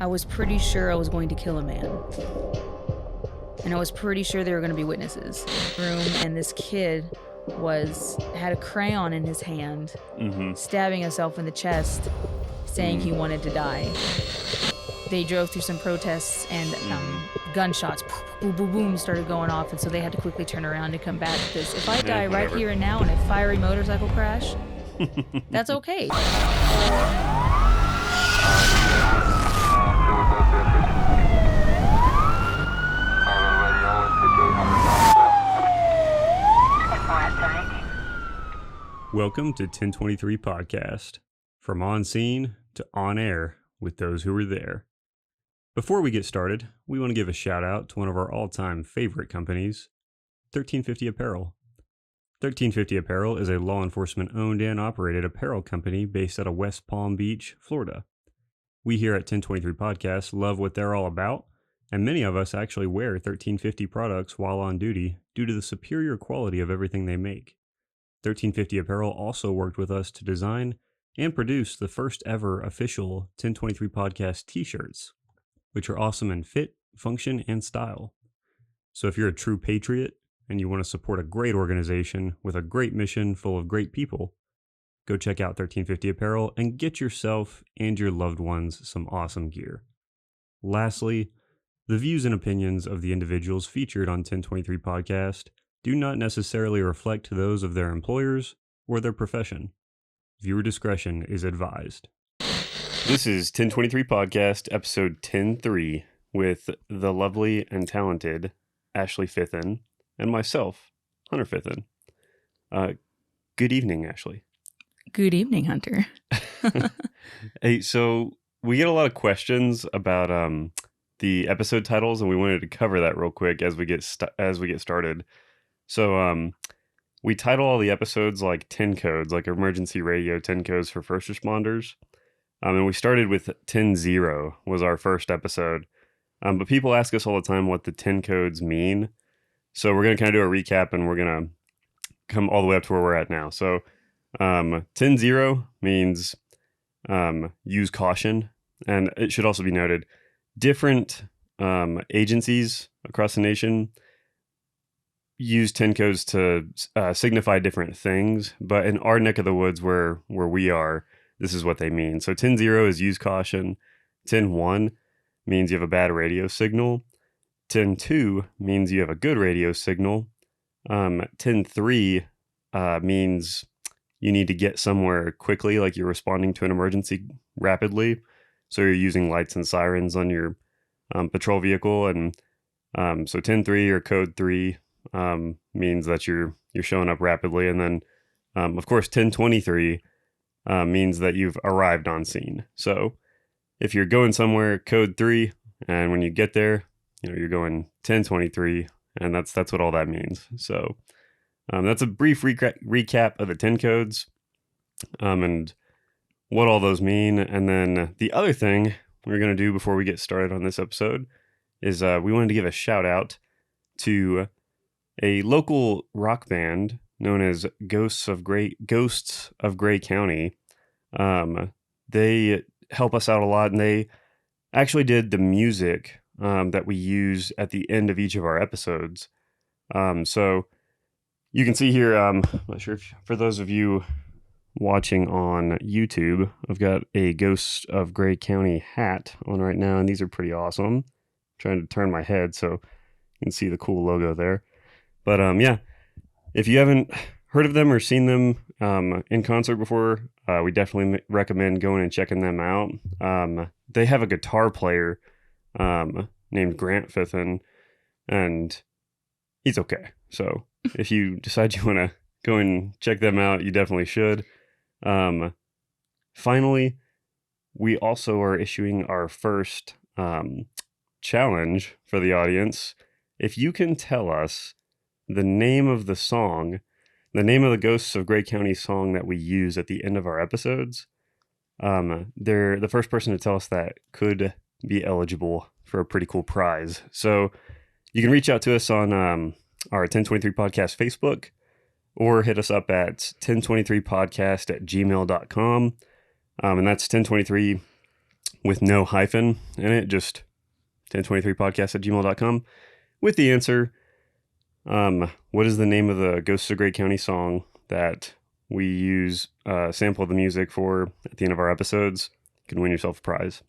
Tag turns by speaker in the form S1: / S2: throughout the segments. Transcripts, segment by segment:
S1: I was pretty sure I was going to kill a man. And I was pretty sure there were going to be witnesses in the room, and this kid had a crayon in his hand, stabbing himself in the chest, saying he wanted to die. They drove through some protests, and gunshots, boom, boom, boom, started going off, and so they had to quickly turn around and come back, because if I die right here and now in a fiery motorcycle crash, that's okay.
S2: Welcome to 1023 Podcast, from on scene to on air with those who were there. Before we get started, we want to give a shout out to one of our all-time favorite companies, 1350 Apparel. 1350 Apparel is a law enforcement owned and operated apparel company based out of West Palm Beach, Florida. We here at 1023 Podcast love what they're all about, and many of us actually wear 1350 products while on duty due to the superior quality of everything they make. 1350 Apparel also worked with us to design and produce the first ever official 1023 Podcast t-shirts, which are awesome in fit, function, and style. So if you're a true patriot and you want to support a great organization with a great mission full of great people, go check out 1350 Apparel and get yourself and your loved ones some awesome gear. Lastly, the views and opinions of the individuals featured on 1023 Podcast do not necessarily reflect those of their employers or their profession. Viewer discretion is advised. This is 1023 Podcast, episode 10.3, with the lovely and talented Ashley Fithen and myself, Hunter Fithen. Good evening, Ashley.
S1: Good evening, Hunter.
S2: Hey, so we get a lot of questions about the episode titles, and we wanted to cover that real quick as we get started. So we title all the episodes like 10 codes, like emergency radio 10 codes for first responders. And we started with 10-0 was our first episode. But people ask us all the time what the 10 codes mean. So we're going to kind of do a recap, and we're going to come all the way up to where we're at now. So 10-0 means use caution. And it should also be noted, different agencies across the nation use 10 codes to signify different things, but in our neck of the woods where we are, this is what they mean. So 10-0 is use caution. 10-1 means you have a bad radio signal. 10-2 means you have a good radio signal. 10-3 means you need to get somewhere quickly, like you're responding to an emergency rapidly. So you're using lights and sirens on your patrol vehicle. And so 10-3 or code 3 means that you're showing up rapidly. And then, of course, 10-23 means that you've arrived on scene. So if you're going somewhere, code 3, and when you get there, you're going 10-23, and that's what all that means. So that's a brief recap of the 10 codes and what all those mean. And then the other thing we're going to do before we get started on this episode is we wanted to give a shout out to a local rock band known as Ghosts of Gray County. They help us out a lot, and they actually did the music that we use at the end of each of our episodes. So you can see here, I'm not sure if, for those of you watching on YouTube, I've got a Ghosts of Gray County hat on right now, and these are pretty awesome. I'm trying to turn my head so you can see the cool logo there. But yeah, if you haven't heard of them or seen them in concert before, we definitely recommend going and checking them out. They have a guitar player named Grant Fithen, and he's okay. So if you decide you want to go and check them out, you definitely should. Finally, we also are issuing our first challenge for the audience. If you can tell us the name of the song, the name of the Ghosts of Gray County song that we use at the end of our episodes, they're the first person to tell us that could be eligible for a pretty cool prize. So you can reach out to us on our 1023 Podcast Facebook, or hit us up at 1023podcast@gmail.com. And that's 1023 with no hyphen in it, just 1023podcast@gmail.com with the answer. What is the name of the Ghosts of Gray County song that we use sample the music for at the end of our episodes? You can win yourself a prize.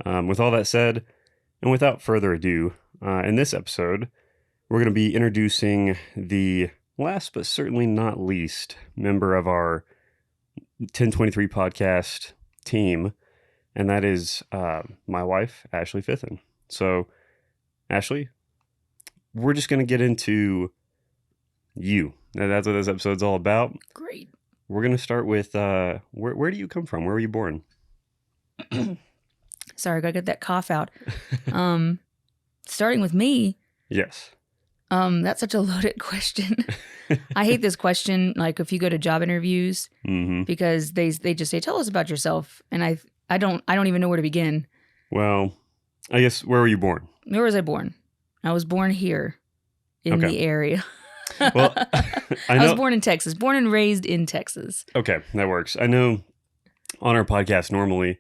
S2: With all that said, and without further ado, in this episode, we're going to be introducing the last but certainly not least member of our 1023 podcast team, and that is my wife, Ashley Fithen. So, Ashley, we're just going to get into you. That's what this episode's all about.
S1: Great.
S2: We're going to start with, where do you come from? Where were you born?
S1: Sorry, I gotta get that cough out. Starting with me.
S2: Yes.
S1: That's such a loaded question. I hate this question. Like if you go to job interviews, because they just say, "Tell us about yourself," and I don't even know where to begin.
S2: Well, I guess where were you born?
S1: Where was I born? I was born here in the area.
S2: Well, I
S1: was born in Texas. Born and raised in Texas.
S2: Okay, that works. I know on our podcast normally,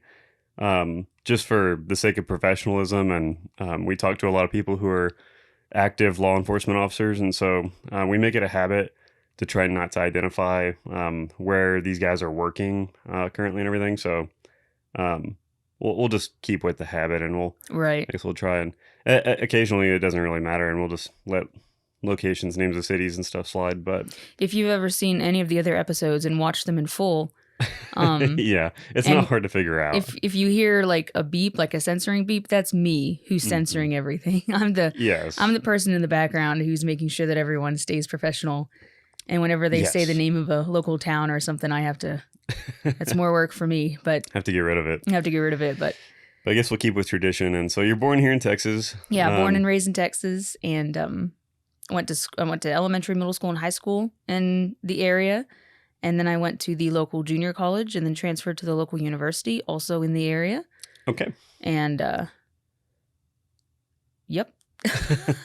S2: just for the sake of professionalism, and we talk to a lot of people who are active law enforcement officers, and so we make it a habit to try not to identify where these guys are working currently and everything. So we'll just keep with the habit, and I guess we'll try and occasionally it doesn't really matter, and we'll just let locations, names of cities, and stuff slide. But
S1: if you've ever seen any of the other episodes and watched them in full.
S2: Yeah, it's not hard to figure out.
S1: If you hear like a beep, like a censoring beep, that's me who's censoring everything. I'm the person in the background who's making sure that everyone stays professional. And whenever they say the name of a local town or something, I have to. It's more work for me, but
S2: have to get rid of it.
S1: I have to get rid of it, but
S2: I guess we'll keep with tradition. And so you're born here in Texas.
S1: Yeah, born and raised in Texas, and I went to elementary, middle school, and high school in the area. And then I went to the local junior college and then transferred to the local university, also in the area.
S2: Okay.
S1: And, yep.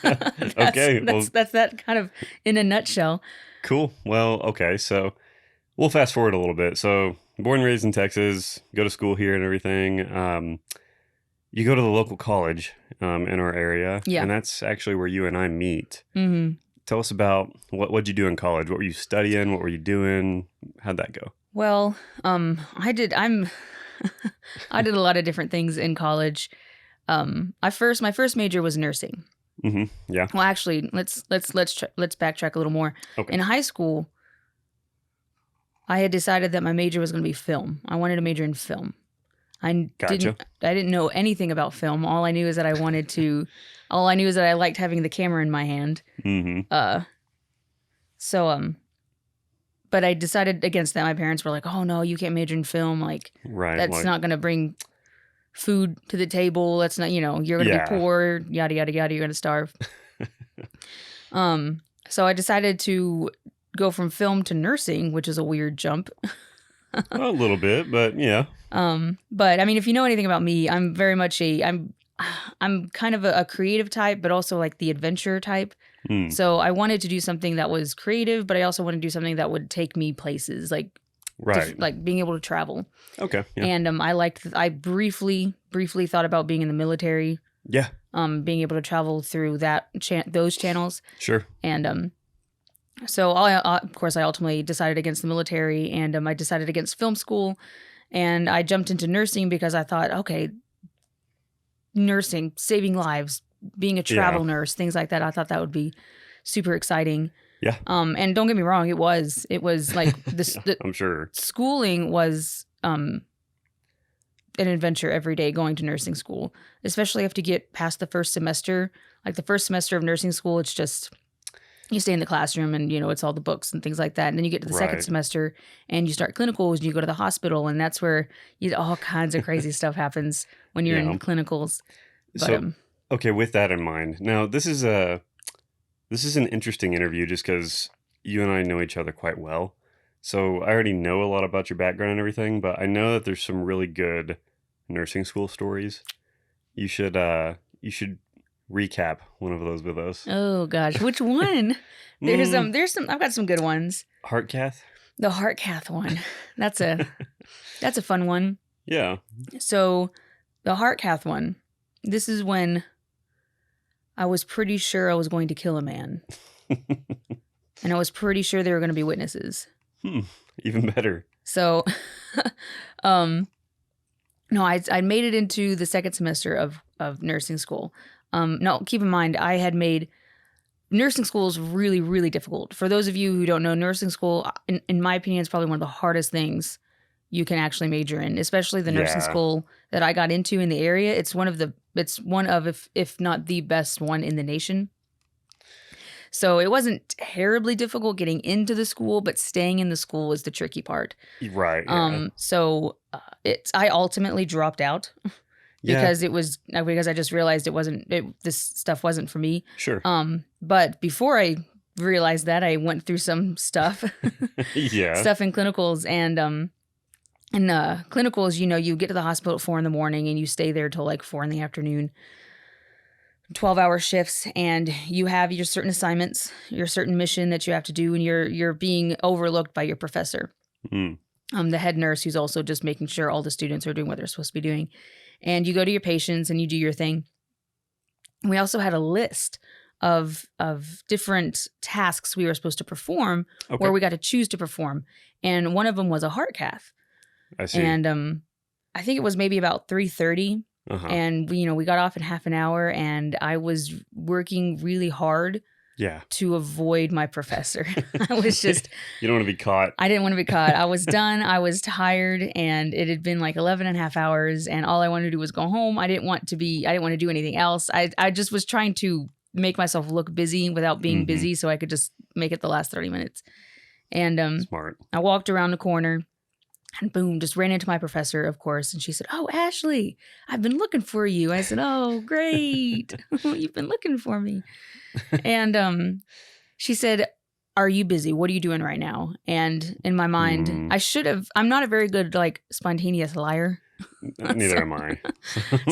S2: Okay.
S1: That's that kind of in a nutshell.
S2: Cool. Well, okay. So we'll fast forward a little bit. So born and raised in Texas, go to school here and everything. You go to the local college in our area.
S1: Yeah.
S2: And that's actually where you and I meet.
S1: Mm-hmm.
S2: Tell us about what'd you do in college? What were you studying? What were you doing? How'd that go?
S1: Well, I did a lot of different things in college. My first major was nursing.
S2: Mm-hmm. Yeah.
S1: Well, actually, let's backtrack a little more.
S2: Okay.
S1: In high school, I had decided that my major was going to be film. I wanted to major in film. I didn't know anything about film. All I knew is that I liked having the camera in my hand.
S2: Mm-hmm.
S1: But I decided against that. My parents were like, "Oh no, you can't major in film. Like, that's not going to bring food to the table. That's not, you're going to be poor, yada, yada, yada. You're going to starve." So I decided to go from film to nursing, which is a weird jump.
S2: A little bit, but yeah.
S1: But I mean, if you know anything about me, I'm very much I'm kind of a creative type, but also like the adventure type. So I wanted to do something that was creative, but I also wanted to do something that would take me places, like like being able to travel.
S2: Okay. Yeah.
S1: And I briefly thought about being in the military.
S2: Yeah.
S1: Being able to travel through those channels.
S2: Sure.
S1: And so of course I ultimately decided against the military, and I decided against film school, and I jumped into nursing because I thought, okay, nursing, saving lives, being a travel nurse, things like that. I thought that would be super exciting.
S2: Yeah.
S1: And don't get me wrong, it was like this.
S2: I'm sure
S1: Schooling was an adventure every day going to nursing school, especially after you get past the first semester. Like the first semester of nursing school, it's just you stay in the classroom and, it's all the books and things like that. And then you get to the second semester and you start clinicals and you go to the hospital, and that's where all kinds of crazy stuff happens when you're in clinicals. But,
S2: so, okay, with that in mind, now this is an interesting interview just because you and I know each other quite well. So I already know a lot about your background and everything, but I know that there's some really good nursing school stories. You should recap one of those with us.
S1: Oh gosh, which one? There's some. I've got some good ones.
S2: Heart cath?
S1: The heart cath one. That's a fun one.
S2: Yeah.
S1: So The heart cath one. This is when I was pretty sure I was going to kill a man. And I was pretty sure there were going to be witnesses.
S2: Even better.
S1: So, no, I made it into the second semester of nursing school. No, keep in mind, I had made nursing school is really, really difficult. For those of you who don't know, nursing school, in my opinion, is probably one of the hardest things you can actually major in, especially the nursing school that I got into in the area. It's one of, if not the best one in the nation. So it wasn't terribly difficult getting into the school, but staying in the school was the tricky part.
S2: Right. Yeah.
S1: So I ultimately dropped out because because I just realized this stuff wasn't for me.
S2: Sure.
S1: But before I realized that, I went through some stuff, stuff in clinicals, and in clinicals, you get to the hospital at 4 a.m. and you stay there till like 4 p.m. 12-hour shifts, and you have your certain assignments, your certain mission that you have to do, and you're being overlooked by your professor, the head nurse, who's also just making sure all the students are doing what they're supposed to be doing. And you go to your patients and you do your thing. We also had a list of different tasks we were supposed to perform, where we got to choose to perform, and one of them was a heart cath.
S2: I see.
S1: And I think it was maybe about 3:30. And we got off in half an hour, and I was working really hard to avoid my professor. I was just...
S2: You don't want to be caught.
S1: I didn't want to be caught. I was done. I was tired, and it had been like 11 and a half hours, and all I wanted to do was go home. I didn't want to do anything else. I just was trying to make myself look busy without being busy, so I could just make it the last 30 minutes. And
S2: smart.
S1: I walked around the corner, and boom, just ran into my professor, of course. And she said, "Oh, Ashley, I've been looking for you." I said, "Oh, great. You've been looking for me." And she said, "Are you busy? What are you doing right now?" And in my mind, I'm not a very good, spontaneous liar.
S2: Neither am I.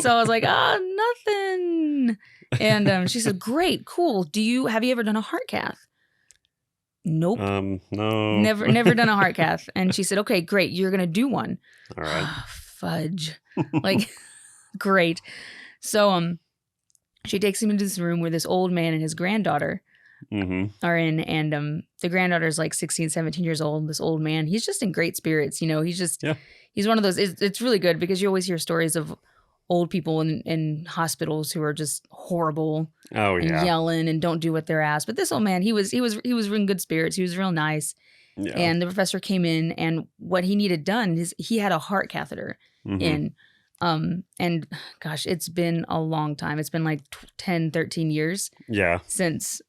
S1: So I was like, nothing. And she said, "Great, cool. Have you ever done a heart cath?" Nope.
S2: No.
S1: Never done a heart cath. And she said, "Okay, great. You're going to do one."
S2: All right.
S1: Fudge. Great. So, she takes him into this room where this old man and his granddaughter are in. And, the granddaughter's like 16, 17 years old. This old man, he's just in great spirits. He's just, he's one of those, it's really good because you always hear stories of old people in hospitals who are just horrible and yelling and don't do what they're asked. But this old man, he was in good spirits. He was real nice. Yeah. And the professor came in, and what he needed done is he had a heart catheter in. And gosh, it's been a long time. It's been like 10, 13 years since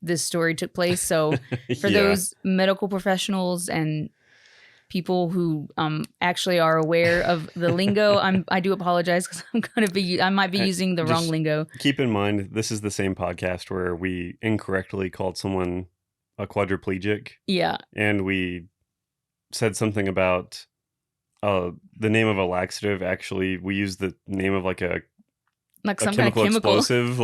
S1: this story took place. So for those medical professionals and people who actually are aware of the lingo, I do apologize because I might be using the wrong lingo.
S2: Keep in mind, this is the same podcast where we incorrectly called someone a quadriplegic. Yeah. And we said something about the name of a laxative. Actually, we used the name of some kind of chemical explosive.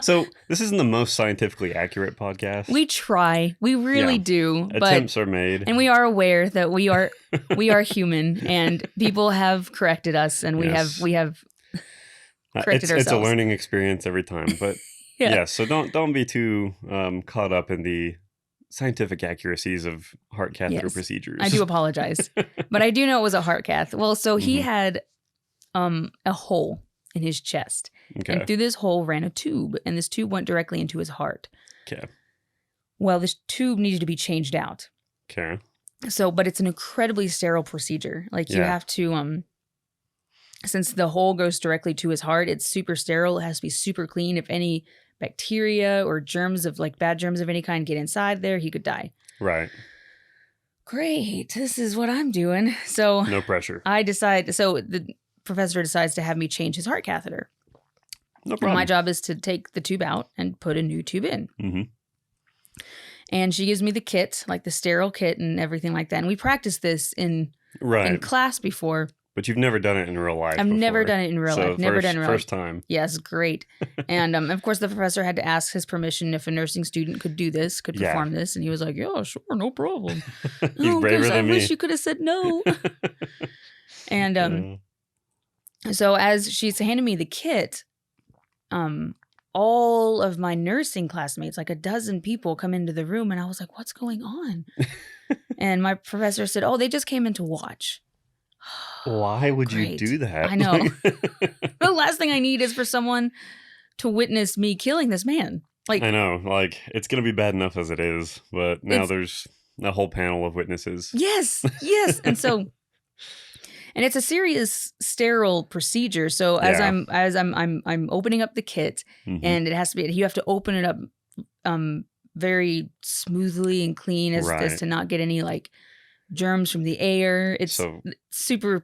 S2: So this isn't the most scientifically accurate podcast.
S1: We try. We really do.
S2: Attempts are made.
S1: And we are aware that we are human, and people have corrected us, and we have corrected ourselves.
S2: It's a learning experience every time. But so don't be too caught up in the scientific accuracies of heart catheter procedures.
S1: I do apologize. But I do know it was a heart cath. Well, so he had a hole in his chest. Okay. And through this hole ran a tube, and this tube went directly into his heart. Okay. Well, this tube needed to be changed out. Okay. So, but it's an incredibly sterile procedure. You have to, since the hole goes directly to his heart, it's super sterile. It has to be super clean. If any bacteria or germs bad germs of any kind get inside there, he could die. Right. Great. This is what I'm doing. So
S2: no pressure.
S1: The professor decides to have me change his heart catheter. No problem. And my job is to take the tube out and put a new tube in. Mm-hmm. And she gives me the kit, the sterile kit and everything like that. And we practiced this in class before.
S2: But you've never done it in real life.
S1: I've never
S2: before.
S1: done it in real life. Never done it in real life.
S2: First time.
S1: Yes, great. And of course, the professor had to ask his permission if a nursing student could do this, could perform this, and he was like, "Yeah, sure, no problem."
S2: He's braver than me.
S1: I wish you could have said no. And so as she's handing me the kit, all of my nursing classmates, like a dozen people, come into the room, and I was like, "What's going on?" And my professor said, "Oh, they just came in to watch."
S2: Why would you do that?
S1: I know. The last thing I need is for someone to witness me killing this man. Like,
S2: I know. Like, it's going to be bad enough as it is, but now there's a whole panel of witnesses.
S1: Yes. And so, and it's a serious sterile procedure. So as I'm opening up the kit, and it has to be, you have to open it up very smoothly and clean as to not get any like germs from the air. It's super.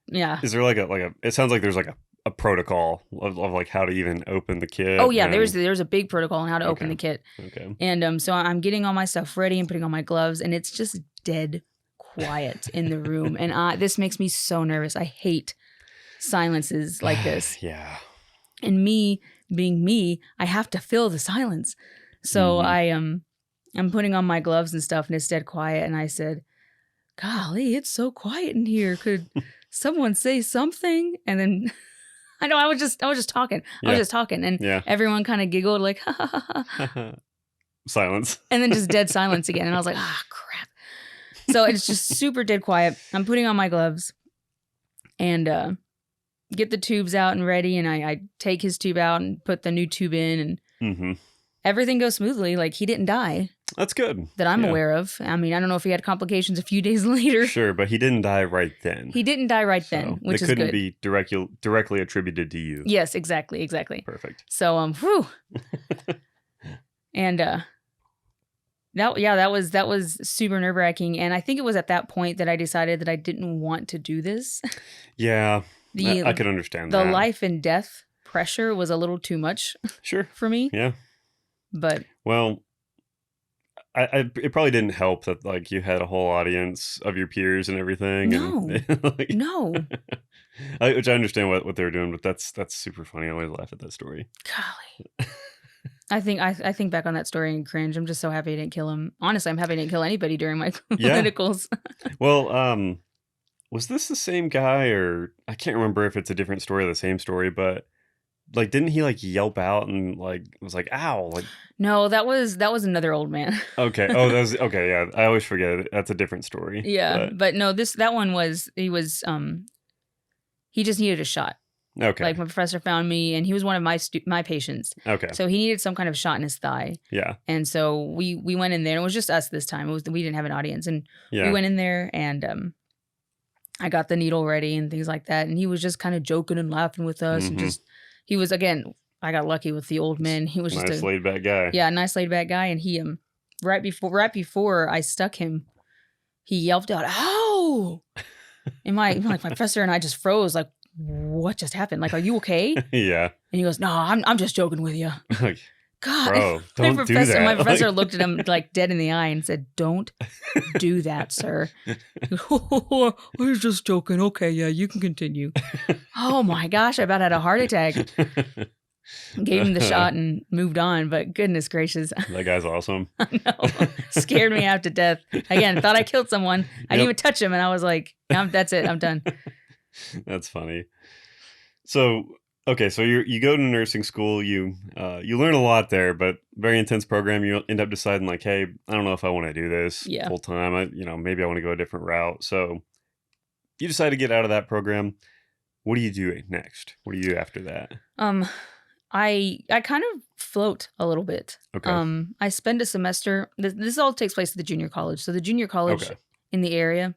S1: Yeah.
S2: Is there like a? It sounds like there's like a protocol of like how to even open the kit.
S1: Oh yeah, there's a big protocol on how to open the kit.
S2: Okay.
S1: And so I'm getting all my stuff ready and putting on my gloves, and it's just dead quiet in the room, and this makes me so nervous. I hate silences like this.
S2: Yeah.
S1: And me being me, I have to fill the silence. So I'm putting on my gloves and stuff, and it's dead quiet. And I said, "Golly, it's so quiet in here. Could someone say something?" And then I was just talking. I was just talking, and everyone kind of giggled like, "Ha ha ha ha."
S2: Silence.
S1: And then just dead silence again. And I was like, crap. So it's just super dead quiet. I'm putting on my gloves and get the tubes out and ready. And I take his tube out and put the new tube in, and everything goes smoothly. Like, he didn't die.
S2: That's good.
S1: That I'm aware of. I mean, I don't know if he had complications a few days later.
S2: Sure, but he didn't die right then.
S1: He didn't die right then, which is good.
S2: It couldn't be directly attributed to you.
S1: Yes, exactly.
S2: Perfect.
S1: So, whew. And that was super nerve-wracking. And I think it was at that point that I decided that I didn't want to do this.
S2: Yeah, I could understand that.
S1: The life and death pressure was a little too much.
S2: Sure.
S1: For me.
S2: Yeah.
S1: But
S2: well, it probably didn't help that like you had a whole audience of your peers and everything.
S1: No,
S2: and,
S1: no.
S2: Which I understand what they were doing, but that's super funny. I always laugh at that story.
S1: Golly. I think back on that story and cringe. I'm just so happy I didn't kill him. Honestly, I'm happy I didn't kill anybody during my medicals.
S2: Well, was this the same guy, or I can't remember if it's a different story or the same story, but like, didn't he like yelp out and like was like, "Ow!" Like, no,
S1: that was another old man.
S2: Okay. Oh, that was okay. Yeah, I always forget it. That's a different story.
S1: Yeah, but no, that one was he just needed a shot.
S2: Okay.
S1: Like, my professor found me, and he was one of my patients.
S2: Okay.
S1: So he needed some kind of shot in his thigh.
S2: Yeah.
S1: And so we went in there, and it was just us this time. We didn't have an audience, and we went in there, and I got the needle ready and things like that, and he was just kind of joking and laughing with us, and just. He was, again, I got lucky with the old man. He was just
S2: nice laid back guy.
S1: Yeah, nice laid back guy. And he, right before I stuck him, he yelped out, "Ow!" And my professor and I just froze, like, what just happened? Like, are you okay?
S2: Yeah.
S1: And he goes, "No, I'm just joking with you." God,
S2: bro, don't do that.
S1: My professor looked at him like dead in the eye and said, "Don't do that, sir." "Oh, I was just joking. Okay, yeah, you can continue." Oh my gosh, I about had a heart attack. Gave him the shot and moved on, but goodness gracious.
S2: That guy's awesome.
S1: I know. Scared me half to death. Again, thought I killed someone. I didn't even touch him, and I was like, that's it, I'm done.
S2: That's funny. So, okay, so you go to nursing school, you learn a lot there, but very intense program. You end up deciding like, hey, I don't know if I want to do this full time. Maybe I want to go a different route. So you decide to get out of that program. What do you do next? What do you do after that?
S1: I kind of float a little bit.
S2: Okay.
S1: I spend a semester. This all takes place at the junior college. So the junior college in the area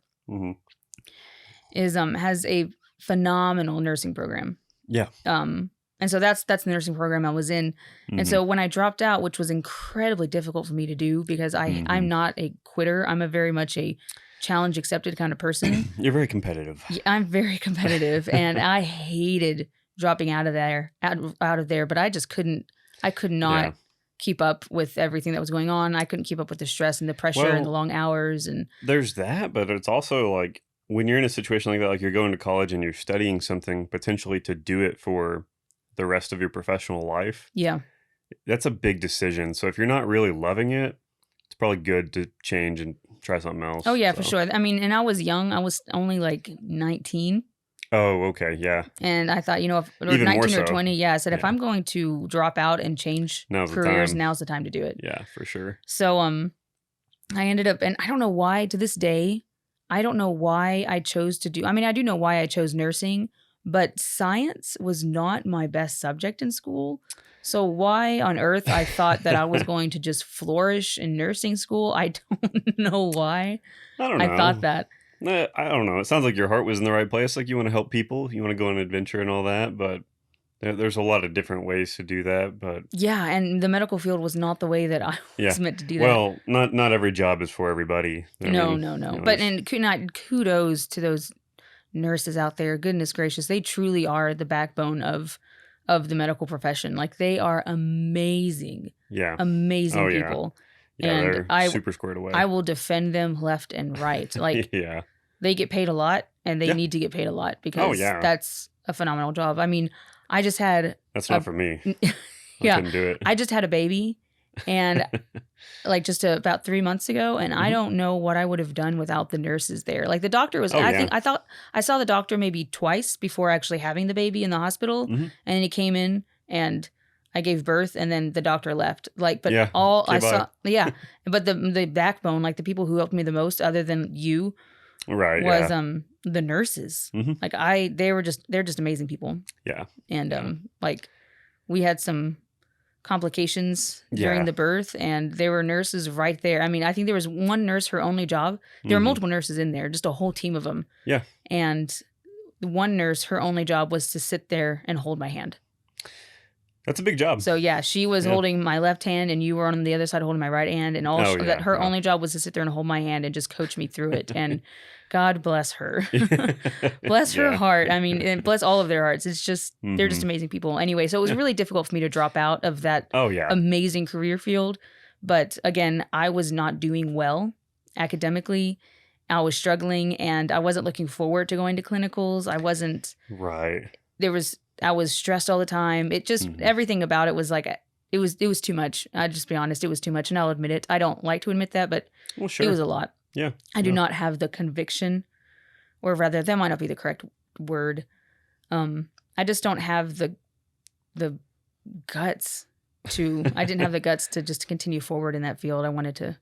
S1: is has a phenomenal nursing program.
S2: Yeah.
S1: And so that's the nursing program I was in. And so when I dropped out, which was incredibly difficult for me to do because I'm not a quitter. I'm a very much a challenge accepted kind of person.
S2: You're very competitive.
S1: Yeah, I'm very competitive, and I hated dropping out of there, but I just couldn't. I could not keep up with everything that was going on. I couldn't keep up with the stress and the pressure and the long hours. And
S2: there's that, but it's also like when you're in a situation like that, like you're going to college and you're studying something potentially to do it for the rest of your professional life,
S1: Yeah.
S2: that's a big decision. So if you're not really loving it, it's probably good to change and try something else.
S1: Oh, yeah,
S2: So.
S1: for sure. I mean, and I was young. I was only like 19.
S2: Oh, okay. Yeah.
S1: And I thought, or
S2: Even more
S1: 19 or
S2: so.
S1: 20, yeah, I said, if
S2: Yeah.
S1: I'm going to drop out and change
S2: Now's the
S1: careers,
S2: time.
S1: now's the time to do it.
S2: Yeah, for sure.
S1: So, I ended up, and I don't know why to this day, I don't know why I chose to do, I mean, I do know why I chose nursing, but science was not my best subject in school. So why on earth I thought that I was going to just flourish in nursing school, I don't know why
S2: I don't know.
S1: I thought that.
S2: I don't know. It sounds like your heart was in the right place. Like you want to help people, you want to go on an adventure and all that, but there's a lot of different ways to do that. But
S1: Yeah, and the medical field was not the way that I was meant to do that.
S2: Well, not every job is for everybody.
S1: No. But
S2: there's-
S1: kudos to those nurses out there. Goodness gracious, they truly are the backbone of the medical profession. Like they are amazing.
S2: Yeah.
S1: Amazing
S2: Oh, yeah.
S1: people.
S2: Yeah,
S1: and
S2: they're super squared away.
S1: I will defend them left and right. Like
S2: yeah.
S1: they get paid a lot and they
S2: Yeah.
S1: need to get paid a lot because
S2: yeah.
S1: that's a phenomenal job. I mean, I just had
S2: That's not for me.
S1: Yeah.
S2: I couldn't do it.
S1: I just had a baby and like just about 3 months ago, and I don't know what I would have done without the nurses there. Like the doctor was, I thought I saw the doctor maybe twice before actually having the baby in the hospital, and he came in and I gave birth, and then the doctor left. Like, but all I saw, but the backbone, like the people who helped me the most, other than you,
S2: right,
S1: was the nurses. Like they're just amazing people.
S2: Yeah,
S1: and like we had some complications during the birth, and there were nurses right there. I mean, I think there was one nurse, her only job, there were multiple nurses in there, just a whole team of them.
S2: Yeah.
S1: And one nurse, her only job was to sit there and hold my hand.
S2: That's a big job.
S1: So yeah, she was holding my left hand and you were on the other side holding my right hand, and her only job was to sit there and hold my hand and just coach me through it. And God bless her. Bless her heart. I mean, and bless all of their hearts. It's just, they're just amazing people. Anyway, so it was really difficult for me to drop out of that amazing career field. But again, I was not doing well academically. I was struggling and I wasn't looking forward to going to clinicals. I wasn't.
S2: Right.
S1: I was stressed all the time. It just, everything about it was like, it was too much. I'll just be honest. It was too much, and I'll admit it. I don't like to admit that, but it was a lot.
S2: Yeah.
S1: I do not have the conviction, or rather, that might not be the correct word. I just don't have the guts to, I didn't have the guts to just continue forward in that field. I wanted to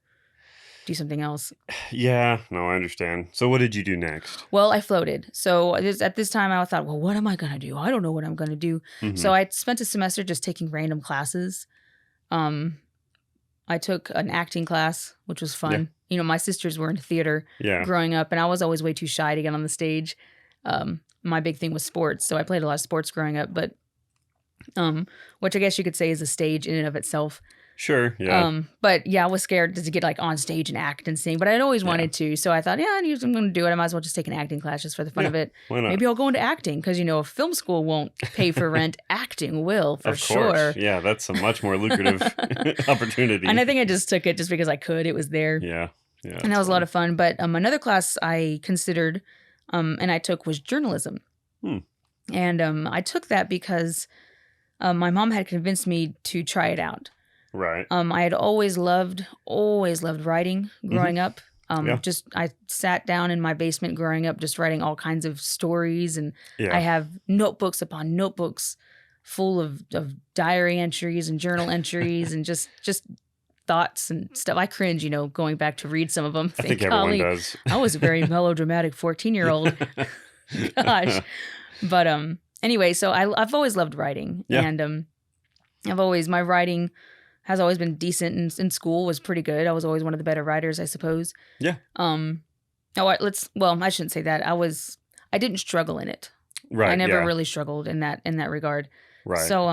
S1: do something else.
S2: Yeah, no, I understand. So what did you do next?
S1: Well, I floated. So at this time I thought, well, what am I going to do? I don't know what I'm going to do. So I spent a semester just taking random classes. I took an acting class, which was fun.
S2: Yeah.
S1: You know, my sisters were in theater growing up, and I was always way too shy to get on the stage. My big thing was sports, so I played a lot of sports growing up, but which I guess you could say is a stage in and of itself.
S2: Sure, yeah.
S1: But yeah, I was scared to get like on stage and act and sing, but I'd always wanted to. So I thought, I'm going to do it. I might as well just take an acting class just for the fun of it.
S2: Why not?
S1: Maybe I'll go into acting because, if film school won't pay for rent, acting will for sure.
S2: Of course. Yeah, that's a much more lucrative opportunity.
S1: And I think I just took it just because I could. It was there.
S2: Yeah.
S1: And that was a lot of fun. But another class I considered and I took was journalism. And I took that because my mom had convinced me to try it out.
S2: Right.
S1: I had always loved writing growing up. I sat down in my basement growing up, just writing all kinds of stories. And I have notebooks upon notebooks full of diary entries and journal entries and just thoughts and stuff. I cringe, going back to read some of them.
S2: I think everyone does. I
S1: was a very melodramatic 14-year-old. Gosh. But anyway, so I've always loved writing.
S2: Yeah.
S1: And my writing has always been decent, in school was pretty good. I was always one of the better writers, I suppose.
S2: Yeah.
S1: I shouldn't say that. I didn't struggle in it.
S2: Right.
S1: I never really struggled in that regard.
S2: Right.
S1: So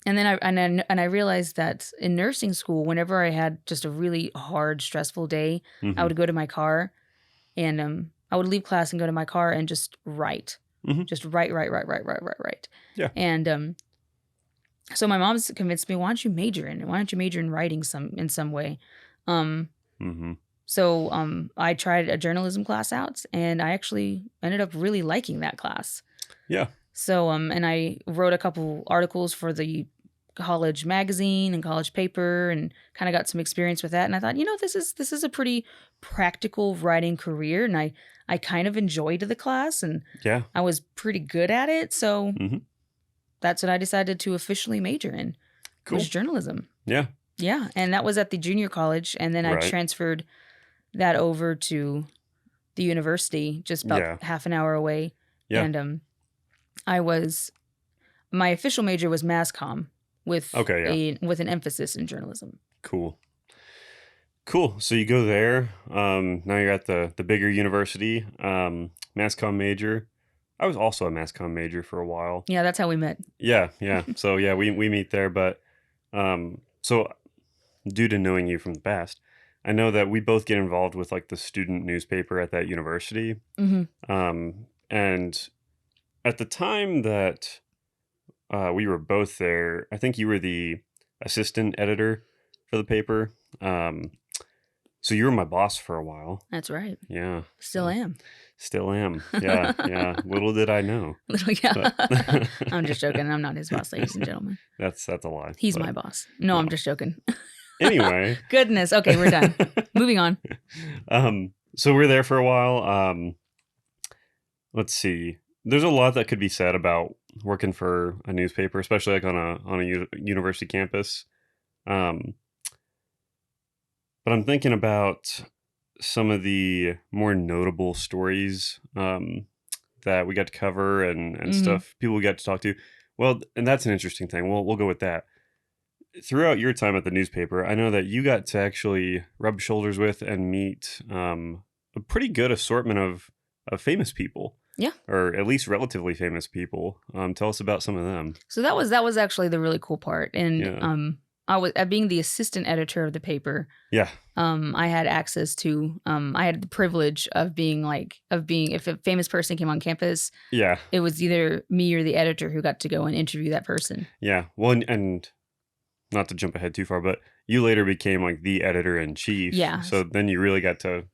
S1: and then I realized that in nursing school, whenever I had just a really hard, stressful day, I would go to my car and I would leave class and go to my car and just write. Just write.
S2: Yeah.
S1: And so my mom's convinced me, why don't you major in writing in some way? So I tried a journalism class out, and I actually ended up really liking that class.
S2: Yeah.
S1: So and I wrote a couple articles for the college magazine and college paper, and kind of got some experience with that. And I thought, this is a pretty practical writing career, and I kind of enjoyed the class, and
S2: Yeah.
S1: I was pretty good at it. So
S2: Mm-hmm.
S1: that's what I decided to officially major in,
S2: Cool.
S1: was journalism.
S2: Yeah.
S1: Yeah, and that was at the junior college, and then I
S2: Right.
S1: transferred that over to the university, just about half an hour away.
S2: Yeah.
S1: And my official major was mass comm with with an emphasis in journalism.
S2: Cool. So you go there. Now you're at the bigger university. Mass comm major. I was also a mass comm major for a while.
S1: Yeah, that's how we met.
S2: Yeah. So yeah, we meet there. But so due to knowing you from the past, I know that we both get involved with like the student newspaper at that university.
S1: Mm-hmm.
S2: And at the time that we were both there, I think you were the assistant editor for the paper. So you were my boss for a while.
S1: That's right.
S2: Yeah.
S1: Still am.
S2: Yeah. Little did I know.
S1: Yeah. I'm just joking. I'm not his boss, ladies and gentlemen.
S2: That's a lie.
S1: He's my boss. No, I'm just joking.
S2: Anyway.
S1: Goodness. Okay, we're done. Moving on.
S2: So we're there for a while. Let's see. There's a lot that could be said about working for a newspaper, especially like on a university campus. But I'm thinking about some of the more notable stories that we got to cover and stuff people we got to talk to. Well, and that's an interesting thing. We'll go with that. Throughout your time at the newspaper, I know that you got to actually rub shoulders with and meet a pretty good assortment of famous people.
S1: Yeah.
S2: Or at least relatively famous people. Tell us about some of them.
S1: So that was actually the really cool part. And I was being the assistant editor of the paper.
S2: Yeah.
S1: I had access to I had the privilege of being if a famous person came on campus,
S2: yeah,
S1: it was either me or the editor who got to go and interview that person.
S2: Yeah. Well, and not to jump ahead too far, but you later became like the editor in chief.
S1: Yeah.
S2: So then you really got to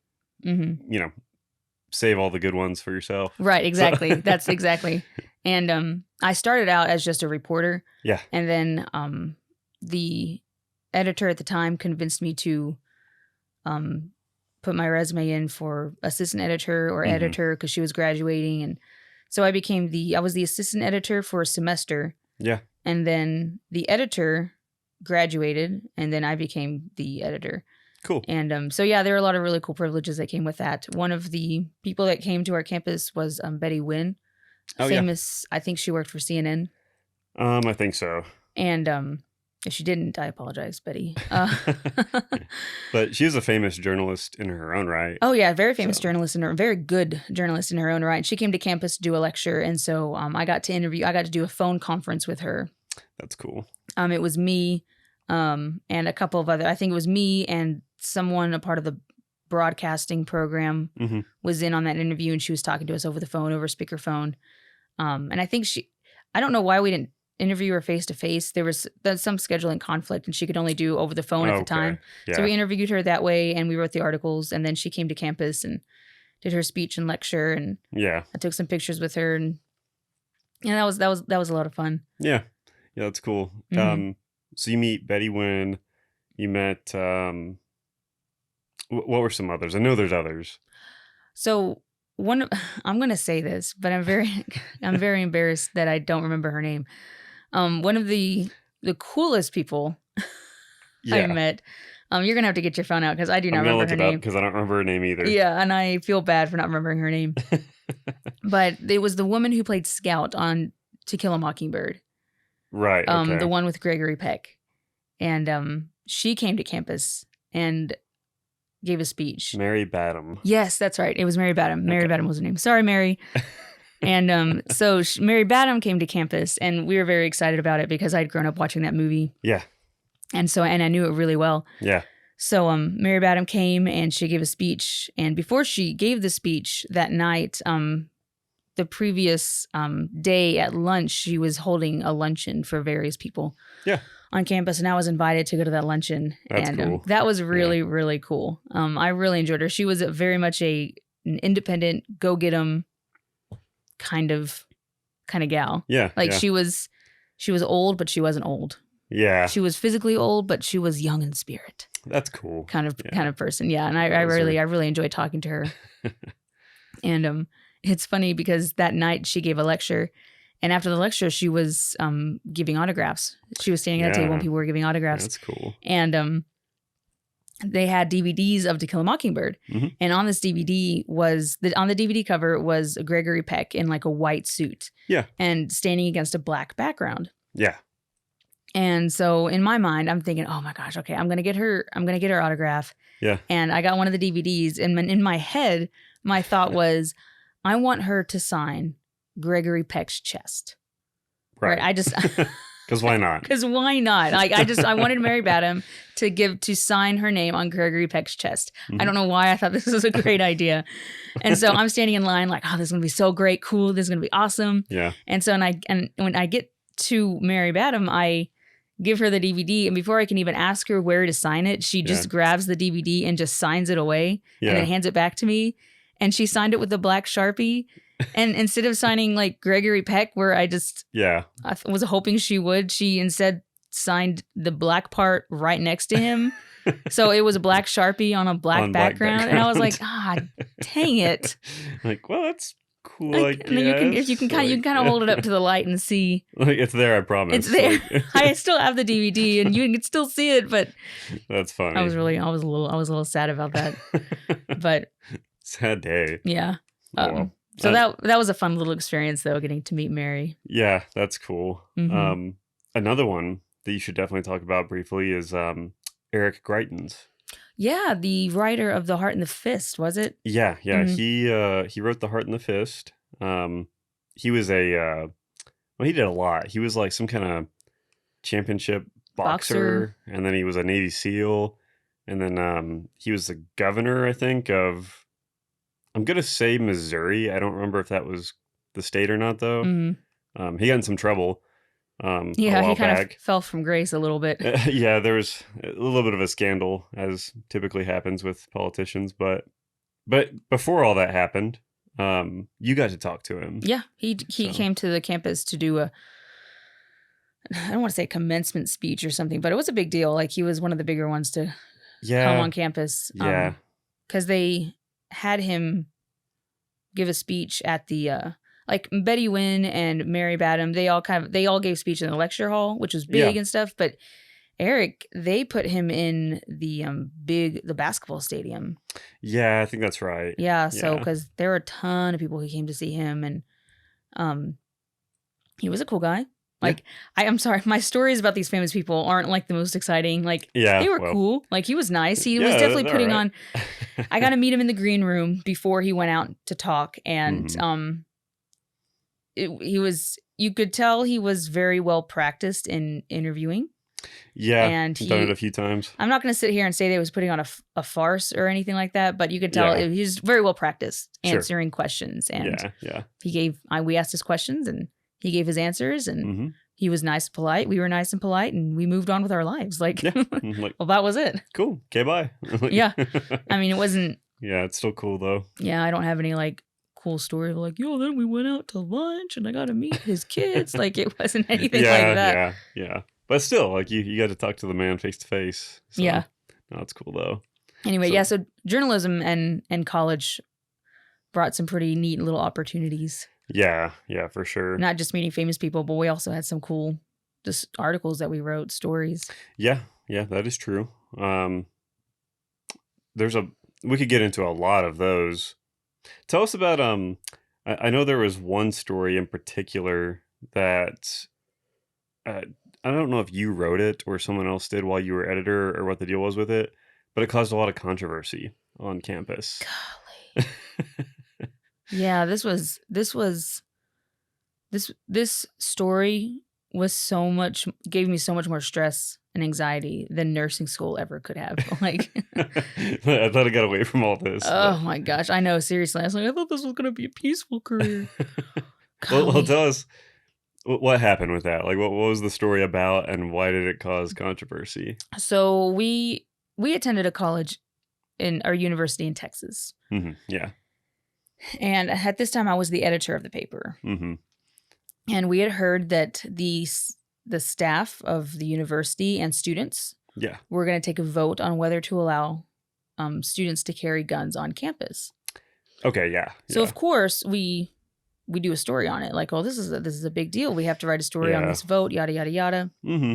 S2: save all the good ones for yourself.
S1: Right, exactly. That's exactly. And I started out as just a reporter.
S2: Yeah.
S1: And then the editor at the time convinced me to put my resume in for assistant editor or editor because she was graduating. And so I was the assistant editor for a semester.
S2: Yeah.
S1: And then the editor graduated, and then I became the editor.
S2: Cool.
S1: And so yeah, there are a lot of really cool privileges that came with that. One of the people that came to our campus was Betty Wynn. Famous, yeah. I think she worked for CNN.
S2: I think so.
S1: And if she didn't, I apologize, Betty.
S2: But she was a famous journalist in her own right.
S1: Oh yeah, very famous journalist very good journalist in her own right. She came to campus to do a lecture, and so I got to do a phone conference with her.
S2: That's cool.
S1: It was me, and a couple of other. I think it was me and someone a part of the broadcasting program was in on that interview, and she was talking to us over the phone, over speakerphone. And I think I don't know why we didn't interview her face to face. There was some scheduling conflict, and she could only do over the phone at the time. Yeah. So we interviewed her that way, and we wrote the articles, and then she came to campus and did her speech and lecture, and I took some pictures with her, and that was a lot of fun.
S2: Yeah, that's cool. So you meet Betty Wynn. You met what were some others? I know there's others.
S1: So I'm going to say this, but I'm very embarrassed that I don't remember her name. One of the coolest people I met. You're going to have to get your phone out because I do not remember her name.
S2: Because I don't remember her name either.
S1: Yeah, and I feel bad for not remembering her name. But it was the woman who played Scout on To Kill a Mockingbird.
S2: Right. Okay.
S1: The one with Gregory Peck. And she came to campus and gave a speech.
S2: Mary Badham.
S1: Yes, that's right. It was Mary Badham. Mary Badham was her name. Sorry, Mary. And so Mary Badham came to campus, and we were very excited about it because I'd grown up watching that movie.
S2: Yeah.
S1: And I knew it really well.
S2: Yeah.
S1: So Mary Badham came and she gave a speech. And before she gave the speech that night, the previous day at lunch, she was holding a luncheon for various people on campus, and I was invited to go to that luncheon.
S2: That's
S1: and
S2: cool.
S1: That was really, really cool. I really enjoyed her. She was very much an independent, go get 'em kind of gal.
S2: Yeah.
S1: Like she was old, but she wasn't old.
S2: Yeah.
S1: She was physically old, but she was young in spirit.
S2: That's cool.
S1: Kind of person. Yeah. And I really enjoyed talking to her. And it's funny because that night she gave a lecture, and after the lecture she was giving autographs. She was standing at a table and people were giving autographs.
S2: That's cool.
S1: And they had DVDs of To Kill a Mockingbird.
S2: Mm-hmm.
S1: And on this DVD on the DVD cover was Gregory Peck in like a white suit.
S2: Yeah.
S1: And standing against a black background.
S2: Yeah.
S1: And so in my mind, I'm thinking, oh my gosh, okay, I'm going to get her autograph.
S2: Yeah.
S1: And I got one of the DVDs, and in my head, my thought was, I want her to sign Gregory Peck's chest. Right. I just,
S2: because why not?
S1: Because why not? Like I wanted Mary Badham to sign her name on Gregory Peck's chest. Mm-hmm. I don't know why I thought this was a great idea. And so I'm standing in line like, oh, this is going to be so great. Cool. This is going to be awesome.
S2: Yeah.
S1: And so, and when I get to Mary Badham, I give her the DVD, and before I can even ask her where to sign it, she just grabs the DVD and just signs it away and then hands it back to me. And she signed it with a black Sharpie. And instead of signing like Gregory Peck, where I was hoping she would, she instead signed the black part right next to him. So it was a black Sharpie on a black background. And I was like, dang it.
S2: Like, well, that's cool. Like,
S1: you can kind of hold it up to the light and see.
S2: Like, it's there, I promise.
S1: It's there. I still have the DVD, and you can still see it. But
S2: that's funny.
S1: I was a little sad about that. But
S2: sad day.
S1: Yeah. So that was a fun little experience, though, getting to meet Mary.
S2: Yeah, that's cool. Mm-hmm. Another one that you should definitely talk about briefly is Eric Greitens.
S1: Yeah, the writer of The Heart and the Fist, was it?
S2: Yeah. Mm-hmm. He wrote The Heart and the Fist. He was he did a lot. He was like some kind of championship boxer, and then he was a Navy SEAL, and then he was the governor, I think, of, I'm gonna say Missouri. I don't remember if that was the state or not, though. Mm-hmm. He got in some trouble.
S1: He kind of fell from grace a little bit.
S2: Yeah, there was a little bit of a scandal, as typically happens with politicians. But before all that happened, you got to talk to him.
S1: Yeah, he came to the campus to do I don't want to say a commencement speech or something, but it was a big deal. Like, he was one of the bigger ones to come on campus.
S2: Yeah,
S1: because they had him give a speech at the. Like Betty Wynn and Mary Badham, they all gave speech in the lecture hall, which was big and stuff. But Eric, they put him in the basketball stadium.
S2: Yeah, I think that's right.
S1: Yeah, so because there were a ton of people who came to see him, and he was a cool guy. Like, I'm sorry, my stories about these famous people aren't like the most exciting. Like, they were cool. Like, he was nice. He was definitely putting on. I got to meet him in the green room before he went out to talk, and mm-hmm. You could tell he was very well practiced in interviewing.
S2: Yeah, and he's done it a few times.
S1: I'm not going to sit here and say that he was putting on a farce or anything like that, but you could tell he was very well practiced answering questions. And we asked his questions, and he gave his answers, and mm-hmm. he was nice and polite. We were nice and polite, and we moved on with our lives. Like, well, that was it.
S2: Cool. Okay, bye.
S1: Yeah. I mean, it wasn't.
S2: Yeah, it's still cool, though.
S1: Yeah, I don't have any, like, cool story. Like, then we went out to lunch, and I got to meet his kids. Like, it wasn't anything like that.
S2: Yeah. But still, like, you got to talk to the man face to face.
S1: Yeah.
S2: No, it's cool, though.
S1: Anyway, so journalism and college brought some pretty neat little opportunities.
S2: Yeah, for sure.
S1: Not just meeting famous people, but we also had some cool just articles that we wrote, stories.
S2: Yeah, that is true. We could get into a lot of those. Tell us about, I know there was one story in particular that, I don't know if you wrote it or someone else did while you were editor or what the deal was with it, but it caused a lot of controversy on campus.
S1: Golly. Yeah, this story was gave me so much more stress and anxiety than nursing school ever could have. Like,
S2: I thought I got away from all this.
S1: oh my gosh, I know. Seriously, I was like, I thought this was gonna be a peaceful career.
S2: Well, tell us what happened with that. Like, what was the story about, and why did it cause controversy?
S1: So we attended a college in our university in Texas.
S2: Mm-hmm. Yeah.
S1: And at this time, I was the editor of the paper.
S2: Mm-hmm.
S1: And we had heard that the staff of the university and students were going to take a vote on whether to allow students to carry guns on campus.
S2: Okay, yeah.
S1: So, of course, we do a story on it. Like, oh, this is a big deal. We have to write a story on this vote, yada, yada, yada.
S2: Mm-hmm.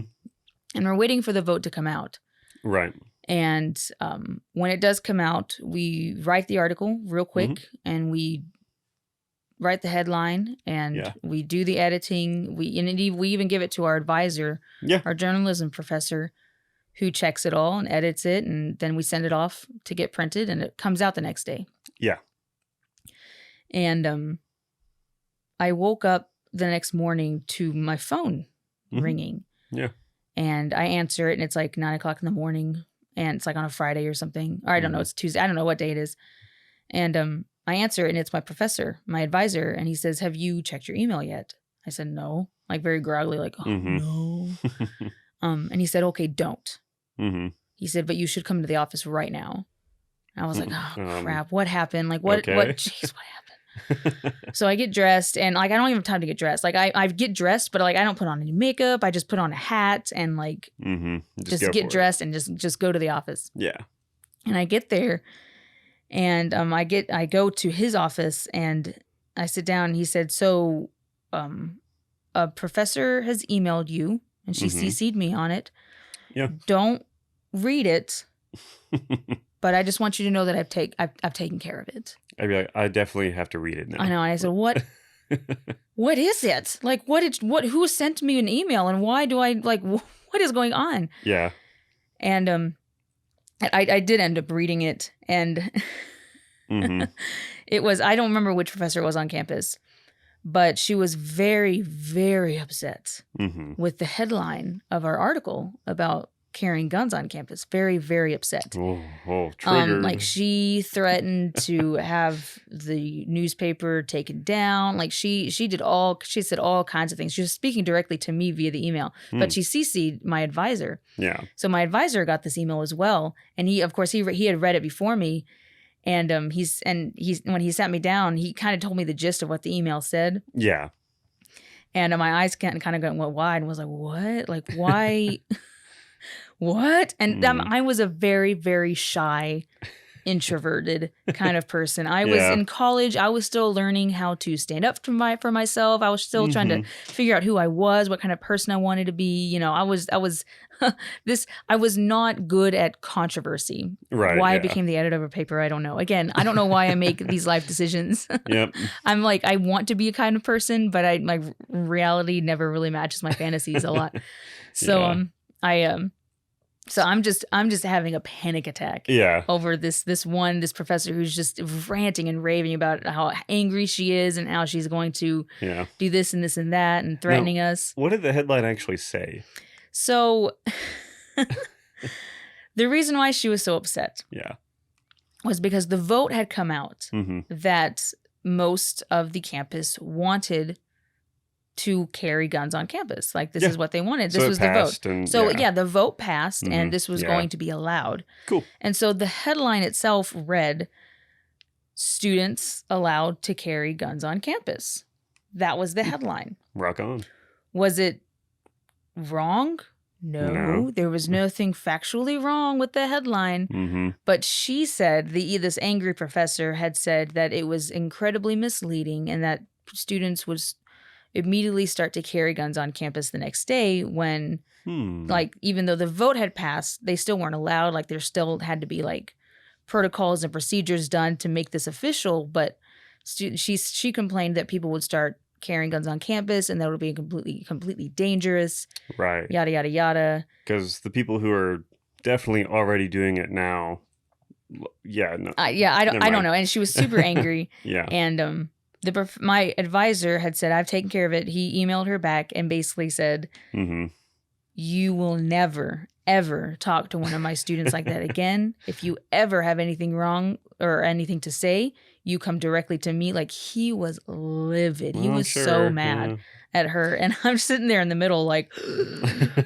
S1: And we're waiting for the vote to come out.
S2: Right.
S1: And when it does come out, we write the article real quick and we write the headline and we do the editing. We even give it to our advisor, our journalism professor, who checks it all and edits it. And then we send it off to get printed and it comes out the next day.
S2: Yeah.
S1: And I woke up the next morning to my phone ringing.
S2: Yeah.
S1: And I answer it and it's like 9:00 in the morning. And it's like on a Friday or something. Or I don't know. It's Tuesday. I don't know what day it is. And I answer it and it's my professor, my advisor. And he says, have you checked your email yet? I said, no. Like very groggily, like, oh, no. And he said, okay, don't.
S2: Mm-hmm.
S1: He said, but you should come to the office right now. And I was like, oh, crap. What happened? Like, what, jeez, what happened? So I get dressed and like I don't even have time to get dressed. Like I get dressed, but like I don't put on any makeup. I just put on a hat and like just get dressed and just go to the office.
S2: Yeah.
S1: And I get there and I go to his office and I sit down and he said, so a professor has emailed you and she CC'd me on it.
S2: Yeah.
S1: Don't read it. But I just want you to know that I've taken care of it.
S2: I'd be like, I definitely have to read it now.
S1: I know. And I said, what? What is it? Like, who sent me an email and why do I, like, what is going on?
S2: Yeah.
S1: And I did end up reading it. And it was, I don't remember which professor was on campus, but she was very, very upset with the headline of our article about carrying guns on campus. Very, very upset.
S2: Trigger.
S1: Like she threatened to have the newspaper taken down. Like she said all kinds of things. She was speaking directly to me via the email, but she CC'd my advisor.
S2: Yeah.
S1: So my advisor got this email as well, and he, of course, he had read it before me, and he's when he sat me down, he kind of told me the gist of what the email said.
S2: Yeah.
S1: And my eyes kind of went wide and was like, what? Like why? What? And I was a very, very shy, introverted kind of person. I was in college. I was still learning how to stand up for myself. I was still trying to figure out who I was, what kind of person I wanted to be. You know, I was I was not good at controversy.
S2: Right.
S1: Why I became the editor of a paper, I don't know. Again, I don't know why I make these life decisions. Yep. I'm like, I want to be a kind of person, but my reality never really matches my fantasies a lot. So So I'm just having a panic attack over this professor who's just ranting and raving about how angry she is and how she's going to do this and this and that and threatening us.
S2: What did the headline actually say?
S1: So the reason why she was so upset was because the vote had come out that most of the campus wanted to carry guns on campus. Like this is what they wanted. This was the vote. The vote passed and this was going to be allowed.
S2: Cool.
S1: And so the headline itself read, students allowed to carry guns on campus. That was the headline.
S2: Rock on.
S1: Was it wrong? No. There was nothing factually wrong with the headline. But she said, this angry professor had said that it was incredibly misleading and that students would immediately start to carry guns on campus the next day when, like, even though the vote had passed, they still weren't allowed. Like, there still had to be, like, protocols and procedures done to make this official. But she complained that people would start carrying guns on campus and that would be completely dangerous.
S2: Right.
S1: Yada, yada, yada.
S2: Because the people who are definitely already doing it now,
S1: I don't know. And she was super angry. And, my advisor had said, I've taken care of it. He emailed her back and basically said, you will never, ever talk to one of my students like that again. If you ever have anything wrong or anything to say, you come directly to me. Like, he was livid. He was so mad at her. And I'm sitting there in the middle like,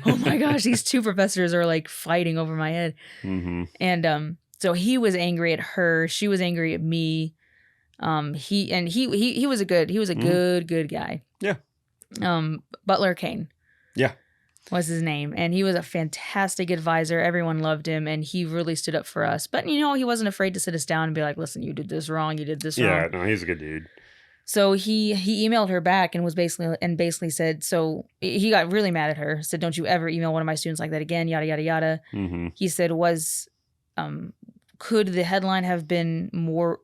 S1: oh my gosh, these two professors are like fighting over my head.
S2: Mm-hmm.
S1: And so he was angry at her. She was angry at me. He was a good guy.
S2: Yeah.
S1: Butler Kane.
S2: Yeah.
S1: Was his name. And he was a fantastic advisor. Everyone loved him, and he really stood up for us. But, you know, he wasn't afraid to sit us down and be like, listen, you did this wrong. You did this wrong.
S2: Yeah, no, he's a good dude.
S1: So he emailed her back and basically said, so he got really mad at her, said, don't you ever email one of my students like that again, yada, yada, yada.
S2: Mm-hmm.
S1: He said, could the headline have been more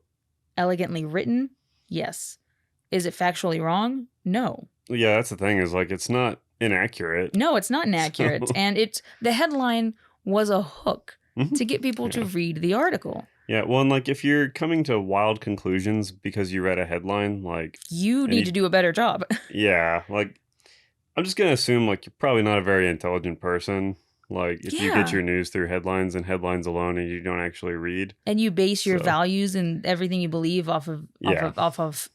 S1: elegantly written? Yes. Is it factually wrong? No.
S2: Yeah, that's the thing is, like, it's not inaccurate.
S1: No, it's not inaccurate.
S2: So...
S1: And the headline was a hook to get people to read the article.
S2: Yeah, well, and like if you're coming to wild conclusions because you read a headline, like
S1: you need to do a better job.
S2: Yeah, like I'm just gonna assume like you're probably not a very intelligent person. Like if you get your news through headlines and headlines alone and you don't actually read.
S1: And you base your values and everything you believe off of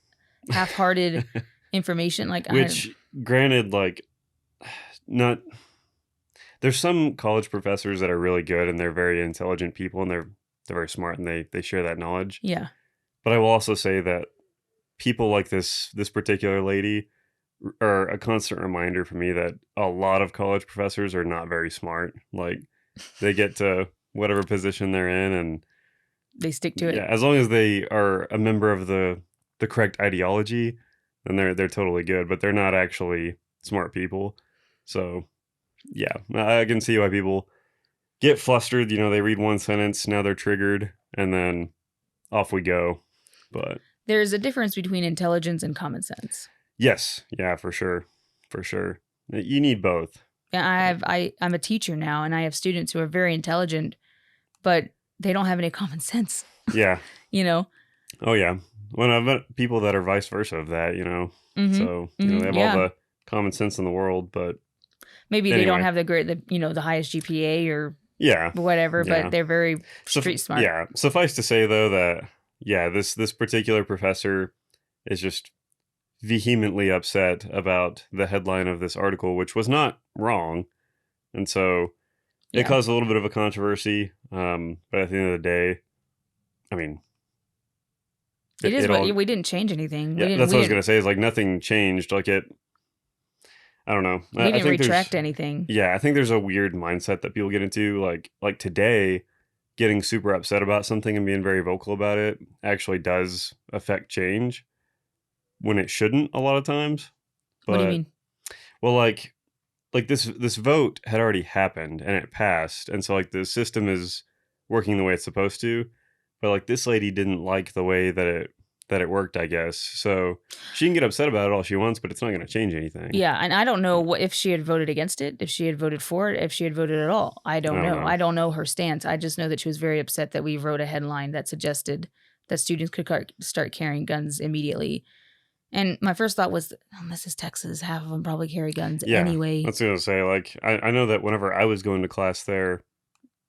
S1: half-hearted information. Like
S2: granted, like not there's some college professors that are really good and they're very intelligent people and they're very smart and they share that knowledge.
S1: Yeah.
S2: But I will also say that people like this particular lady are a constant reminder for me that a lot of college professors are not very smart. Like they get to whatever position they're in and
S1: they stick to it.
S2: Yeah, as long as they are a member of the correct ideology, then they're totally good, but they're not actually smart people. So, yeah, I can see why people get flustered. You know, they read one sentence, now they're triggered, and then off we go. But
S1: there's a difference between intelligence and common sense.
S2: Yes. Yeah, for sure. For sure. You need both.
S1: I'm a teacher now, and I have students who are very intelligent, but they don't have any common sense.
S2: Yeah.
S1: You know?
S2: Oh, yeah. Well, I've met people that are vice versa of that, you know? Mm-hmm. So, you know, they have all the common sense in the world, but
S1: maybe they don't have the highest GPA or whatever, but they're very street smart.
S2: Yeah. Suffice to say, though, that, this particular professor is just vehemently upset about the headline of this article, which was not wrong. And so it caused a little bit of a controversy. But at the end of the day, I mean,
S1: we didn't change anything.
S2: Yeah, that's what I was going to say is like nothing changed. Like I don't know.
S1: We didn't retract anything.
S2: Yeah. I think there's a weird mindset that people get into like today, getting super upset about something and being very vocal about it actually does affect change when it shouldn't a lot of times. But,
S1: what do you mean?
S2: Well, like this vote had already happened and it passed. And so like the system is working the way it's supposed to. But like this lady didn't like the way that it worked, I guess. So she can get upset about it all she wants, but it's not going to change anything.
S1: Yeah, and I don't know if she had voted against it, if she had voted for it, if she had voted at all. I don't know. I don't know her stance. I just know that she was very upset that we wrote a headline that suggested that students could start carrying guns immediately. And my first thought was, this is Texas. Half of them probably carry guns anyway.
S2: That's what I was going to say. Like, I know that whenever I was going to class there,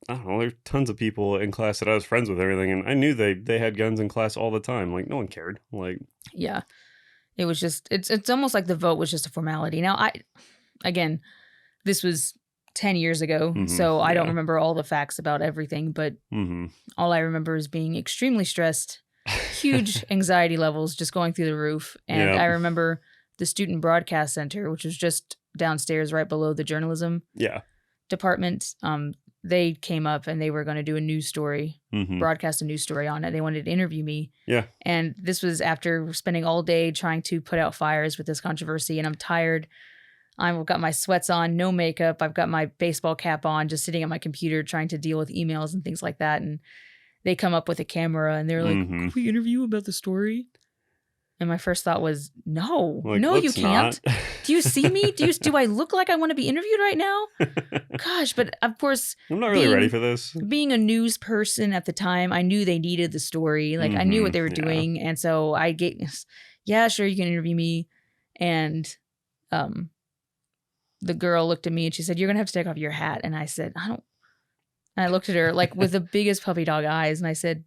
S2: I don't know, there's tons of people in class that I was friends with and everything, and I knew they had guns in class all the time. Like, no one cared. Like,
S1: yeah. It was just, it's almost like the vote was just a formality. Now, again, this was 10 years ago, so I don't remember all the facts about everything, but all I remember is being extremely stressed, huge anxiety levels just going through the roof. And I remember the student broadcast center, which was just downstairs right below the journalism department. They came up and they were going to do a news story, broadcast a news story on it. They wanted to interview me. Yeah. And this was after spending all day trying to put out fires with this controversy. And I'm tired. I've got my sweats on, no makeup. I've got my baseball cap on, just sitting at my computer trying to deal with emails and things like that. And they come up with a camera and they're like, can we interview you about the story? And my first thought was, no, you can't. Do you see me? Do I look like I want to be interviewed right now? Gosh, but of course,
S2: I'm not really ready for this.
S1: Being a news person at the time, I knew they needed the story. Like I knew what they were doing. And so I sure, you can interview me. And the girl looked at me and she said, "You're gonna have to take off your hat." And I said, "I don't." And I looked at her like with the biggest puppy dog eyes, and I said,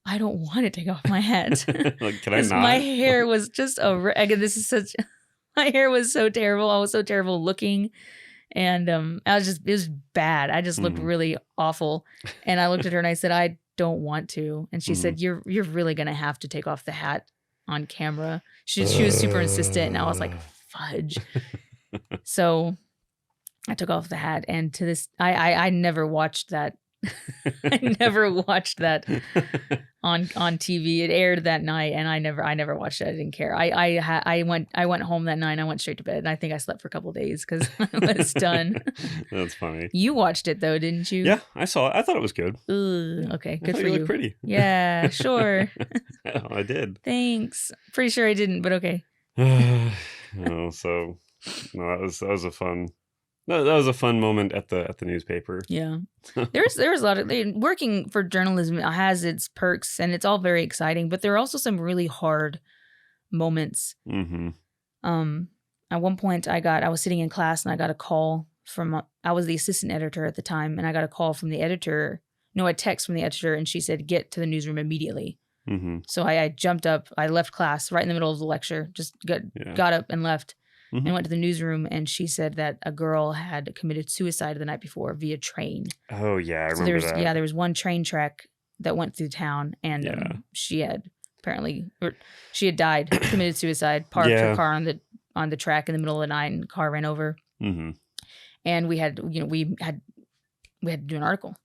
S1: "I don't want to take off my hat."
S2: Like, can I not?
S1: My hair was just again, this is such. My hair was so terrible. I was so terrible looking, and it was bad. I just looked really awful. And I looked at her and I said, "I don't want to." And she said, "You're really gonna have to take off the hat on camera." She was super insistent, and I was like, "Fudge." So I took off the hat, and to this, I never watched that. I never watched that on TV. It aired that night, and I never watched it. I didn't care. I went home that night and I went straight to bed. And I think I slept for a couple of days because I was done.
S2: That's funny.
S1: You watched it though, didn't you?
S2: Yeah, I saw it. I thought it was good.
S1: Ooh, okay, good for
S2: you.
S1: you.
S2: Look pretty.
S1: Yeah, sure.
S2: I did.
S1: Thanks. Pretty sure I didn't, but okay.
S2: So no, that was a fun. That was a fun moment at the newspaper.
S1: Yeah, there's a lot of working for journalism has its perks, and it's all very exciting. But there are also some really hard moments.
S2: Mm-hmm.
S1: At one point, I was sitting in class and I got a call from. I was the assistant editor at the time, and I got a call from the editor. No, a text from the editor, and she said, "Get to the newsroom immediately."
S2: Mm-hmm.
S1: So I jumped up. I left class right in the middle of the lecture. Just got up and left. And went to the newsroom, and she said that a girl had committed suicide the night before via train.
S2: Oh yeah, I remember that.
S1: Yeah, there was one train track that went through town, and she had died, committed suicide, parked her car on the track in the middle of the night, and the car ran over. Mm-hmm. And we had to do an article.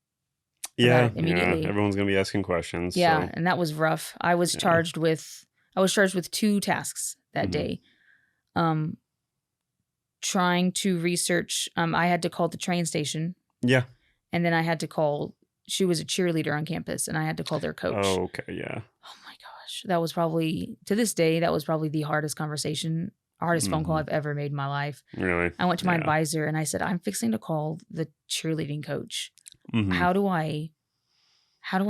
S2: Yeah, immediately. Everyone's gonna be asking questions.
S1: Yeah,
S2: so.
S1: And that was rough. I was charged with 2 tasks that day. Trying to research. I had to call the train station. Yeah. And then I had to call. She was a cheerleader on campus, and I had to call their coach.
S2: Oh, okay, yeah.
S1: Oh my gosh, that was probably the hardest phone call I've ever made in my life.
S2: Really?
S1: I went to my advisor and I said, "I'm fixing to call the cheerleading coach. How do I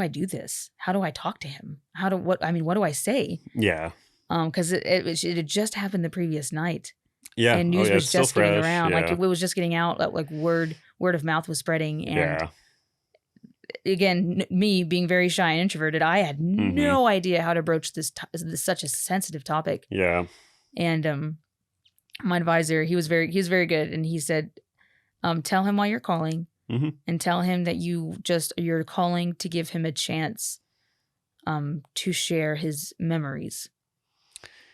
S1: do this? How do I talk to him? What do I say?"
S2: Yeah.
S1: Because it had just happened the previous night.
S2: Yeah.
S1: And news was just getting around. Yeah. Like it was just getting out. Like word of mouth was spreading. And again, me being very shy and introverted, I had no idea how to broach this such a sensitive topic.
S2: Yeah.
S1: And my advisor, he was very good, and he said, "Tell him why you're calling, and tell him that you're calling to give him a chance, to share his memories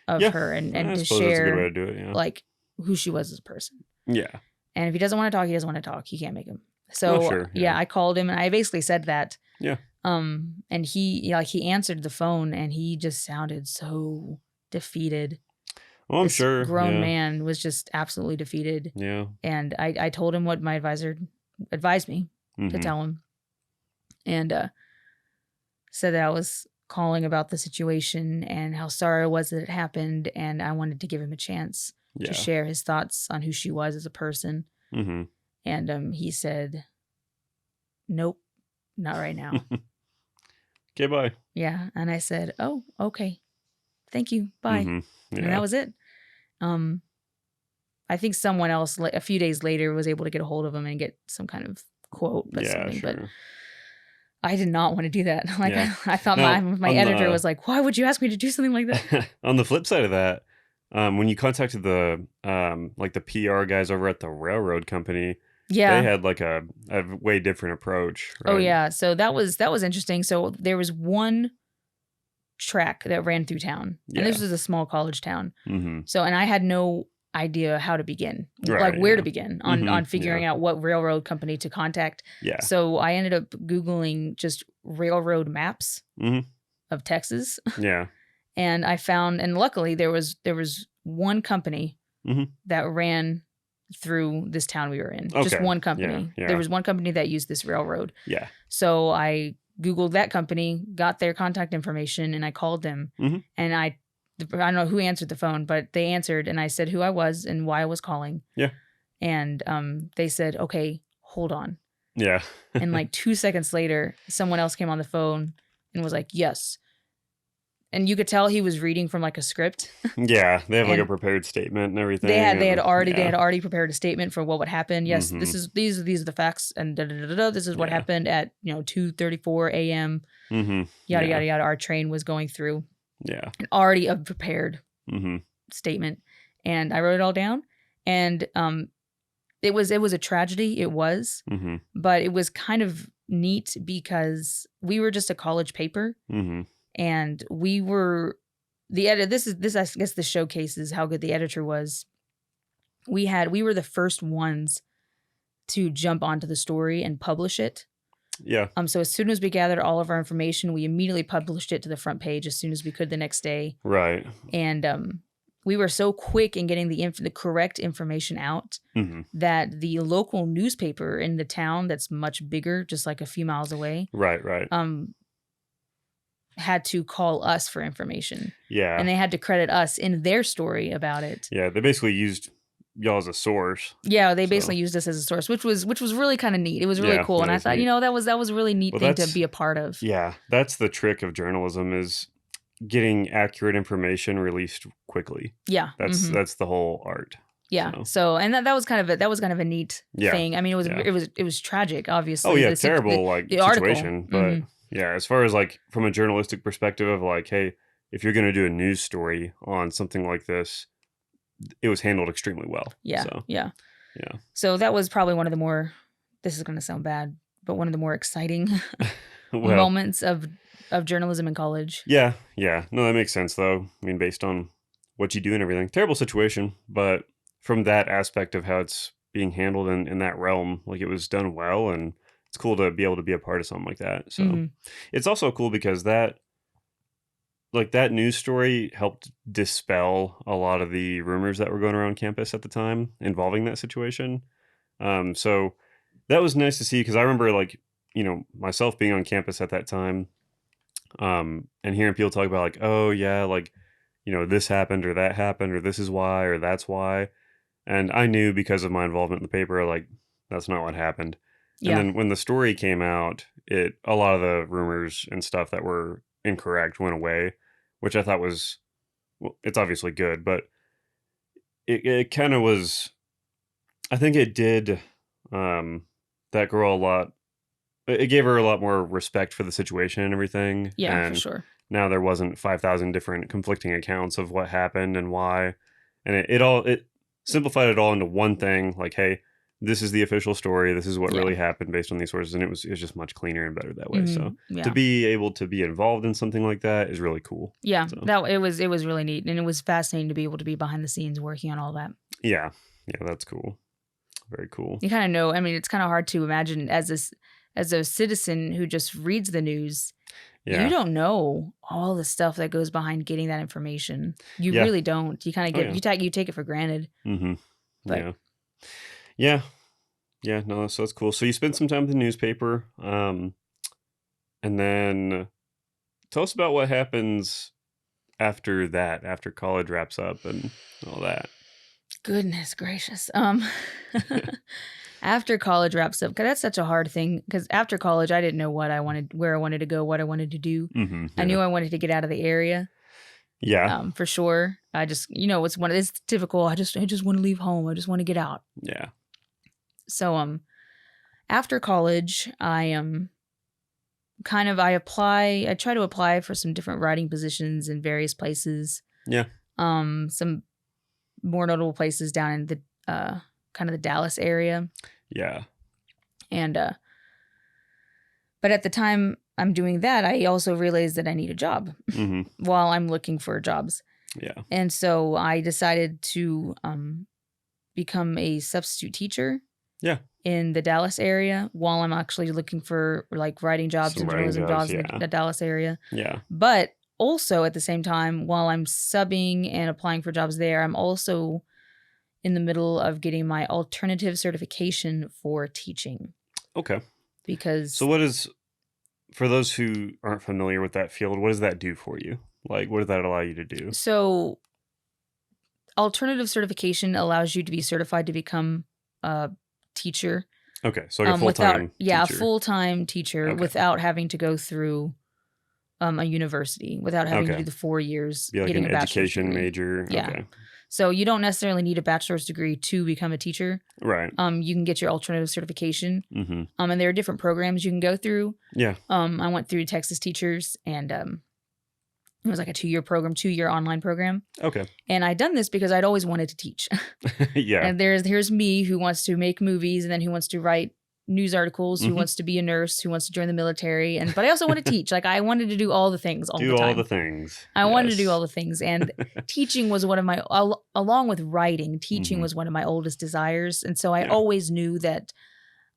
S1: of her and to share
S2: that's a good way to do it,
S1: like who she was as a person."
S2: Yeah.
S1: And if he doesn't want to talk, he doesn't want to talk. You can't make him. So I called him, and I basically said that.
S2: Yeah.
S1: And he answered the phone, and he just sounded so defeated.
S2: Well, I'm sure.
S1: Grown man was just absolutely defeated.
S2: Yeah.
S1: And I told him what my advisor advised me to tell him, and said that I was calling about the situation and how sorry I was that it happened, and I wanted to give him a chance to share his thoughts on who she was as a person. And he said, "Nope, not right now."
S2: Okay, bye.
S1: Yeah. And I said, "Oh, okay. Thank you. Bye." And that was it. I think someone else a few days later was able to get a hold of him and get some kind of quote, but I did not want to do that. I thought my editor was like, "Why would you ask me to do something like that?"
S2: On the flip side of that, when you contacted the the PR guys over at the railroad company, they had like a way different approach. Right?
S1: Oh yeah, so that was interesting. So there was one track that ran through town, and this was a small college town. So, and I had no idea how to begin, where to begin on figuring out what railroad company to contact. Yeah. So I ended up Googling just railroad maps of Texas. Yeah. And I found, and luckily there was one company that ran through this town we were in. Okay. Just one company. Yeah. There was one company that used this railroad. Yeah. So I Googled that company, got their contact information, and I called them. And I don't know who answered the phone, but they answered, and I said who I was and why I was calling. Yeah. And they said, "Okay, hold on." Yeah. And like 2 seconds later, someone else came on the phone and was like, "Yes, and you could tell he was reading from like a script.
S2: Yeah, they have like
S1: And
S2: a prepared statement and everything.
S1: They had
S2: and-
S1: already prepared a statement for what would happen. Yes,
S2: Mhm.
S1: these are the facts, and this is what
S2: Yeah.
S1: happened at 2:34 a.m.
S2: Mhm.
S1: Yada
S2: Yeah.
S1: yada yada. Our train was going through
S2: Yeah.
S1: an already a prepared
S2: Mhm.
S1: statement, and I wrote it all down. And it was a tragedy. It was,
S2: Mhm.
S1: but it was kind of neat because we were just a college paper,
S2: Mhm.
S1: and we were the edit. This I guess this showcases how good the editor was. We were the first ones to jump onto the story and publish it.
S2: Yeah.
S1: So as soon as we gathered all of our information, we immediately published it to the front page as soon as we could the next day.
S2: Right.
S1: And we were so quick in getting the correct information out
S2: Mhm.
S1: that the local newspaper in the town that's much bigger, just like a few miles away,
S2: Right. Right.
S1: had to call us for information.
S2: Yeah.
S1: And they had to credit us in their story about it.
S2: Yeah. They basically used y'all as a source.
S1: Yeah, they basically used us as a source, which was really kind of neat. It was really
S2: Yeah,
S1: cool,
S2: that
S1: and I
S2: is
S1: thought,
S2: neat.
S1: that was a really neat
S2: Well,
S1: thing to
S2: that's-
S1: be a part of.
S2: Yeah, that's the trick of journalism is getting accurate information released quickly.
S1: Yeah,
S2: That's the whole art.
S1: yeah. So and that was kind of a neat
S2: Yeah,
S1: thing. I mean,
S2: yeah.
S1: it was tragic, obviously.
S2: Oh yeah,
S1: The sit-
S2: terrible
S1: the article.
S2: situation. But yeah, as far as like from a journalistic perspective of like, hey, if you're gonna do a news story on something like this, it was handled extremely well.
S1: Yeah,
S2: So,
S1: yeah.
S2: yeah.
S1: So that was probably one of the more. This is going to sound bad, but one of the more exciting
S2: Well,
S1: moments of journalism in college.
S2: yeah. No, that makes sense though. I mean, based on what you do and everything. Terrible situation, but from that aspect of how it's being handled in that realm, like it was done well, and it's cool to be able to be a part of something like that. So
S1: Mhm.
S2: it's also cool because that news story helped dispel a lot of the rumors that were going around campus at the time involving that situation. So that was nice to see because I remember like, myself being on campus at that time, and hearing people talk about like, oh yeah, like, this happened or that happened or this is why or that's why. And I knew because of my involvement in the paper, like that's not what happened.
S1: Yeah.
S2: And then when the story came out, a lot of the rumors and stuff that were incorrect went away, which I thought was, well, it's obviously good, but it kind of was, I think it did that girl a lot. It gave her a lot more respect for the situation and everything.
S1: Yeah,
S2: and
S1: for sure.
S2: Now there wasn't 5,000 different conflicting accounts of what happened and why. And it simplified it all into one thing. Like, hey, this is the official story. This is what really happened based on these sources. And it was just much cleaner and better that way. So to be able to be involved in something like that is really cool.
S1: Yeah,
S2: So,
S1: it was really neat, and it was fascinating to be able to be behind the scenes working on all that.
S2: yeah, that's cool. Very cool.
S1: You kind of know. I mean, it's kind of hard to imagine as a citizen who just reads the news.
S2: Yeah.
S1: You don't know all the stuff that goes behind getting that information. You
S2: Yeah.
S1: really don't. You kind of get you take it for granted.
S2: Mm-hmm.
S1: But-
S2: Yeah. No, so that's cool. So you spent some time with the newspaper, and then tell us about what happens after that, after college wraps up and all that.
S1: Goodness gracious. After college wraps up, because that's such a hard thing. Because after college, I didn't know where I wanted to go, what I wanted to do.
S2: Mm-hmm.
S1: I knew I wanted to get out of the area.
S2: Yeah.
S1: For sure. I just, it's typical. I just want to leave home. I just want to get out.
S2: Yeah.
S1: So, after college, I try to apply for some different writing positions in various places.
S2: Yeah.
S1: Some more notable places down in the kind of the Dallas area.
S2: Yeah.
S1: And but at the time I'm doing that, I also realized that I need a job
S2: Mm-hmm.
S1: while I'm looking for jobs.
S2: Yeah.
S1: And so I decided to become a substitute teacher.
S2: Yeah.
S1: In the Dallas area while I'm actually looking for like writing jobs
S2: Some
S1: and
S2: writing
S1: journalism
S2: jobs,
S1: jobs in the Dallas area.
S2: Yeah.
S1: But also at the same time, while I'm subbing and applying for jobs there, I'm also in the middle of getting my alternative certification for teaching.
S2: Okay.
S1: Because
S2: So what is, for those who aren't familiar with that field, what does that do for you? Like, what does that allow you to do?
S1: So alternative certification allows you to be certified to become a teacher.
S2: Okay. So like a full-time teacher.
S1: A full-time teacher
S2: Okay.
S1: without having to go through a university without having to
S2: Okay.
S1: do the 4 years
S2: Be like
S1: getting
S2: an
S1: a bachelor's
S2: education
S1: degree.
S2: major.
S1: Yeah.
S2: Okay.
S1: So you don't necessarily need a bachelor's degree to become a teacher.
S2: Right.
S1: You can get your alternative certification.
S2: Mm-hmm.
S1: And there are different programs you can go through.
S2: Yeah.
S1: I went through Texas Teachers, and it was like a 2-year online program.
S2: Okay.
S1: And I'd done this because I'd always wanted to teach.
S2: Yeah.
S1: And here's me who wants to make movies, and then who wants to write news articles, who wants to be a nurse, who wants to join the military, but I also want to teach. Like, I wanted to do all the things all the time.
S2: Do all the things.
S1: I wanted to do all the things, and teaching was one of my, along with writing, teaching was one of my oldest desires. And so I always knew that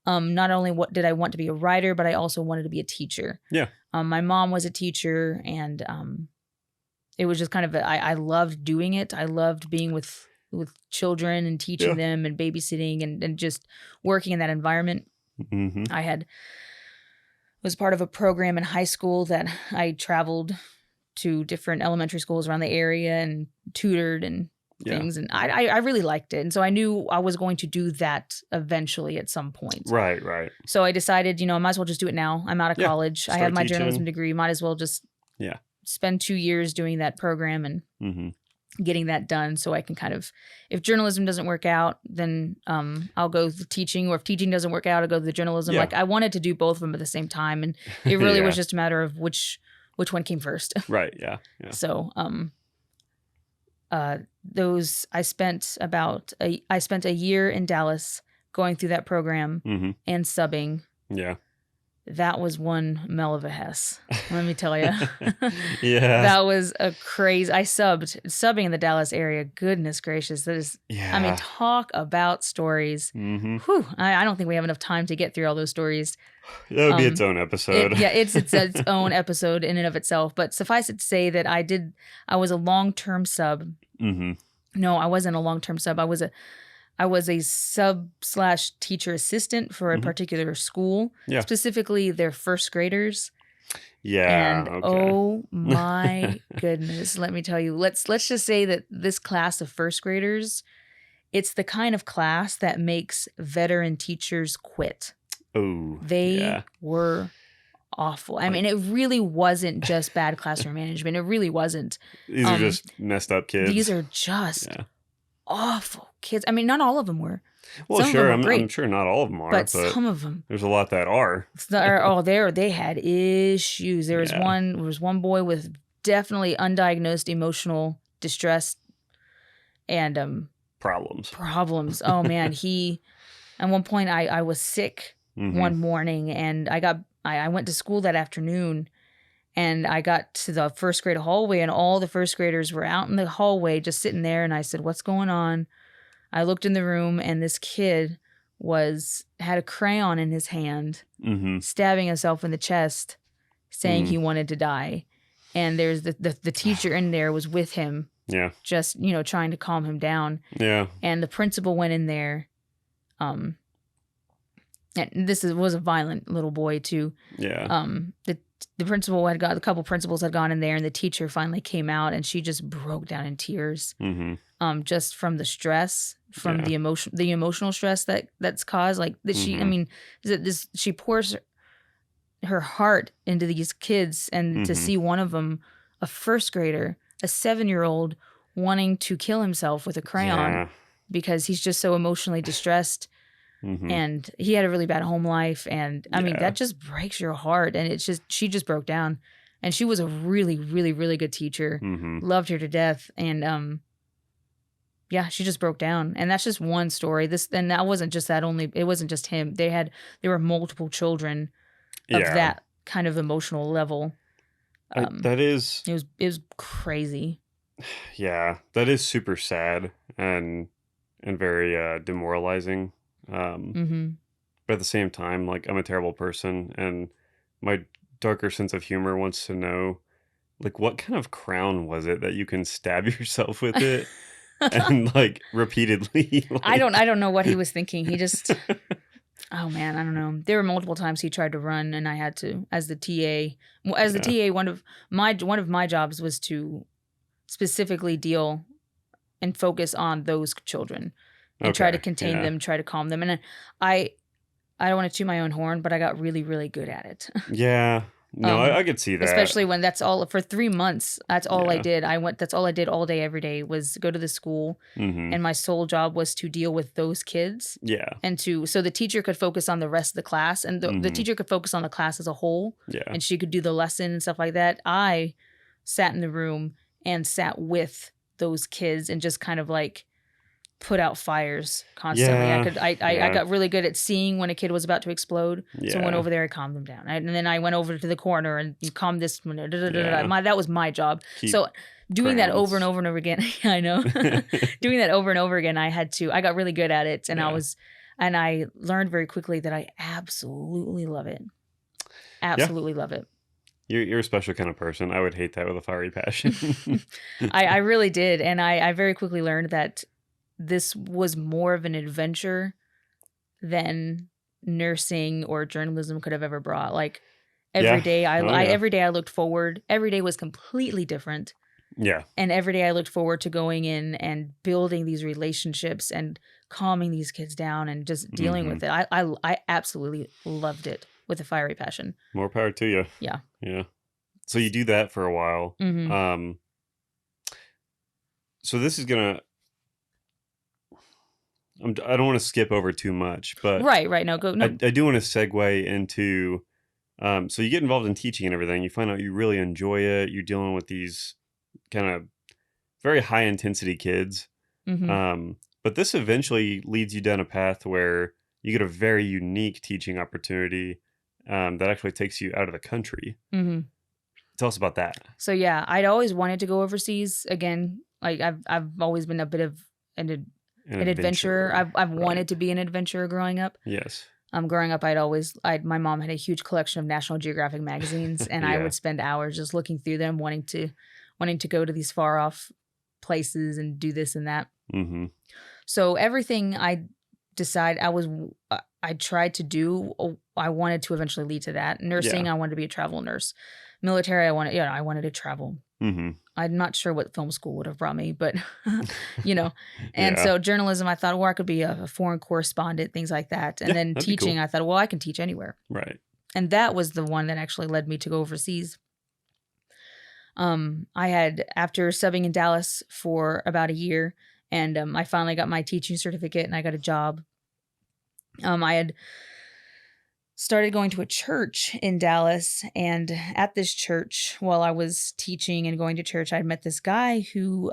S1: not only what did I want to be a writer, but I also wanted to be a teacher.
S2: Yeah.
S1: My mom was a teacher, and it was just kind of I loved doing it. I loved being with children and teaching them and babysitting and just working in that environment.
S2: Mm-hmm.
S1: I was part of a program in high school that I traveled to different elementary schools around the area and tutored and things. And I really liked it. And so I knew I was going to do that eventually at some point.
S2: Right.
S1: So I decided, I might as well just do it now. I'm out of college. I have my journalism degree. Might as well just spend 2 years doing that program and getting that done, so I can kind of, if journalism doesn't work out, then I'll go to teaching, or if teaching doesn't work out, I'll go to the journalism. Like, I wanted to do both of them at the same time, and it really was just a matter of which one came first.
S2: Right. Yeah.
S1: So I spent a year in Dallas going through that program and subbing.
S2: Yeah.
S1: That was one mell of a hess, let me tell you.
S2: Yeah.
S1: That was a crazy. Subbing in the Dallas area. Goodness gracious. That is, I mean, talk about stories. Whew, I don't think we have enough time to get through all those stories.
S2: That would be its own episode.
S1: It's its own episode in and of itself. But suffice it to say that I was a long-term sub. No, I wasn't a long-term sub. I was a sub/teacher assistant for a particular school, specifically their first graders.
S2: Yeah.
S1: And oh my goodness, let me tell you, let's just say that this class of first graders, it's the kind of class that makes veteran teachers quit.
S2: Oh,
S1: they were awful. I mean, it really wasn't just bad classroom management. It really wasn't.
S2: These are just messed up kids.
S1: These are just awful kids. I mean, not all of them were.
S2: Well,
S1: some
S2: sure.
S1: of them were great,
S2: I'm sure not all of them are,
S1: but some of them.
S2: There's a lot that are.
S1: They had issues. There was one boy with definitely undiagnosed emotional distress and problems. Oh man, at one point I was sick one morning, and I went to school that afternoon. And I got to the first grade hallway, and all the first graders were out in the hallway just sitting there. And I said, "What's going on?" I looked in the room, and this kid had a crayon in his hand, stabbing himself in the chest, saying he wanted to die. And there's the teacher in there was with him, just trying to calm him down. Yeah. And the principal went in there. And was a violent little boy too. Yeah. The principal a couple principals had gone in there, and the teacher finally came out, and she just broke down in tears. Just from the stress, from the emotional stress that's caused. Like that she pours her heart into these kids, and to see one of them, a first grader, a 7-year-old, wanting to kill himself with a crayon because he's just so emotionally distressed. And he had a really bad home life. And I mean, that just breaks your heart. And she just broke down. And she was a really, really, really good teacher. Loved her to death. And she just broke down. And that's just one story. And that wasn't just that only, it wasn't just him. There were multiple children of that kind of emotional level. It was crazy.
S2: Yeah, that is super sad and very demoralizing. But at the same time, like, I'm a terrible person, and my darker sense of humor wants to know, like, what kind of crown was it that you can stab yourself with it and like repeatedly? Like...
S1: I don't know what he was thinking. He just, oh man, I don't know. There were multiple times he tried to run, and I had to, as the TA, one of my jobs was to specifically deal and focus on those children. And try to contain them, try to calm them. And I don't want to toot my own horn, but I got really, really good at it.
S2: Yeah. No, I could see that.
S1: Especially when that's all for 3 months. That's all I
S2: Yeah.
S1: did. That's all I did all day, every day was go to the school.
S2: Mm-hmm.
S1: And my sole job was to deal with those kids.
S2: Yeah.
S1: And so the teacher could focus on the rest of the class, and the teacher could focus on the class as a whole.
S2: Yeah.
S1: And she could do the lesson and stuff like that. I sat in the room and sat with those kids and just kind of like put out fires constantly.
S2: Yeah.
S1: I got really good at seeing when a kid was about to explode. So I went
S2: Yeah.
S1: over there, I calmed them down. And then I went over to the corner and calmed this one.
S2: Yeah.
S1: That was my job.
S2: Keep
S1: So doing that
S2: crowns.
S1: over and over and over again, I know. Doing that over and over again, I got really good at it. And
S2: Yeah.
S1: I learned very quickly that I absolutely love it. Absolutely love it.
S2: You're a special kind of person. I would hate that with a fiery passion.
S1: I really did. And I very quickly learned that this was more of an adventure than nursing or journalism could have ever brought. Like every day, every day I looked forward. Every day was completely different.
S2: Yeah.
S1: And every day I looked forward to going in and building these relationships and calming these kids down and just dealing with it. I absolutely loved it with a fiery passion.
S2: More power to you.
S1: Yeah.
S2: Yeah. So you do that for a while.
S1: Mm-hmm.
S2: So this is gonna. I don't want to skip over too much, but
S1: right. No, go. No.
S2: I do want to segue into. So you get involved in teaching and everything. You find out you really enjoy it. You're dealing with these kind of very high intensity kids.
S1: Mm-hmm.
S2: But this eventually leads you down a path where you get a very unique teaching opportunity that actually takes you out of the country.
S1: Mm-hmm.
S2: Tell us about that.
S1: So yeah, I'd always wanted to go overseas again. Like I've always been a bit of an adventurer. I've wanted to be an adventurer growing up.
S2: Yes.
S1: Growing up, my mom had a huge collection of National Geographic magazines, and I would spend hours just looking through them, wanting to go to these far off places and do this and that.
S2: Mm-hmm.
S1: So everything I tried to do, I wanted to eventually lead to that. Nursing, I wanted to be a travel nurse. Military, I wanted to travel.
S2: Mm-hmm.
S1: I'm not sure what film school would have brought me, but And so journalism, I thought, I could be a foreign correspondent, things like that. And then teaching, I thought, I can teach anywhere.
S2: Right.
S1: And that was the one that actually led me to go overseas. I had, after subbing in Dallas for about a year, and I finally got my teaching certificate and I got a job. I had started going to a church in Dallas, and at this church, while I was teaching and going to church, I'd met this guy who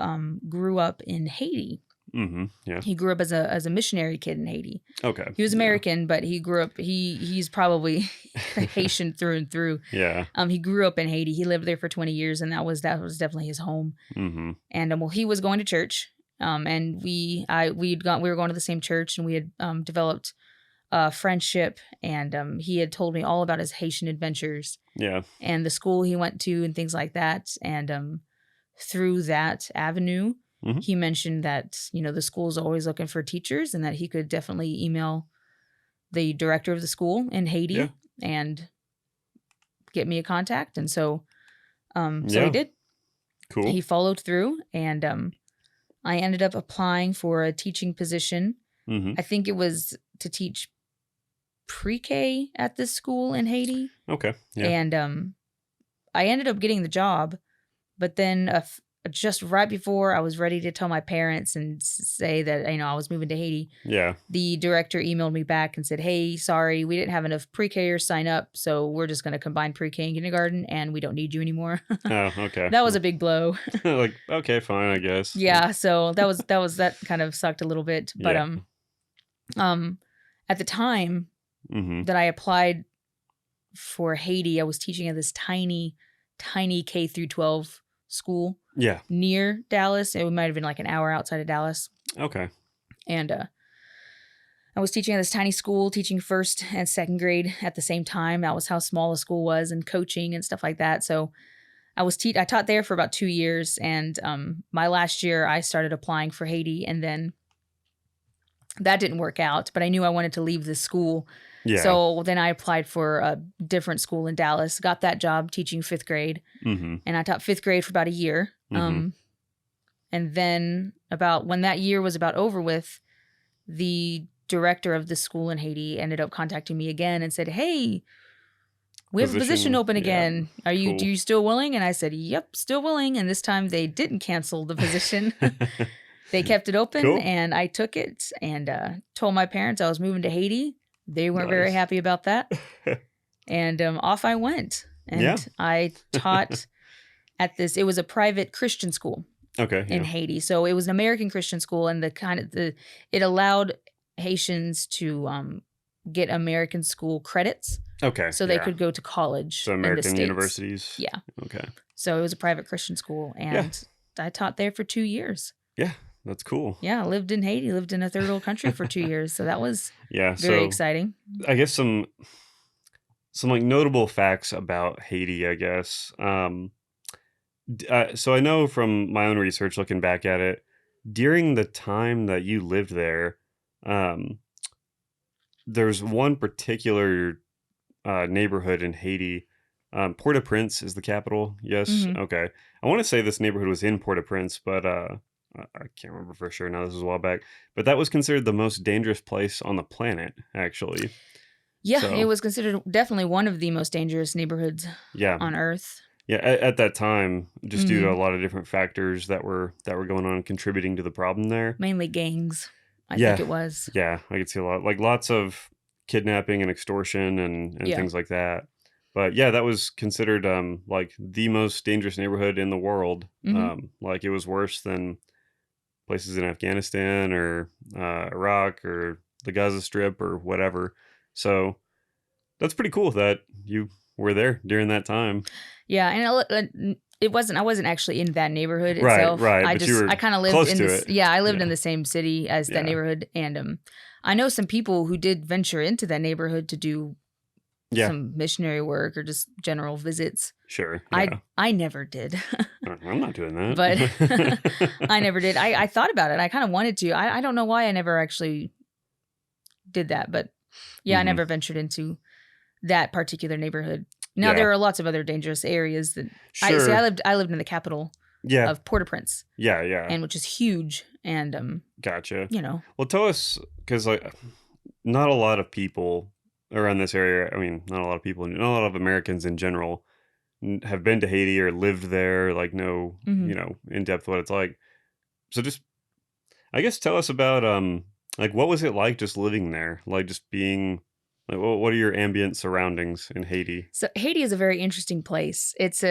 S1: grew up in Haiti.
S2: Mm-hmm. Yeah.
S1: He grew up as a missionary kid in Haiti.
S2: Okay.
S1: He was American, but he grew up. He's probably Haitian through and through.
S2: Yeah.
S1: He grew up in Haiti. He lived there for 20 years, and that was definitely his home.
S2: Mm-hmm.
S1: And he was going to church. And we were going to the same church, and we had developed friendship, and he had told me all about his Haitian adventures.
S2: Yeah.
S1: And the school he went to and things like that. And through that avenue, he mentioned that, the school is always looking for teachers, and that he could definitely email the director of the school in Haiti and get me a contact. And so he did.
S2: Cool.
S1: He followed through, and I ended up applying for a teaching position.
S2: Mm-hmm.
S1: I think it was to teach pre-K at this school in Haiti.
S2: Okay. Yeah.
S1: And I ended up getting the job, but then just right before I was ready to tell my parents and say that, I was moving to Haiti.
S2: Yeah.
S1: The director emailed me back and said, "Hey, sorry, we didn't have enough pre-Kers sign up, so we're just going to combine pre-K and kindergarten, and we don't need you anymore."
S2: Oh, okay.
S1: That was a big blow.
S2: Like, okay, fine, I guess.
S1: Yeah. So that kind of sucked a little bit, but at the time that I applied for Haiti, I was teaching at this tiny K through 12 school.
S2: Yeah.
S1: Near Dallas. It might have been like an hour outside of Dallas.
S2: Okay.
S1: And I was teaching at this tiny school, teaching first and second grade at the same time. That was how small the school was, and coaching and stuff like that. So I taught there for about 2 years, and my last year I started applying for Haiti, and then that didn't work out, but I knew I wanted to leave this school.
S2: Yeah.
S1: So then I applied for a different school in Dallas, got that job teaching 5th grade.
S2: Mm-hmm.
S1: And I taught 5th grade for about a year. And then when that year was about over with, the director of the school in Haiti ended up contacting me again and said, "Hey, we have a position open again. Are you,
S2: Cool.
S1: do you still willing? And I said, yep, still willing. And this time they didn't cancel the position. They kept it open
S2: Cool.
S1: and I took it and told my parents I was moving to Haiti. They weren't very
S2: Nice.
S1: happy about that. And off I went. And
S2: Yeah.
S1: I taught at this, it was a private Christian school
S2: Okay.
S1: in Haiti. So it was an American Christian school, and it allowed Haitians to get American school credits.
S2: Okay.
S1: So they could go to college.
S2: So
S1: in the
S2: American
S1: States.
S2: universities.
S1: Yeah.
S2: Okay.
S1: So it was a private Christian school, and I taught there for 2 years.
S2: Yeah, that's cool.
S1: Yeah, I lived in Haiti, lived in a third world country for 2 years. So that was very
S2: so
S1: exciting.
S2: I guess some like notable facts about Haiti, I guess. So I know from my own research, looking back at it, during the time that you lived there, there's one particular neighborhood in Haiti. Port-au-Prince is the capital. Yes.
S1: Mhm.
S2: Okay. I want to say this neighborhood was in Port-au-Prince, but I can't remember for sure now. This was a while back. But that was considered the most dangerous place on the planet, actually.
S1: Yeah,
S2: So-
S1: it was considered definitely one of the most dangerous neighborhoods
S2: Yeah.
S1: on Earth.
S2: Yeah, at that time, just due to
S1: Mhm.
S2: a lot of different factors that were going on, contributing to the problem there.
S1: Mainly gangs, I
S2: Yeah.
S1: think it was.
S2: Yeah, I could see a lot, like lots of kidnapping and extortion and
S1: Yeah.
S2: things like that. But yeah, that was considered like the most dangerous neighborhood in the world.
S1: Mhm.
S2: Like it was worse than places in Afghanistan or Iraq or the Gaza Strip or whatever. So that's pretty cool that you were there during that time.
S1: Yeah, and it wasn't. I wasn't actually in that neighborhood
S2: Right,
S1: itself.
S2: right,
S1: I
S2: but you were
S1: I kind of lived
S2: close
S1: in
S2: to
S1: this.
S2: it.
S1: Yeah, I lived
S2: Yeah.
S1: in the same city as
S2: Yeah.
S1: that neighborhood, and I know some people who did venture into that neighborhood to do
S2: Yeah,
S1: some missionary work or just general visits.
S2: sure. Yeah.
S1: I never did,
S2: I'm not doing that.
S1: but I never did. I thought about it. I kind of wanted to. I don't know why I never actually did that, but yeah, I
S2: Mhm.
S1: never ventured into that particular neighborhood. Now
S2: Yeah.
S1: there are lots of other dangerous areas that
S2: Sure.
S1: I lived in the capital
S2: Yeah.
S1: of Port-au-Prince,
S2: Yeah.
S1: and which is huge, and
S2: Gotcha.
S1: you know,
S2: Well, tell us, because like, not a lot of people around this area. I mean, not a lot of people, not a lot of Americans in general, have been to Haiti or lived there. Like, know
S1: Mhm.
S2: in depth what it's like. So, just I guess tell us about like what was it like just living there, like just being like what are your ambient surroundings in Haiti?
S1: So Haiti is a very interesting place. It's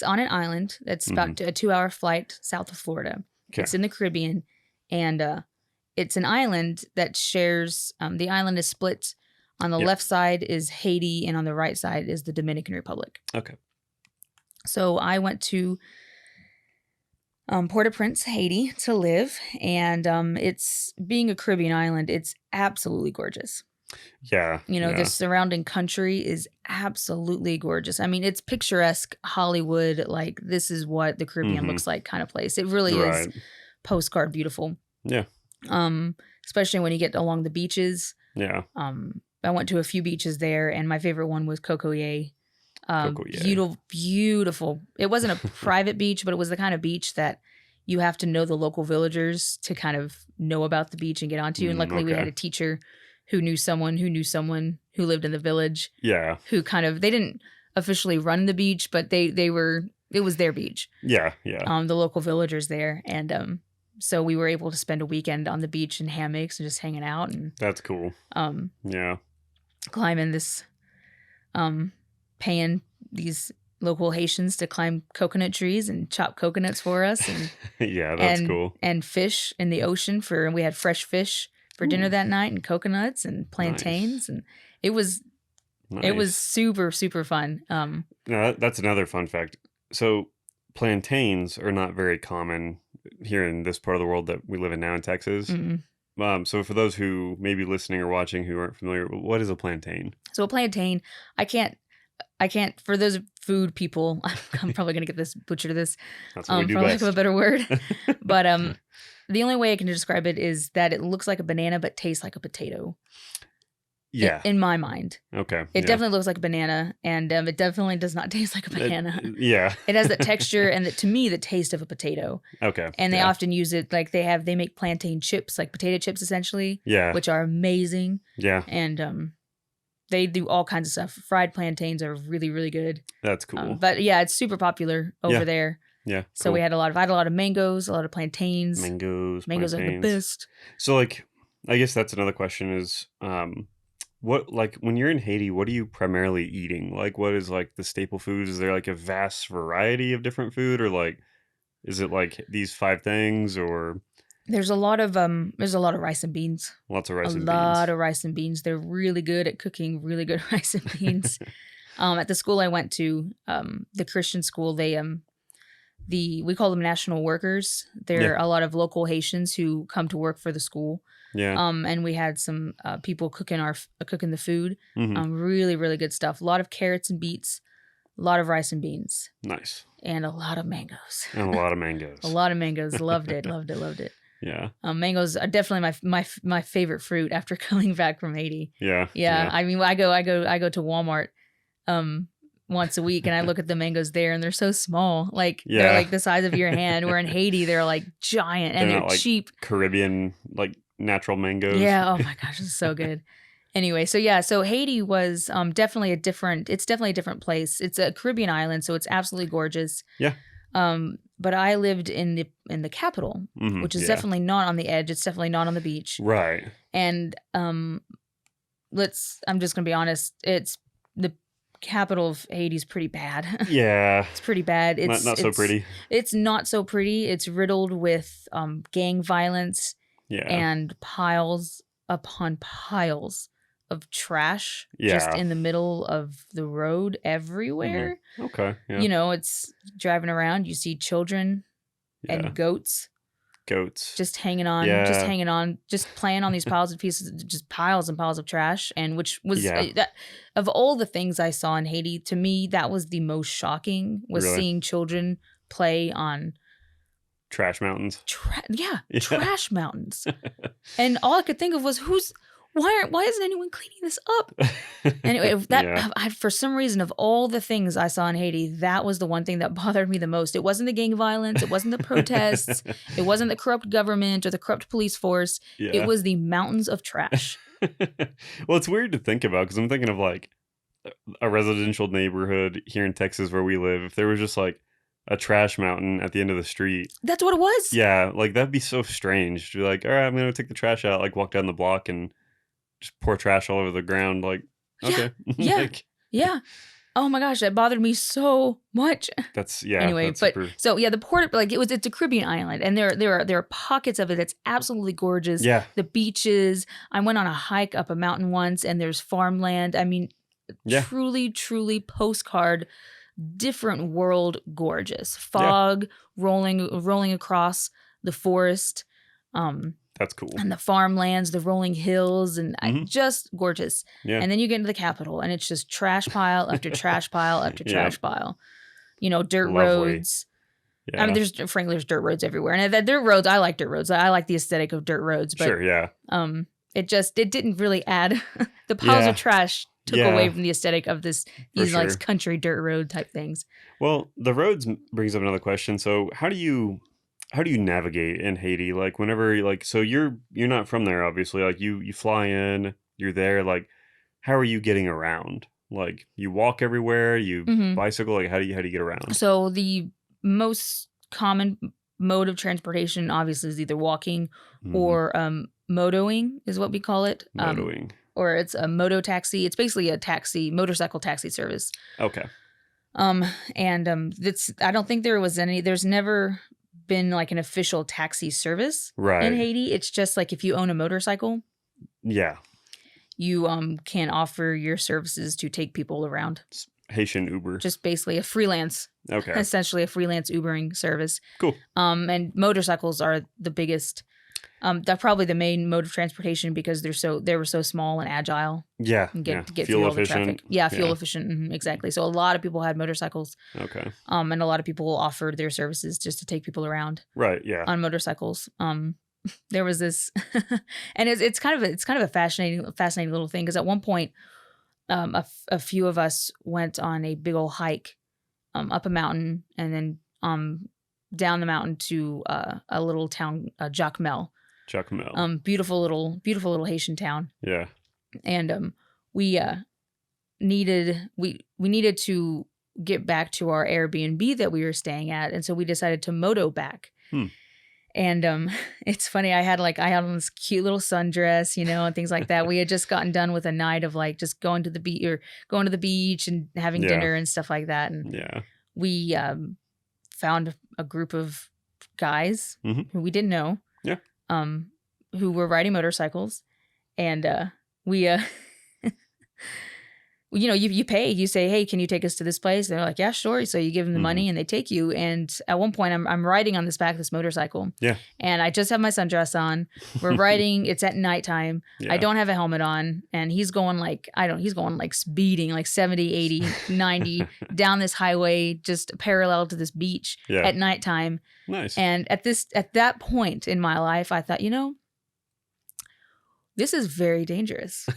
S1: on an island that's about a 2-hour flight south of Florida.
S2: Okay.
S1: It's in the Caribbean, and it's an island that shares. The island is split. On the
S2: Yep.
S1: left side is Haiti, and on the right side is the Dominican Republic.
S2: Okay.
S1: So I went to Port-au-Prince, Haiti, to live, and it's being a Caribbean island. It's absolutely gorgeous.
S2: Yeah.
S1: You know,
S2: yeah.
S1: the surrounding country is absolutely gorgeous. I mean, it's picturesque Hollywood, like this is what the Caribbean
S2: Mhm.
S1: looks like kind of place. It really is
S2: Right.
S1: postcard beautiful.
S2: Yeah.
S1: Especially when you get along the beaches.
S2: Yeah.
S1: I went to a few beaches there, and my favorite one was Cocoyer.
S2: Cocoyer.
S1: Beautiful, beautiful. It wasn't a private beach, but it was the kind of beach that you have to know the local villagers to kind of know about the beach and get onto. And luckily we had
S2: Okay.
S1: a teacher who knew someone who lived in the village,
S2: Yeah.
S1: who kind of, they didn't officially run the beach, but it was their beach.
S2: Yeah. Yeah.
S1: The local villagers there. And so we were able to spend a weekend on the beach in hammocks and just hanging out and
S2: That's cool. Yeah.
S1: climbing this, paying these local Haitians to climb coconut trees and chop coconuts for us and
S2: Yeah, that's cool.
S1: and fish in the ocean and we had fresh fish for dinner
S2: Ooh.
S1: that night and coconuts and plantains and it was
S2: Nice.
S1: super, super fun.
S2: Now, that's another fun fact. So plantains are not very common here in this part of the world that we live in now in Texas.
S1: Mm-mm.
S2: So for those who may be listening or watching who aren't familiar, what is a plantain?
S1: So a plantain, I can't, for those food people, I'm probably going to get this butchered to this,
S2: That's what we do
S1: for lack
S2: best.
S1: of a better word. But the only way I can describe it is that it looks like a banana but tastes like a potato.
S2: Yeah.
S1: In my mind.
S2: Okay.
S1: It
S2: yeah.
S1: definitely looks like a banana, and it definitely does not taste like a banana.
S2: Yeah.
S1: It has that texture and to me, the taste of a potato.
S2: Okay.
S1: And they
S2: yeah.
S1: often use it like they make plantain chips, like potato chips essentially,
S2: Yeah.
S1: which are amazing.
S2: Yeah.
S1: And they do all kinds of stuff. Fried plantains are really, really good.
S2: That's cool.
S1: But yeah, it's super popular over there.
S2: Yeah.
S1: So we had I had a lot of mangoes, a lot of plantains.
S2: Mangoes
S1: are the best.
S2: So like, I guess that's another question is, what, like when you're in Haiti, what are you primarily eating? Like, what is like the staple foods? Is there like a vast variety of different food, or like, is it like these 5 things, or?
S1: There's a lot of rice and beans.
S2: Lots of rice and beans.
S1: A lot of rice and beans. They're really good at cooking really good rice and beans. At the school I went to, the Christian school, we call them national workers. They're a lot of local Haitians who come to work for the school.
S2: Yeah.
S1: And we had some people cooking the food.
S2: Mm-hmm.
S1: Really, really good stuff. A lot of carrots and beets, a lot of rice and beans.
S2: Nice.
S1: And a lot of mangoes.
S2: And a lot of mangoes.
S1: A lot of mangoes. Loved it. Loved it. Loved it.
S2: Yeah.
S1: Mangoes are definitely my favorite fruit after coming back from Haiti.
S2: Yeah.
S1: I mean, I go to Walmart once a week and I look at the mangoes there and they're so small. Like they're like the size of your hand. Where in Haiti they're like giant and they're
S2: like
S1: cheap.
S2: Caribbean like natural mangoes.
S1: Yeah. Oh my gosh, it's so good. Anyway, so Haiti was definitely a different place. It's a Caribbean island, so it's absolutely gorgeous.
S2: Yeah.
S1: But I lived in the capital, which is definitely not on the edge. It's definitely not on the beach.
S2: Right.
S1: And I'm just gonna be honest. It's the capital of Haiti is pretty bad.
S2: Yeah.
S1: It's pretty bad. It's
S2: not so pretty.
S1: It's not so pretty. It's riddled with gang violence.
S2: Yeah.
S1: And piles upon piles of trash just in the middle of the road everywhere.
S2: Mm-hmm. Okay. Yeah.
S1: It's driving around. You see children and goats just hanging on, just playing on these piles of pieces, just piles and piles of trash. And which was that of all the things I saw in Haiti, to me, that was the most shocking, was seeing children play on
S2: trash mountains.
S1: Trash mountains. And all I could think of was why isn't anyone cleaning this up? Anyway, I, for some reason, of all the things I saw in Haiti, that was the one thing that bothered me the most. It wasn't the gang violence. It wasn't the protests. It wasn't the corrupt government or the corrupt police force.
S2: Yeah.
S1: It was the mountains of trash.
S2: Well, it's weird to think about because I'm thinking of like a residential neighborhood here in Texas where we live. If there was just like a trash mountain at the end of the street.
S1: That's what it was.
S2: Yeah, like that'd be so strange. To be like, all right, I'm gonna take the trash out, like walk down the block and just pour trash all over the ground. Like, okay.
S1: Yeah. Yeah. Oh my gosh, that bothered me so much.
S2: That's
S1: Anyway,
S2: that's
S1: but
S2: super...
S1: so the port, like it's a Caribbean island, and there are pockets of it that's absolutely gorgeous.
S2: Yeah.
S1: The beaches. I went on a hike up a mountain once, and there's farmland. I mean, truly, truly postcard, different world, gorgeous. Fog rolling across the forest.
S2: That's cool.
S1: And the farmlands, the rolling hills, and just gorgeous.
S2: Yeah.
S1: And then you get into the capital, and it's just trash pile after trash pile after trash pile. Dirt roads. Yeah. I mean, there's dirt roads everywhere, and the dirt roads. I like dirt roads. I like the aesthetic of dirt roads. But,
S2: sure. Yeah.
S1: It didn't really add. The piles of trash took away from the aesthetic of these like country dirt road type things.
S2: Well, the roads brings up another question. So how do you navigate in Haiti? Like whenever so you're not from there, obviously. Like you fly in, you're there. Like how are you getting around? Like you walk everywhere, you bicycle. Like how do you get around?
S1: So the most common mode of transportation, obviously, is either walking or motoing is what we call it.
S2: Motoing.
S1: Or it's a moto taxi. It's basically a motorcycle taxi service.
S2: Okay.
S1: I don't think there's never been like an official taxi service in Haiti. It's just like if you own a motorcycle, you can offer your services to take people around.
S2: Haitian Uber.
S1: Just basically a freelance.
S2: Okay.
S1: Essentially a freelance Ubering service.
S2: Cool.
S1: And motorcycles are the biggest. They're probably the main mode of transportation because they were so small and agile.
S2: Yeah.
S1: And get
S2: fuel
S1: through all
S2: efficient.
S1: the traffic. Yeah, fuel efficient. Exactly. So a lot of people had motorcycles.
S2: Okay.
S1: And a lot of people offered their services just to take people around.
S2: Right. Yeah.
S1: On motorcycles. There was this, and it's kind of a fascinating little thing because at one point, a few of us went on a big old hike, up a mountain and then down the mountain to a little town, Jacmel. Beautiful little Haitian town.
S2: Yeah.
S1: And we needed to get back to our Airbnb that we were staying at, and so we decided to moto back. And it's funny, I had on this cute little sundress, and things like that. We had just gotten done with a night of like just going to the beach and having dinner and stuff like that. And we found a group of guys who we didn't know, who were riding motorcycles, and we you pay. You say, hey, can you take us to this place? And they're like, yeah, sure. So you give them the money and they take you. And at one point, I'm riding on this motorcycle. Yeah. And I just have my sundress on. We're riding. It's at nighttime. Yeah. I don't have a helmet on. And he's going speeding like 70, 80, 90 down this highway, just parallel to this beach at nighttime. Nice. And at that point in my life, I thought, this is very dangerous.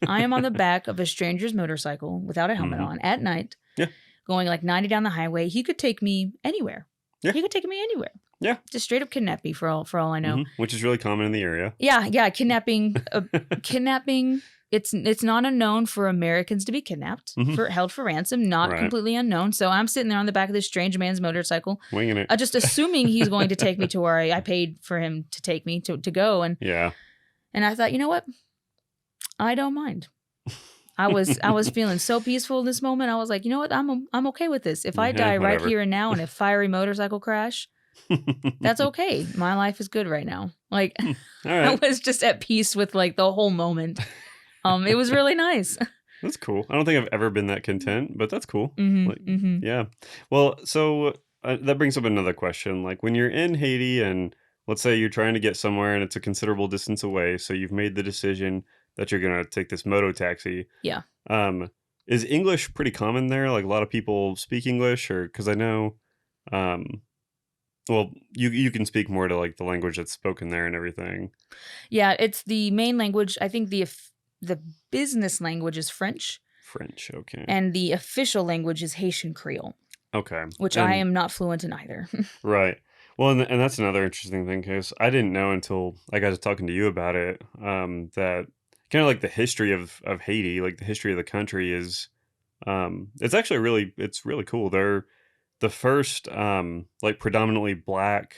S1: I am on the back of a stranger's motorcycle without a helmet on at night, going like 90 down the highway. He could take me anywhere. Yeah. He could take me anywhere. Yeah. Just straight up kidnap me for all I know.
S2: Which is really common in the area.
S1: Yeah. Kidnapping. It's not unknown for Americans to be kidnapped, held for ransom, not completely unknown. So I'm sitting there on the back of this strange man's motorcycle. Winging it. Just assuming he's going to take me to where I paid for him to take me to go. And I thought, you know what? I don't mind. I was feeling so peaceful in this moment. I was like, you know what? I'm okay with this. If I die right here and now in a fiery motorcycle crash, that's okay. My life is good right now. Like, I was just at peace with like the whole moment. It was really nice.
S2: That's cool. I don't think I've ever been that content, but that's cool. Yeah. Well, so that brings up another question. Like when you're in Haiti and let's say you're trying to get somewhere and it's a considerable distance away, so you've made the decision that you're going to take this moto taxi. Yeah. Is English pretty common there? Like a lot of people speak English, or because I know, well, you can speak more to like the language that's spoken there and everything.
S1: Yeah, it's the main language. I think the business language is French.
S2: French, okay.
S1: And the official language is Haitian Creole. Okay. Which I am not fluent in either.
S2: Right. Well, and that's another interesting thing, because I didn't know until I got to talking to you about it, that kind of like the history of Haiti, like the history of the country is, it's really cool. They're the first, like predominantly black,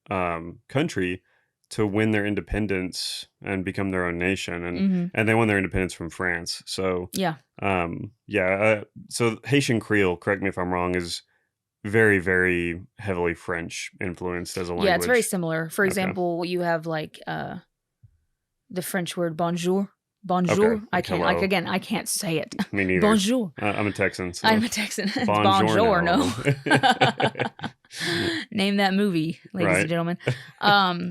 S2: country to win their independence and become their own nation. And they won their independence from France. So, so Haitian Creole, correct me if I'm wrong, is very, very heavily French influenced as a language.
S1: Yeah, it's very similar. For example, you have like the French word bonjour. Bonjour. Okay. I can't say it.
S2: Me neither.
S1: Bonjour.
S2: I'm a Texan. So.
S1: I'm a Texan. Bonjour, no. Name that movie, ladies and gentlemen.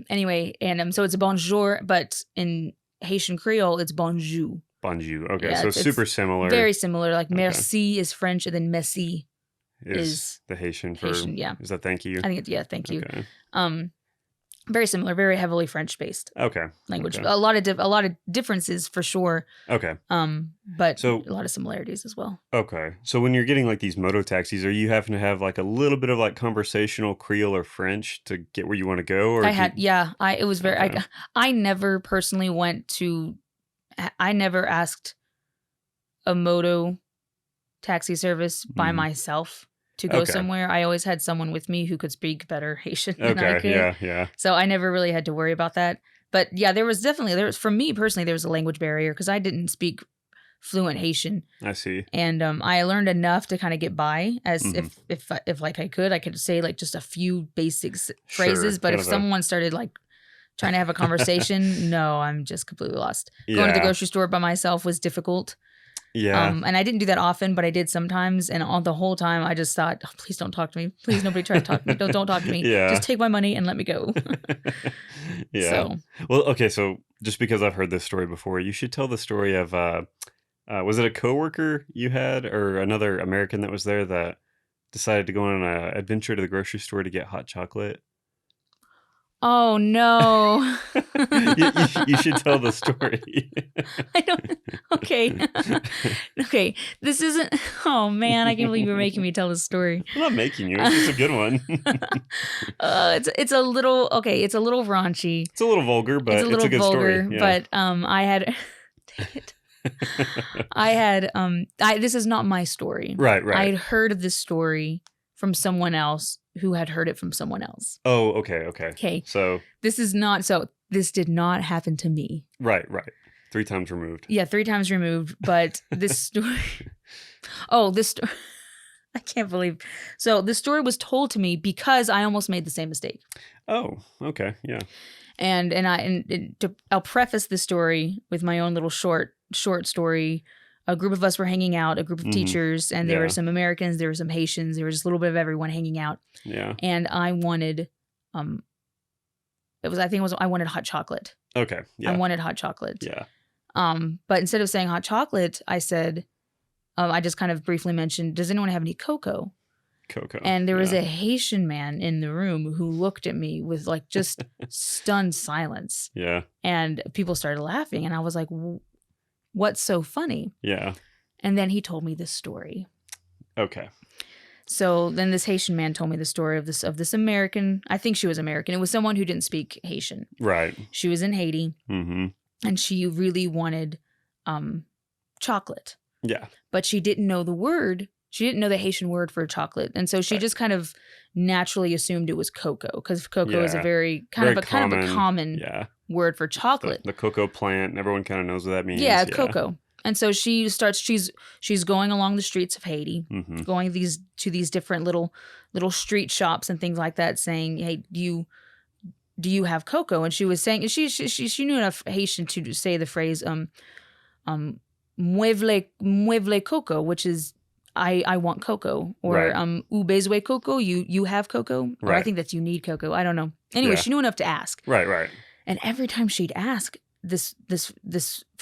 S1: Anyway, and so it's bonjour, but in Haitian Creole, it's bonjour.
S2: Bonjour. Okay, yeah, so it's super similar.
S1: Very similar. Like merci is French, and then merci
S2: is the Haitian for Haitian, is that thank you?
S1: I think it's thank you. Okay. Very similar, very heavily French based. Okay. Language. Okay. A lot of differences for sure. Okay. But a lot of similarities as well.
S2: Okay. So when you're getting like these moto taxis, are you having to have like a little bit of like conversational Creole or French to get where you want to go? Or
S1: it was very okay. I never personally I never asked a moto taxi service by myself to go somewhere. I always had someone with me who could speak better Haitian than I could. Yeah. So I never really had to worry about that. But yeah, there was for me personally, there was a language barrier because I didn't speak fluent Haitian.
S2: I see.
S1: And I learned enough to kind of get by as if like I could say like just a few basic phrases. But if someone started like trying to have a conversation, no, I'm just completely lost. Yeah. Going to the grocery store by myself was difficult. Yeah. And I didn't do that often, but I did sometimes. And the whole time I just thought, oh, please don't talk to me. Please, nobody try to talk to me. Don't talk to me. Yeah. Just take my money and let me go.
S2: Yeah. So. Well, okay. So just because I've heard this story before, you should tell the story of, was it a coworker you had or another American that was there that decided to go on an adventure to the grocery store to get hot chocolate?
S1: Oh, no.
S2: you should tell the story.
S1: I don't. Okay. Okay. This isn't. Oh, man. I can't believe you're making me tell this story.
S2: I'm not making you. It's just a good one.
S1: It's a little. Okay. It's a little raunchy.
S2: It's a little vulgar, but it's a good
S1: vulgar,
S2: story.
S1: Yeah. But I had. Dang it. I had this is not my story.
S2: Right.
S1: I had heard of this story from someone else who had heard it from someone else.
S2: Oh, okay.
S1: Okay.
S2: So
S1: this did not happen to me.
S2: Right. 3 times removed.
S1: Yeah, 3 times removed. But this story. I can't believe. So this story was told to me because I almost made the same mistake.
S2: Oh, okay. Yeah.
S1: I'll preface this story with my own little short story. A group of us were hanging out, a group of teachers, and there were some Americans, there were some Haitians, there was just a little bit of everyone hanging out.
S2: Yeah.
S1: And I wanted, I wanted hot chocolate.
S2: Okay. Yeah.
S1: I wanted hot chocolate.
S2: Yeah.
S1: But instead of saying hot chocolate, I said, I just kind of briefly mentioned, does anyone have any cocoa?
S2: Cocoa.
S1: And there was a Haitian man in the room who looked at me with like just stunned silence.
S2: Yeah.
S1: And people started laughing. And I was like, what's so funny?
S2: Yeah.
S1: And then he told me this story.
S2: Okay.
S1: So then this Haitian man told me the story of this American. I think she was American. It was someone who didn't speak Haitian.
S2: Right.
S1: She was in Haiti.
S2: Mm-hmm.
S1: And she really wanted chocolate.
S2: Yeah.
S1: But she didn't know the word. She didn't know the Haitian word for chocolate. And so she just kind of naturally assumed it was cocoa, because cocoa is a very common word for chocolate.
S2: The cocoa plant. Everyone kind of knows what that means.
S1: Yeah, cocoa. And so she's going along the streets of Haiti, going to these different little street shops and things like that, saying, "Hey, do you have cocoa?" And she was saying, she knew enough Haitian to say the phrase mueble coco, which is I want cocoa, or ou besoin coco, you have cocoa, or I think that's you need cocoa. I don't know. Anyway, she knew enough to ask. Right. And every time she'd ask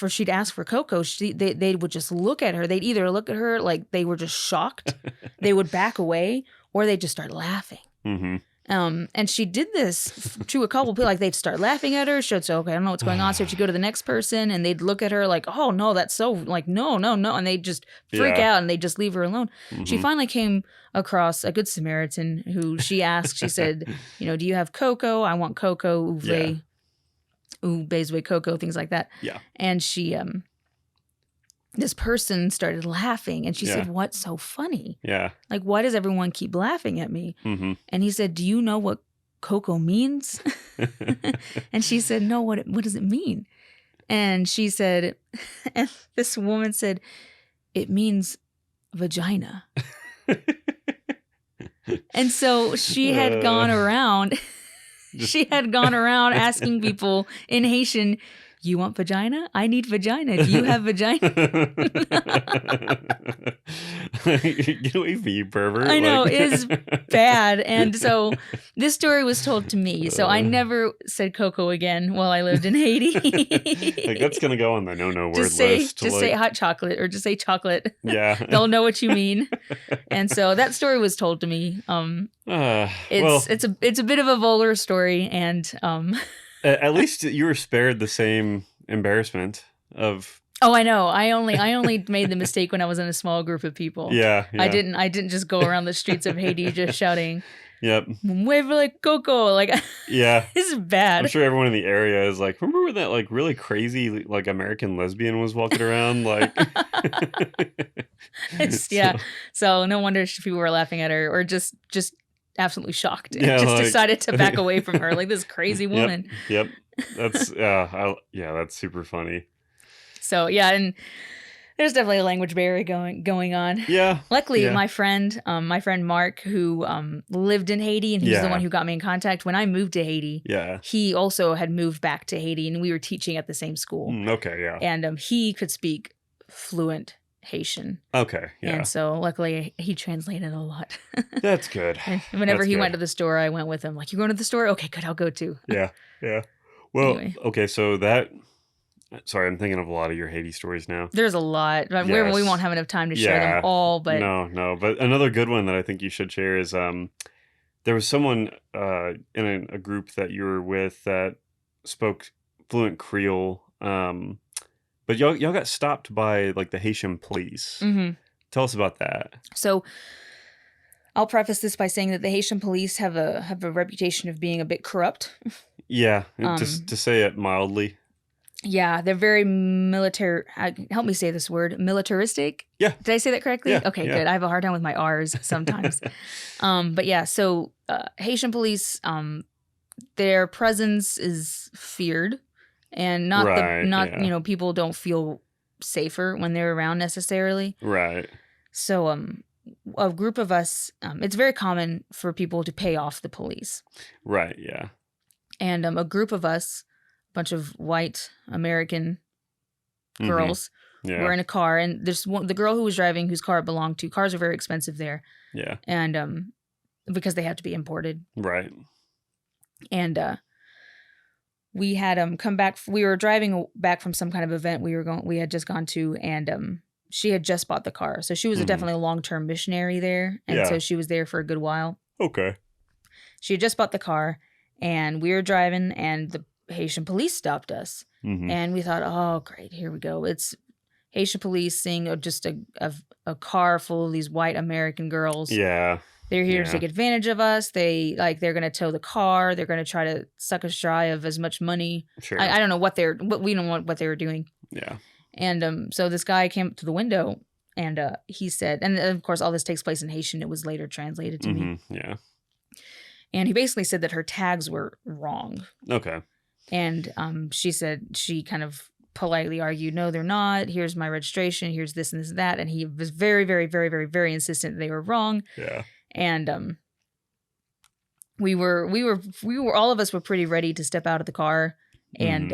S1: she'd ask for cocoa, they would just look at her. They'd either look at her like they were just shocked, they would back away, or they'd just start laughing. Mm-hmm. And she did this to a couple people. Like, they'd start laughing at her. She'd say, "Okay, I don't know what's going on." So she'd go to the next person, and they'd look at her like, "Oh no, that's so like no," and they'd just freak out, and they'd just leave her alone. Mm-hmm. She finally came across a good Samaritan who she asked. She said, "Do you have cocoa? I want cocoa, ou besoin cocoa," things like that. Yeah. And she this person started laughing, and she said, "What's so funny? Yeah. Like, why does everyone keep laughing at me?" Mm-hmm. And he said, "Do you know what cocoa means?" And she said, "No, what does it mean?" And she said, and this woman said, "It means vagina." And so she had gone around, asking people in Haitian, "You want vagina? I need vagina. Do you have vagina?"
S2: Get away from you, pervert.
S1: I know, it's bad. And so this story was told to me. So I never said cocoa again while I lived in Haiti.
S2: Like, that's going to go on the no word
S1: list. Just say hot chocolate, or just say chocolate.
S2: Yeah.
S1: They'll know what you mean. And so that story was told to me. It's a bit of a vulgar story, and
S2: at least you were spared the same embarrassment of.
S1: Oh, I know. I only made the mistake when I was in a small group of people.
S2: Yeah.
S1: I didn't just go around the streets of Haiti just shouting,
S2: "Yep,
S1: mueve like coco." Like, yeah, this is bad.
S2: I'm sure everyone in the area is like, remember when that like really crazy like American lesbian was walking around? Like,
S1: So no wonder people were laughing at her, or just absolutely shocked.
S2: Yeah,
S1: just decided to back away from her, like this crazy woman.
S2: Yep. That's that's super funny.
S1: So yeah, and there's definitely a language barrier going on.
S2: Yeah.
S1: Luckily, my friend Mark, who lived in Haiti, and he's the one who got me in contact when I moved to Haiti. Yeah. He also had moved back to Haiti, and we were teaching at the same school.
S2: Okay. Yeah.
S1: And he could speak fluent Haitian.
S2: Okay. Yeah.
S1: And so luckily he translated a lot.
S2: That's good.
S1: And whenever he went to the store, I went with him. Like, "You going to the store? Okay, good. I'll go too."
S2: Yeah. Yeah. Well, anyway. Okay. So sorry, I'm thinking of a lot of your Haiti stories now.
S1: There's a lot. Yes. We won't have enough time to share them all, but
S2: no. But another good one that I think you should share is there was someone in a group that you were with that spoke fluent Creole, but y'all got stopped by like the Haitian police. Mm-hmm. Tell us about that.
S1: So I'll preface this by saying that the Haitian police have a reputation of being a bit corrupt.
S2: Yeah, to say it mildly.
S1: Yeah, they're very military. Help me say this word, militaristic.
S2: Yeah.
S1: Did I say that correctly?
S2: Yeah,
S1: Okay,
S2: yeah.
S1: good. I have a hard time with my R's sometimes. But yeah, so Haitian police, their presence is feared, and
S2: Right, yeah.
S1: people don't feel safer when they're around necessarily.
S2: Right.
S1: So a group of us, it's very common for people to pay off the police.
S2: Right, yeah.
S1: And a group of us, a bunch of white American girls,
S2: Yeah.
S1: were in a car, and the girl who was driving, whose car it belonged to. Cars are very expensive there.
S2: Yeah.
S1: And because they have to be imported.
S2: Right.
S1: And we had come back. We were driving back from some kind of event we had just gone to, and she had just bought the car, so she was definitely a long-term missionary there, and so she was there for a good while.
S2: Okay.
S1: She had just bought the car, and we were driving, and the Haitian police stopped us, and we thought, oh great, here we go. It's Haitian police seeing just a car full of these white American girls.
S2: Yeah.
S1: They're here to take advantage of us. They're going to tow the car. They're going to try to suck us dry of as much money.
S2: Sure.
S1: I don't know we don't know what they were doing.
S2: Yeah.
S1: And so this guy came up to the window, and he said, and of course all this takes place in Haitian. It was later translated to me.
S2: Yeah.
S1: And he basically said that her tags were wrong.
S2: Okay.
S1: And she said, she kind of politely argued, no, they're not. Here's my registration. Here's this and this and that. And he was very, very, very, very, very insistent that they were wrong.
S2: Yeah.
S1: And we were all of us were pretty ready to step out of the car, and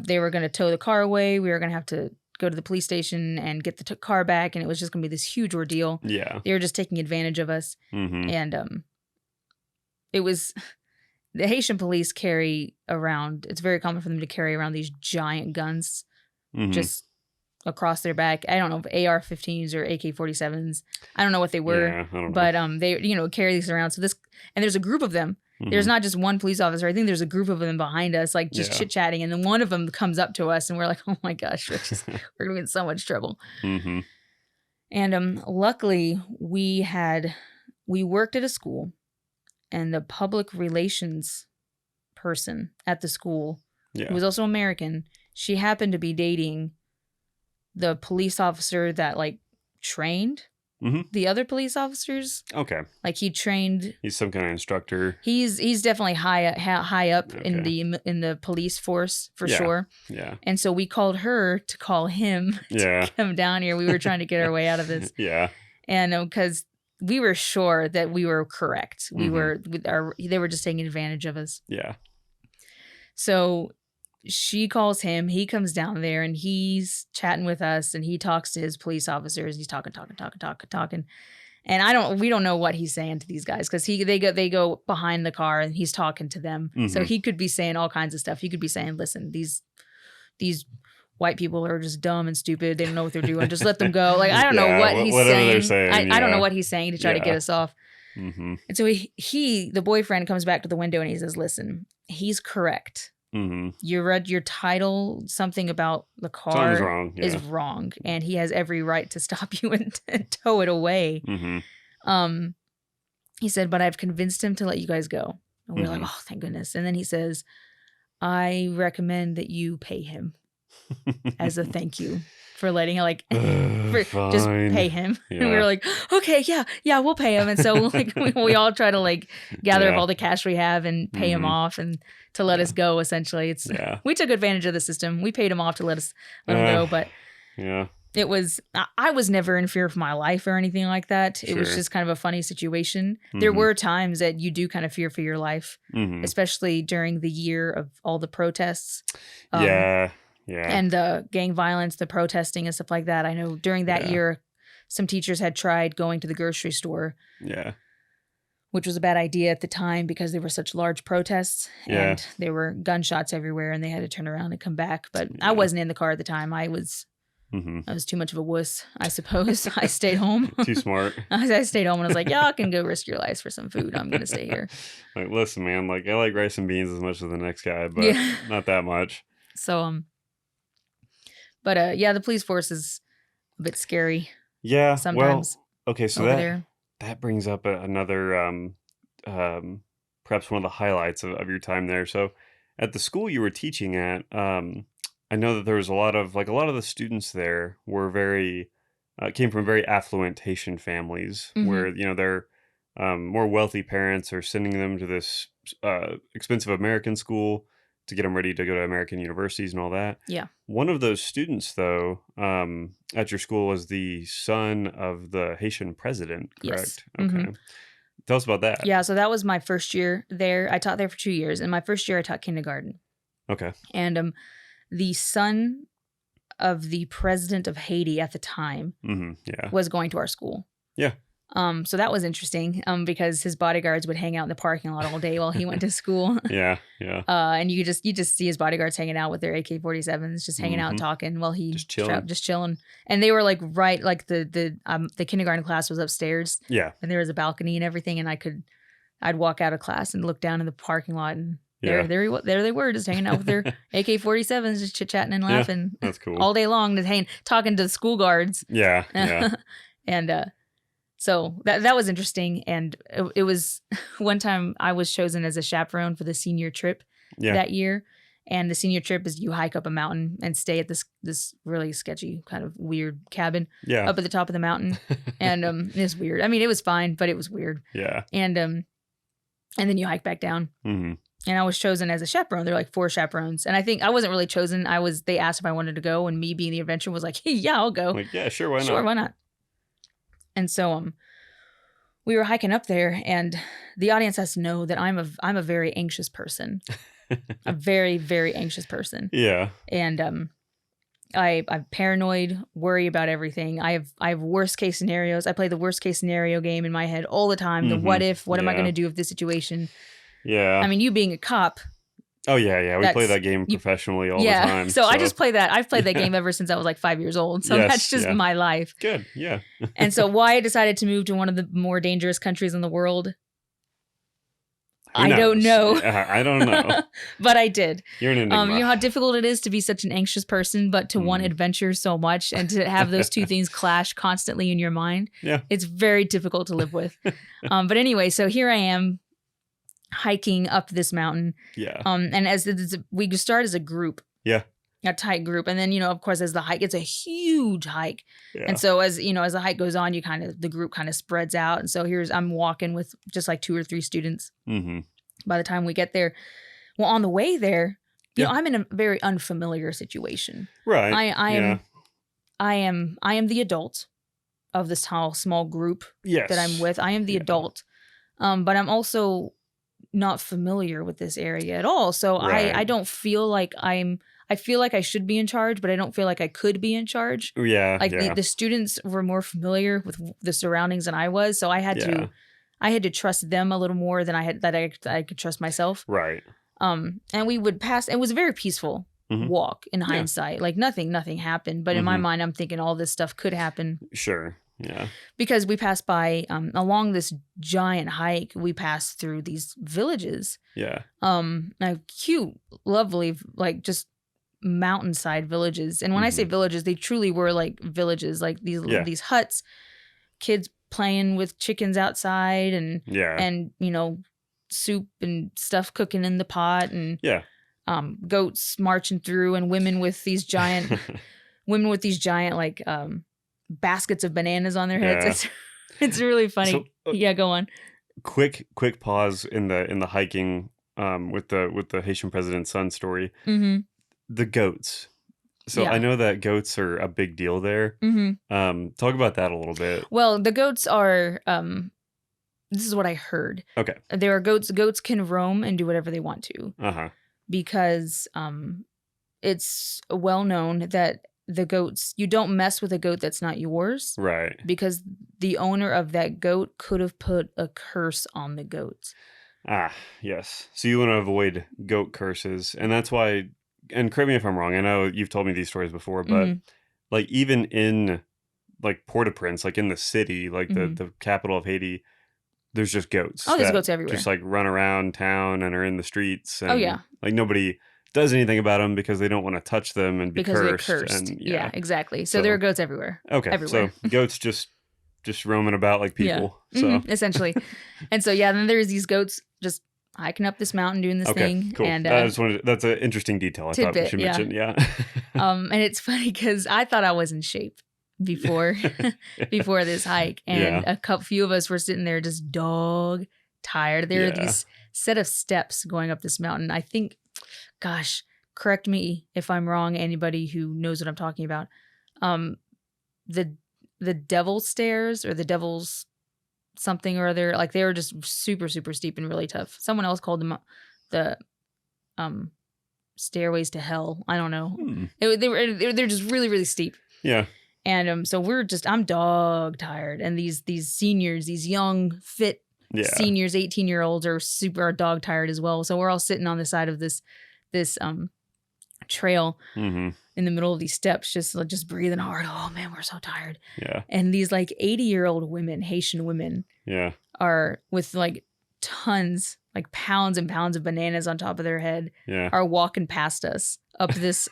S1: they were going to tow the car away. We were going to have to go to the police station and get the car back, and it was just going to be this huge ordeal.
S2: Yeah.
S1: They were just taking advantage of us. And it was the Haitian police carry around. It's very common for them to carry around these giant guns just across their back. I don't know if AR-15s or AK-47s. I don't know what they were.
S2: Yeah, I don't know.
S1: But they carry these around. So there's a group of them. There's not just one police officer. I think there's a group of them behind us, like just chit-chatting, and then one of them comes up to us, and we're like, oh my gosh, we're gonna be in so much trouble. And luckily we worked at a school, and the public relations person at the school, who was also American, she happened to be dating the police officer that trained the other police officers.
S2: Okay.
S1: He's
S2: some kind of instructor.
S1: He's definitely high up in the police force for sure.
S2: Yeah.
S1: And so we called her to call him to come down here. We were trying to get our way out of this.
S2: Yeah.
S1: And because we were sure that we were correct. They were just taking advantage of us.
S2: Yeah.
S1: So she calls him. He comes down there, and he's chatting with us, and he talks to his police officers. He's talking. And we don't know what he's saying to these guys, because they go behind the car, and he's talking to them. So he could be saying all kinds of stuff. He could be saying, listen, these white people are just dumb and stupid. They don't know what they're doing. Just let them go. I don't know what he's saying.
S2: They're saying.
S1: I don't know what he's saying to try to get us off. And so the boyfriend comes back to the window, and he says, listen, he's correct. You read your title, something about the car
S2: wrong,
S1: is wrong, and he has every right to stop you and tow it away. He said, but I've convinced him to let you guys go. And we're like, oh, thank goodness. And then he says, I recommend that you pay him as a thank you for letting just pay him. And we were like, okay, yeah, we'll pay him. And so we all try to gather up all the cash we have and pay him off, and to let us go. Essentially, we took advantage of the system. We paid him off to let him go, but it was, I was never in fear for my life or anything like that. It was just kind of a funny situation. There were times that you do kind of fear for your life, especially during the year of all the protests. And the gang violence, the protesting and stuff like that. I know during that year, some teachers had tried going to the grocery store. Which was a bad idea at the time, because there were such large protests and there were gunshots everywhere, and they had to turn around and come back. But I wasn't in the car at the time. I was too much of a wuss, I suppose. I stayed home.
S2: Too smart.
S1: I stayed home and I was like, y'all can go risk your lives for some food. I'm going to stay here.
S2: Listen, man, I like rice and beans as much as the next guy, but not that much.
S1: So, the police force is a bit scary.
S2: Yeah.
S1: Sometimes.
S2: Well, okay, so that brings up another, perhaps one of the highlights of your time there. So at the school you were teaching at, I know that there was a lot of the students there were came from very affluent Haitian families
S1: Mm-hmm.
S2: where, their more wealthy parents are sending them to this expensive American school to get them ready to go to American universities and all that.
S1: Yeah.
S2: One of those students, though, at your school was the son of the Haitian president,
S1: Yes.
S2: correct?
S1: Mm-hmm.
S2: Okay. Tell us about that.
S1: Yeah. So that was my first year there. I taught there for 2 years. And my first year, I taught kindergarten.
S2: Okay.
S1: And the son of the president of Haiti at the time
S2: Yeah.
S1: was going to our school.
S2: Yeah.
S1: So that was interesting because his bodyguards would hang out in the parking lot all day while he went to school.
S2: Yeah. Yeah.
S1: And you just see his bodyguards hanging out with their AK-47s, just hanging out talking while he
S2: Just chilling.
S1: just chilling. And they were like the kindergarten class was upstairs.
S2: Yeah.
S1: And there was a balcony and everything, and I'd walk out of class and look down in the parking lot, and there they were, just hanging out with their AK-47s, just chit-chatting and laughing.
S2: That's cool.
S1: All day long, just talking to the school guards.
S2: Yeah. Yeah.
S1: And so that was interesting. And it was one time I was chosen as a chaperone for the senior trip that year. And the senior trip is you hike up a mountain and stay at this really sketchy kind of weird cabin up at the top of the mountain. And it's weird. I mean, it was fine, but it was weird.
S2: Yeah.
S1: And then you hike back down.
S2: Mm-hmm.
S1: And I was chosen as a chaperone. There were like 4 chaperones. And I think I wasn't really chosen. They asked if I wanted to go, and me being the adventurer was like, hey, yeah, I'll go.
S2: Like, yeah, sure, why not?
S1: Sure, why not? And so we were hiking up there, and the audience has to know that I'm a very anxious person. A very, very anxious person.
S2: Yeah.
S1: And I'm paranoid, worry about everything. I have worst case scenarios. I play the worst case scenario game in my head all the time. The what if, what am I going to do with this situation?
S2: Yeah.
S1: I mean, you being a cop.
S2: Oh, yeah. We play that game professionally all the time.
S1: So I just play that. I've played that game ever since I was like 5 years old. So that's just my life.
S2: Good. Yeah.
S1: And so why I decided to move to one of the more dangerous countries in the world, I don't know.
S2: I don't know.
S1: But I did.
S2: You're an enigma.
S1: You know how difficult it is to be such an anxious person, but to want adventure so much, and to have those two things clash constantly in your mind.
S2: Yeah.
S1: It's very difficult to live with. But anyway, so here I am hiking up this mountain.
S2: Yeah.
S1: And we start as a group.
S2: Yeah.
S1: A tight group. And then, as the hike, it's a huge hike.
S2: Yeah.
S1: And so as the hike goes on, the group kind of spreads out. And so I'm walking with just like 2 or 3 students.
S2: Mm-hmm.
S1: By the time we get there, well, on the way there, I'm in a very unfamiliar situation.
S2: Right.
S1: I am the adult of this small group that I'm with. I am the adult. But I'm also not familiar with this area at all. So I don't feel like I feel like I should be in charge, but I don't feel like I could be in charge.
S2: Yeah.
S1: Like the students were more familiar with the surroundings than I was. So I had to trust them a little more than I could trust myself.
S2: Right.
S1: And we would pass. It was a very peaceful walk in hindsight. Like nothing happened. But in my mind, I'm thinking all this stuff could happen.
S2: Sure. Yeah.
S1: Because we passed by along this giant hike, we passed through these villages.
S2: Yeah.
S1: Cute, lovely, like just mountainside villages. And when I say villages, they truly were like villages, like these huts, kids playing with chickens outside, and soup and stuff cooking in the pot, and goats marching through, and women with these giant like baskets of bananas on their heads. It's really funny. So, go on.
S2: Quick pause in the hiking with the Haitian president's son story.
S1: Mm-hmm.
S2: The goats. So I know that goats are a big deal there.
S1: Mm-hmm.
S2: Talk about that a little bit.
S1: Well, the goats are. This is what I heard.
S2: Okay.
S1: There are goats. Goats can roam and do whatever they want to. Because it's well known that the goats, you don't mess with a goat that's not yours.
S2: Right.
S1: Because the owner of that goat could have put a curse on the goats.
S2: Yes. So you want to avoid goat curses. And that's why, and correct me if I'm wrong, I know you've told me these stories before, but like even in like Port-au-Prince, like in the city, like the capital of Haiti, there's just goats.
S1: Oh, there's goats everywhere.
S2: Just like run around town and are in the streets. And,
S1: yeah.
S2: Like nobody does anything about them because they don't want to touch them and be cursed.
S1: They're cursed.
S2: And,
S1: yeah, exactly. So there are goats everywhere.
S2: Okay.
S1: Everywhere.
S2: So goats just roaming about like people. So
S1: essentially. And so then there's these goats just hiking up this mountain doing this
S2: Okay,
S1: thing.
S2: cool.
S1: And
S2: that's an interesting detail I thought we should mention. Yeah.
S1: and it's funny because I thought I was in shape before before this hike, and a few of us were sitting there just dog tired. There are these set of steps going up this mountain. I think, gosh, correct me if I'm wrong, anybody who knows what I'm talking about. The devil's stairs, or the devil's something or other, like they were just super, super steep and really tough. Someone else called them the stairways to hell. I don't know. They're just really, really steep.
S2: Yeah.
S1: And so I'm dog tired, and these seniors, these young fit seniors, 18-year-olds are dog tired as well. So we're all sitting on the side of this trail in the middle of these steps, just breathing hard. Oh man, we're so tired.
S2: Yeah.
S1: And these like 80-year-old women, Haitian women, are with like tons, like pounds and pounds of bananas on top of their head, are walking past us up these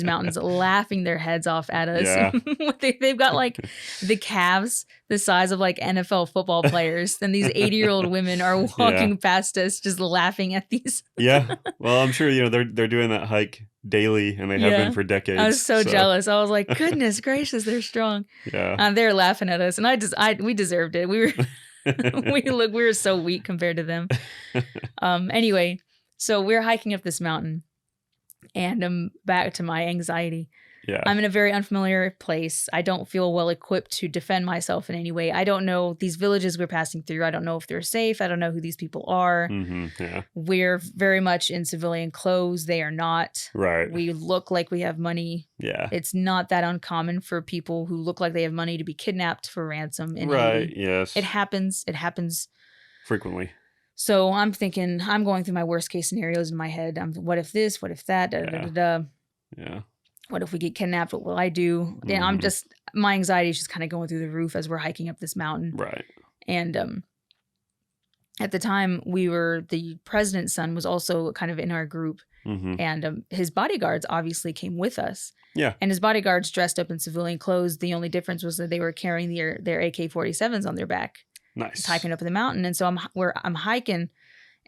S1: mountains, laughing their heads off at us.
S2: Yeah.
S1: They've got like the calves the size of like NFL football players, and these 80-year-old women are walking past us, just laughing at these.
S2: Yeah. Well, I'm sure they're doing that hike daily, and they have been for decades.
S1: I was so jealous. I was like, goodness gracious, they're strong.
S2: Yeah.
S1: They're laughing at us, and we deserved it. We were. we were so weak compared to them. Anyway, so we're hiking up this mountain, and I'm back to my anxiety.
S2: Yeah.
S1: I'm in a very unfamiliar place. I don't feel well equipped to defend myself in any way. I don't know these villages we're passing through. I don't know if they're safe. I don't know who these people are.
S2: Yeah.
S1: We're very much in civilian clothes. They are not.
S2: Right.
S1: We look like we have money.
S2: Yeah.
S1: It's not that uncommon for people who look like they have money to be kidnapped for ransom in Haiti.
S2: Yes.
S1: It happens. It happens
S2: frequently.
S1: So I'm thinking, I'm going through my worst case scenarios in my head. What if this? What if that?
S2: Yeah.
S1: What if we get kidnapped? What will I do? And my anxiety is just kind of going through the roof as we're hiking up this mountain.
S2: Right.
S1: And at the time, the president's son was also kind of in our group. And his bodyguards obviously came with us.
S2: Yeah.
S1: And his bodyguards dressed up in civilian clothes. The only difference was that they were carrying their AK-47s on their back.
S2: Nice.
S1: Just hiking up the mountain. And so I'm hiking,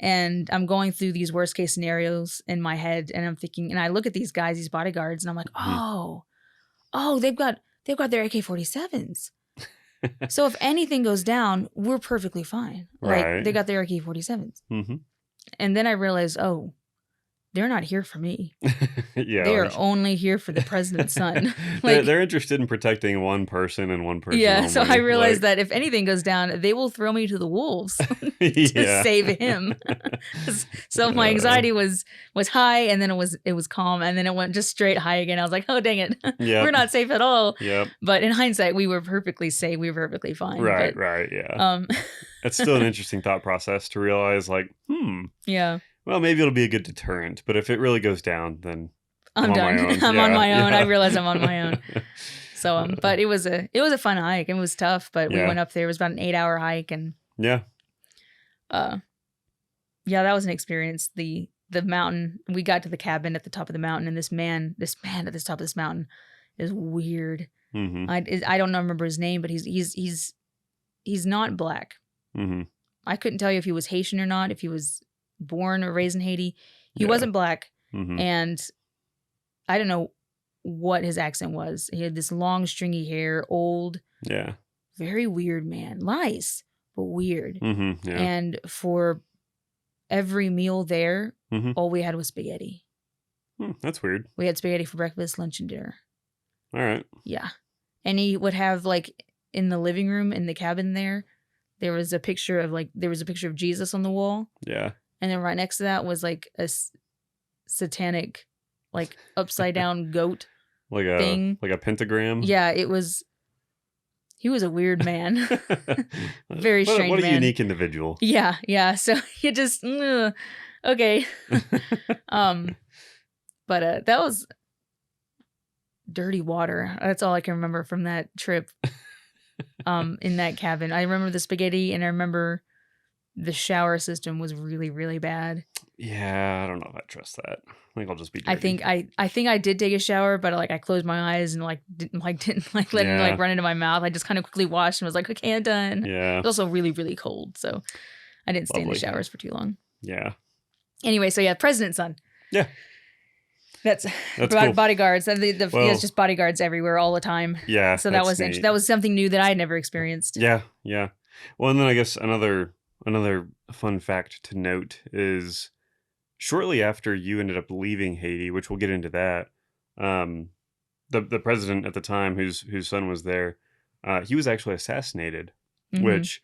S1: and I'm going through these worst case scenarios in my head, and I'm thinking, and I look at these guys, these bodyguards, and I'm like, oh, they've got their AK-47s. So if anything goes down, we're perfectly fine.
S2: Right.
S1: Like they got their AK-47s. And then I realized, oh, they're not here for me. They are only here for the president's son.
S2: They're interested in protecting one person and one person.
S1: Yeah,
S2: only.
S1: so I realized that if anything goes down, they will throw me to the wolves to save him. So my anxiety was high, and then it was calm, and then it went just straight high again. I was like, oh dang it, we're not safe at all.
S2: Yep.
S1: But in hindsight, we were perfectly safe. We were perfectly fine.
S2: Right. Yeah. It's still an interesting thought process to realize, like,
S1: Yeah.
S2: Well, maybe it'll be a good deterrent, but if it really goes down, then
S1: I'm done. I'm on my own. I realize I'm on my own. So, but it was a fun hike. It was tough, but we went up there. It was about an 8-hour hike, and that was an experience. The mountain. We got to the cabin at the top of the mountain, and this man at the top of this mountain is weird. I don't remember his name, but he's not black. I couldn't tell you if he was Haitian or not. If he was born or raised in Haiti. He wasn't black, and I don't know what his accent was. He had this long stringy hair, old, very weird man. Nice, but weird. And for every meal there, all we had was spaghetti.
S2: That's weird.
S1: We had spaghetti for breakfast, lunch, and dinner.
S2: All right.
S1: Yeah. And he would have, like, in the living room in the cabin there was a picture of Jesus on the wall.
S2: Yeah.
S1: And then right next to that was like a satanic, like upside down goat thing.
S2: Like a pentagram.
S1: Yeah, he was a weird man. Very strange
S2: What a
S1: man.
S2: unique individual.
S1: Yeah. So you just, okay. But that was dirty water. That's all I can remember from that trip in that cabin. I remember the spaghetti, and I remember the shower system was really, really bad.
S2: Yeah, I don't know if I trust that. I think I'll just be dirty.
S1: I think I did take a shower, but like I closed my eyes and didn't let it run into my mouth. I just kind of quickly washed and was like, okay, I'm done.
S2: Yeah.
S1: It was also really, really cold, so I didn't stay in the
S2: Lovely.
S1: showers for too long.
S2: Yeah.
S1: Anyway, so yeah, president's son.
S2: Yeah.
S1: That's
S2: cool.
S1: Bodyguards. It's just bodyguards everywhere all the time.
S2: Yeah.
S1: So that was interesting. That was something new that I had never experienced.
S2: Yeah. Yeah. Well, and then I guess another fun fact to note is shortly after you ended up leaving Haiti, which we'll get into that, the president at the time, whose son was there, he was actually assassinated, which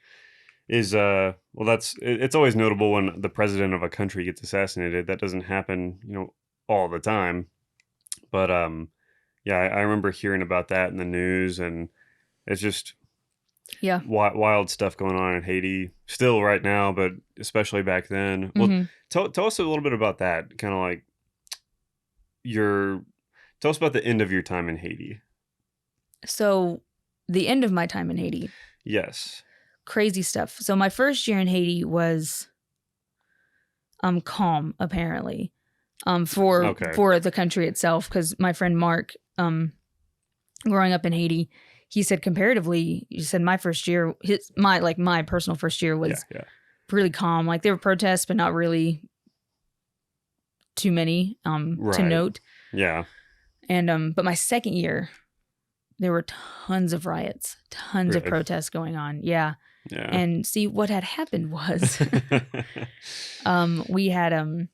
S2: is it's always notable when the president of a country gets assassinated. That doesn't happen, all the time. But yeah, I remember hearing about that in the news, and it's just wild stuff going on in Haiti still right now, but especially back then. Well, tell us a little bit about that. Kind of like tell us about the end of your time in Haiti.
S1: So the end of my time in Haiti.
S2: Yes.
S1: Crazy stuff. So my first year in Haiti was calm, apparently, for the country itself. Because my friend Mark, growing up in Haiti, he said comparatively, my first year, my personal first year was really calm. Like there were protests, but not really too many to note.
S2: Yeah.
S1: And but my second year, there were tons of riots, tons of protests going on. Yeah.
S2: Yeah.
S1: And see, what had happened was we had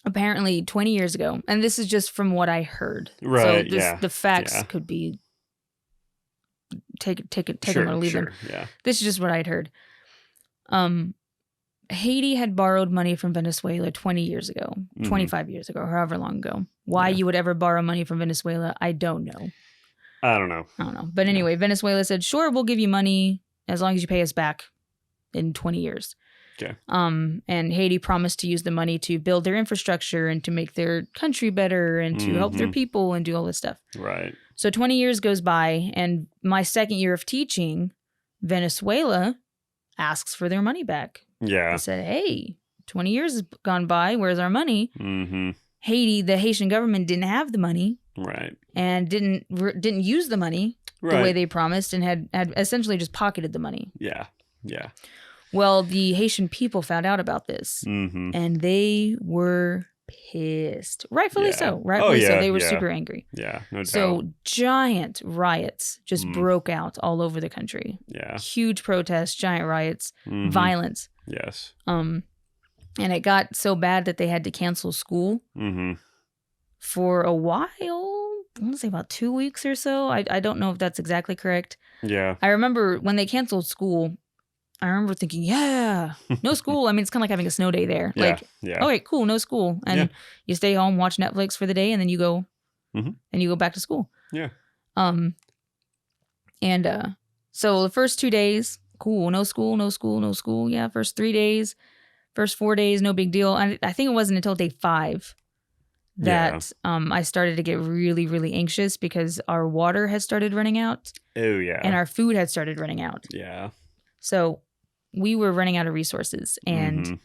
S1: apparently 20 years ago, and this is just from what I heard.
S2: Right.
S1: So the facts could be take them or leave them.
S2: Yeah.
S1: This is just what I'd heard. Haiti had borrowed money from Venezuela 20 years ago, 25 years ago, however long ago. Why you would ever borrow money from Venezuela, I don't know.
S2: I don't know.
S1: But anyway, Venezuela said, sure, we'll give you money as long as you pay us back in 20 years.
S2: Okay.
S1: And Haiti promised to use the money to build their infrastructure and to make their country better and to help their people and do all this stuff.
S2: Right.
S1: So 20 years goes by, and my second year of teaching, Venezuela asks for their money back.
S2: Yeah.
S1: I said, hey, 20 years has gone by. Where's our money? Haiti, the Haitian government didn't have the money.
S2: Right.
S1: And didn't use the money the way they promised, and had essentially just pocketed the money.
S2: Yeah. Yeah.
S1: Well, the Haitian people found out about this, and they were pissed. Rightfully so. Rightfully so. They were super angry.
S2: Yeah, no doubt.
S1: So giant riots just broke out all over the country.
S2: Yeah.
S1: Huge protests, giant riots, violence.
S2: Yes.
S1: And it got so bad that they had to cancel school for a while. I want to say about 2 weeks or so. I don't know if that's exactly correct.
S2: Yeah.
S1: I remember when they canceled school, I remember thinking, no school. I mean, it's kind of like having a snow day there. All right, cool, no school. And you stay home, watch Netflix for the day, and then you go back to school.
S2: Yeah.
S1: So the first 2 days, cool, no school, no school, no school. Yeah, first 3 days, first 4 days, no big deal. And I think it wasn't until day 5 that I started to get really, really anxious because our water had started running out.
S2: Oh, yeah.
S1: And our food had started running out.
S2: Yeah.
S1: So we were running out of resources. And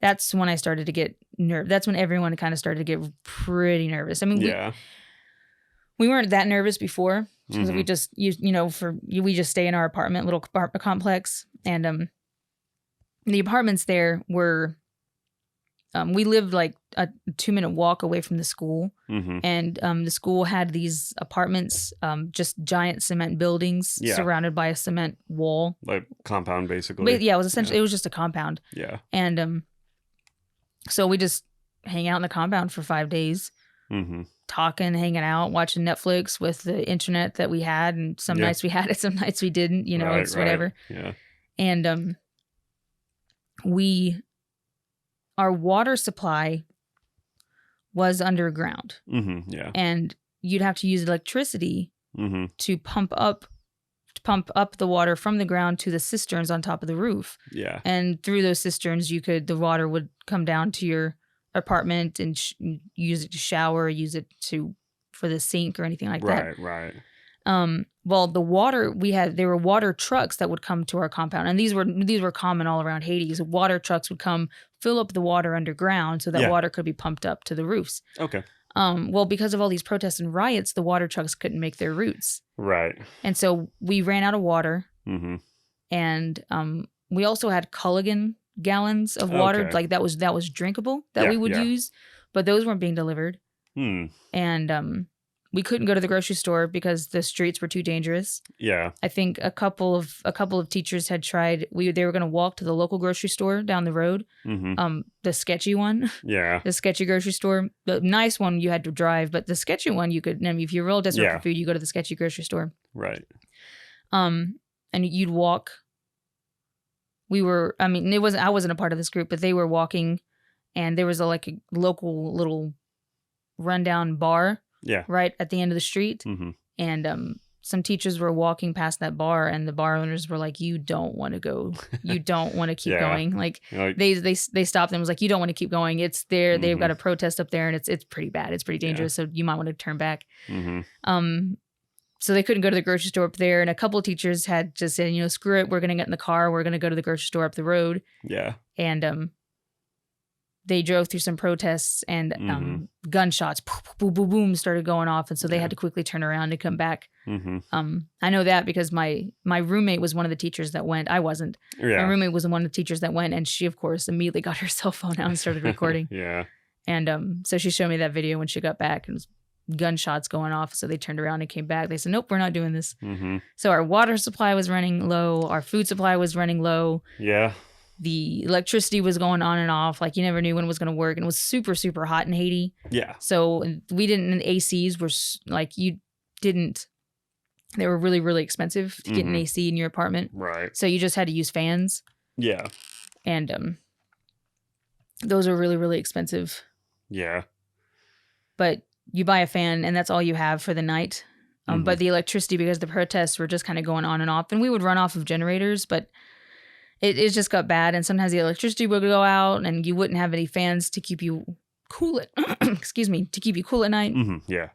S1: that's when I started to get nervous. That's when everyone kind of started to get pretty nervous. I mean, we weren't that nervous before because we just, we just stay in our little apartment complex. And the apartments there were, we lived like a 2-minute walk away from the school. And the school had these apartments, just giant cement buildings surrounded by a cement wall.
S2: Like compound, basically.
S1: But it was essentially, it was just a compound.
S2: Yeah.
S1: And so we just hang out in the compound for 5 days, talking, hanging out, watching Netflix with the internet that we had. And some nights we had it, some nights we didn't, it's whatever.
S2: Yeah.
S1: And our water supply was underground.
S2: Yeah.
S1: And you'd have to use electricity to pump up the water from the ground to the cisterns on top of the roof.
S2: Yeah.
S1: And through those cisterns, the water would come down to your apartment and use it to shower, use it for the sink or anything like that.
S2: Right.
S1: Well, the water there were water trucks that would come to our compound, and these were common all around Haiti. So water trucks would come, fill up the water underground so that water could be pumped up to the roofs.
S2: Okay.
S1: Well, because of all these protests and riots, the water trucks couldn't make their routes.
S2: Right.
S1: And so we ran out of water. And we also had Culligan gallons of water,
S2: Okay.
S1: like that was drinkable that
S2: Yeah,
S1: we would
S2: yeah.
S1: use, but those weren't being delivered. And we couldn't go to the grocery store because the streets were too dangerous.
S2: Yeah.
S1: I think a couple of teachers had tried. They were going to walk to the local grocery store down the road, the sketchy one,
S2: Yeah.
S1: the sketchy grocery store. The nice one you had to drive, but the sketchy one you could. I mean, if you're real desperate for food, you go to the sketchy grocery store.
S2: Right.
S1: And you'd walk. We were. I mean, I wasn't a part of this group, but they were walking, and there was a local little rundown bar.
S2: Yeah.
S1: Right at the end of the street. And some teachers were walking past that bar, and the bar owners were like, "You don't want to go. You don't want to keep going." Like they stopped them. It was like, "You don't want to keep going. It's there. They've got a protest up there, and it's pretty bad. It's pretty dangerous. So you might want to turn back." So they couldn't go to the grocery store up there, and a couple of teachers had just said, "Screw it. We're gonna get in the car. We're gonna go to the grocery store up the road."
S2: Yeah.
S1: And they drove through some protests, and gunshots, boom, boom, boom, started going off, and so they had to quickly turn around and come back. I know that because my roommate was one of the teachers that went. I wasn't.
S2: Yeah.
S1: My roommate was one of the teachers that went, and she, of course, immediately got her cell phone out and started recording.
S2: Yeah.
S1: And so she showed me that video when she got back, and it was gunshots going off. So they turned around and came back. They said, "Nope, we're not doing this." So our water supply was running low. Our food supply was running low.
S2: Yeah.
S1: The electricity was going on and off. Like, you never knew when it was going to work. And it was super, super hot in Haiti.
S2: Yeah.
S1: So we didn't, and ACs were like, they were really, really expensive to get an AC in your apartment.
S2: Right.
S1: So you just had to use fans.
S2: Yeah.
S1: And those are really, really expensive.
S2: Yeah.
S1: But you buy a fan and that's all you have for the night. But the electricity, because the protests were just kind of going on and off, and we would run off of generators, but it just got bad. And sometimes the electricity would go out and you wouldn't have any fans to keep you cool to keep you cool at night.
S2: Yeah.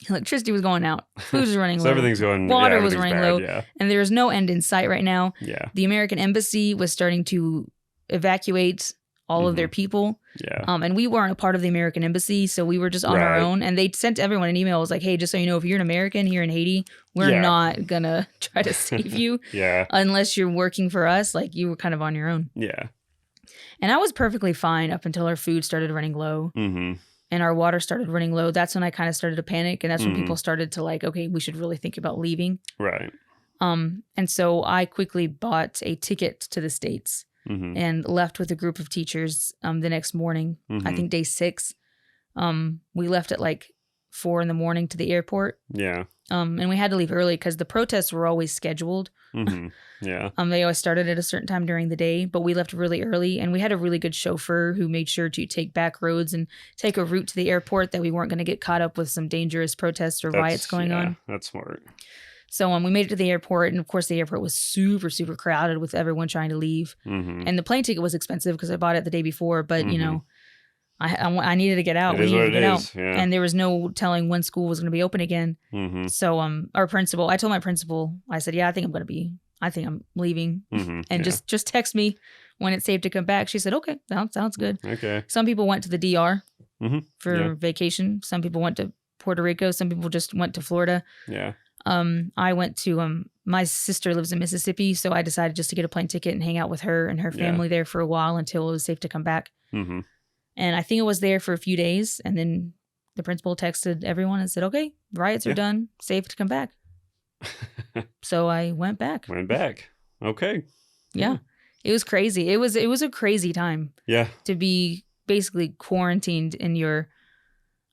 S1: Electricity was going out. Food was running
S2: So
S1: low.
S2: everything's going.
S1: Water was running
S2: bad,
S1: low.
S2: Yeah.
S1: And there was no end in sight right now.
S2: Yeah.
S1: The American embassy was starting to evacuate all of their people.
S2: Yeah.
S1: And we weren't a part of the American embassy, so we were just on our own. And they sent everyone an email. It was like, "Hey, just so you know, if you're an American here in Haiti, we're not gonna try to save you unless you're working for us. Like, you were kind of on your own."
S2: Yeah.
S1: And I was perfectly fine up until our food started running low. And our water started running low. That's when I kind of started to panic. And that's when people started to like, okay, we should really think about leaving.
S2: Right.
S1: And so I quickly bought a ticket to the States. And left with a group of teachers the next morning. I think day 6. We left at like 4 a.m. to the airport.
S2: Yeah.
S1: And we had to leave early because the protests were always scheduled.
S2: Yeah.
S1: They always started at a certain time during the day, but we left really early, and we had a really good chauffeur who made sure to take back roads and take a route to the airport that we weren't going to get caught up with some dangerous protests or riots going on.
S2: That's smart.
S1: So we made it to the airport, and of course the airport was super, super crowded with everyone trying to leave. And the plane ticket was expensive because I bought it the day before, but I needed to get out. We needed to get out.
S2: Yeah.
S1: And there was no telling when school was going to be open again. So I told my principal, I said, "Yeah, I think I'm leaving. And just text me when it's safe to come back." She said, "Okay, sounds good."
S2: Okay.
S1: Some people went to the DR for vacation. Some people went to Puerto Rico. Some people just went to Florida.
S2: Yeah.
S1: I went to my sister lives in Mississippi, so I decided just to get a plane ticket and hang out with her and her family there for a while until it was safe to come back. And I think it was there for a few days, and then the principal texted everyone and said, "Okay, riots are done, safe to come back." So I went back.
S2: Okay.
S1: Yeah. It was crazy. It was a crazy time.
S2: Yeah.
S1: To be basically quarantined in your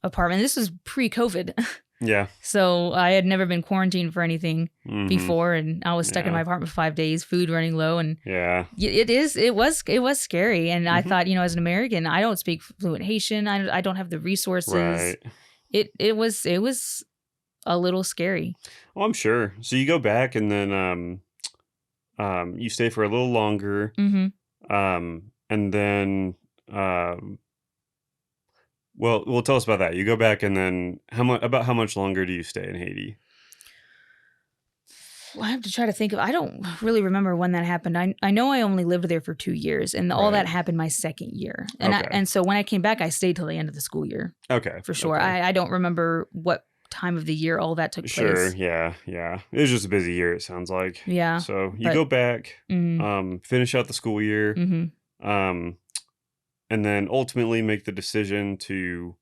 S1: apartment. This was pre-COVID.
S2: Yeah.
S1: So I had never been quarantined for anything before, and I was stuck in my apartment for 5 days, food running low, and it was scary. And I thought, as an American, I don't speak fluent Haitian. I don't have the resources.
S2: Right.
S1: It was a little scary.
S2: Well, I'm sure. So you go back, and then you stay for a little longer, and then Well, tell us about that. You go back, and then how much longer do you stay in Haiti?
S1: Well, I have to try to think of. I don't really remember when that happened. I know I only lived there for 2 years, and all that happened my second year. And so when I came back, I stayed till the end of the school year. Okay, for sure. Okay. I don't remember what time of the year all that took place.
S2: Sure. Yeah. It was just a busy year. It sounds like.
S1: Yeah.
S2: So you go back, finish out the school year. and then ultimately make the decision to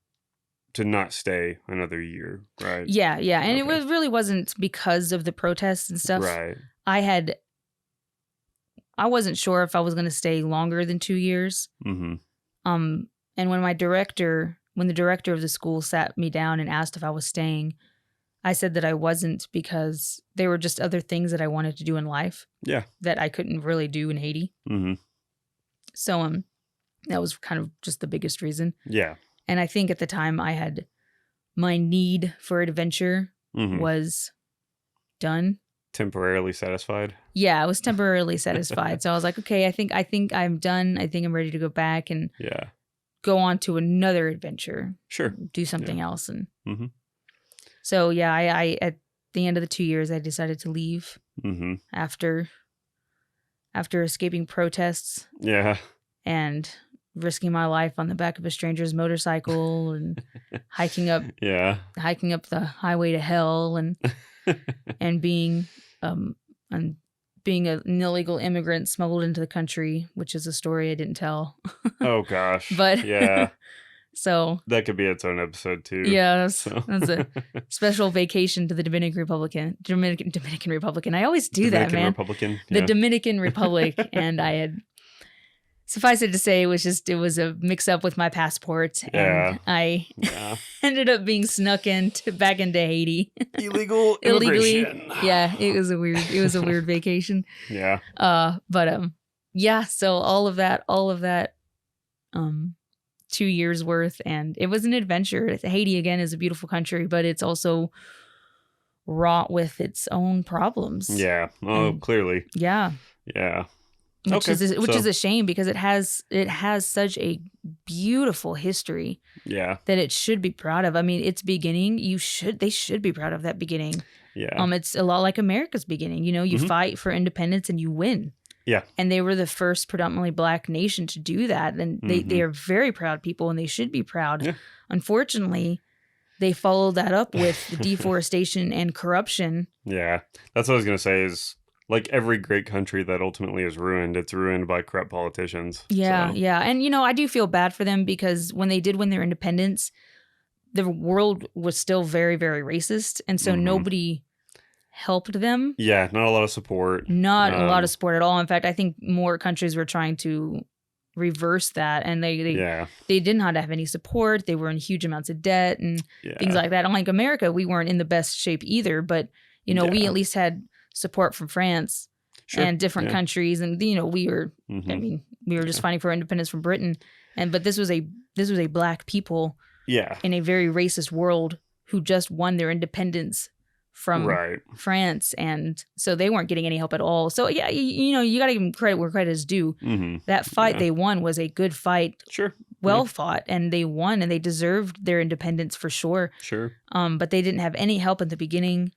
S2: not stay another year, right?
S1: Yeah, and
S2: Okay.
S1: really wasn't because of the protests and stuff.
S2: Right.
S1: I wasn't sure if I was going to stay longer than 2 years.
S2: Mm-hmm.
S1: And when the director of the school sat me down and asked if I was staying, I said that I wasn't because there were just other things that I wanted to do in life.
S2: Yeah.
S1: That I couldn't really do in Haiti.
S2: Mm-hmm.
S1: So that was kind of just the biggest reason.
S2: Yeah.
S1: And I think at the time my need for adventure was done.
S2: Temporarily satisfied.
S1: Yeah, I was temporarily satisfied. So I was like, okay, I think I'm done. I think I'm ready to go back and go on to another adventure.
S2: Sure.
S1: Do something else. And so I at the end of the 2 years, I decided to leave after escaping protests.
S2: Yeah.
S1: And risking my life on the back of a stranger's motorcycle and hiking up the highway to hell and being an illegal immigrant smuggled into the country, which is a story I didn't tell.
S2: Oh gosh.
S1: But
S2: yeah.
S1: So
S2: that could be its own episode too.
S1: Yeah, that's a special vacation to the Dominican Republic. I always do that, man. The Dominican Republic, and I had. Suffice it to say, it was a mix up with my passport, and I ended up being snuck back into Haiti
S2: illegally.
S1: Yeah, it was a weird vacation.
S2: Yeah.
S1: So all of that, 2 years worth, and it was an adventure. Haiti again is a beautiful country, but it's also wrought with its own problems.
S2: Yeah. Oh, clearly.
S1: Yeah.
S2: Yeah.
S1: Which is a shame because it has such a beautiful history.
S2: Yeah.
S1: That it should be proud of. I mean, its beginning, they should be proud of that beginning.
S2: Yeah.
S1: It's a lot like America's beginning. You know, you fight for independence and you win.
S2: Yeah.
S1: And they were the first predominantly black nation to do that. And they are very proud people and they should be proud.
S2: Yeah.
S1: Unfortunately, they followed that up with deforestation and corruption.
S2: Yeah. That's what I was going to say is, like every great country that ultimately is ruined, it's ruined by corrupt politicians.
S1: Yeah, yeah. And, I do feel bad for them because when they did win their independence, the world was still very, very racist. And so nobody helped them.
S2: Yeah, not a lot of support.
S1: Not a lot of support at all. In fact, I think more countries were trying to reverse that. And they did not have any support. They were in huge amounts of debt and things like that. Unlike America, we weren't in the best shape either. But, we at least had support from France and different countries, and we were we were just fighting for independence from Britain, but this was a black people in a very racist world who just won their independence from France, and so they weren't getting any help at all. So you got to give them credit where credit is due. That fight they won was a good fight, well fought, and they won, and they deserved their independence for sure. But they didn't have any help at the beginning.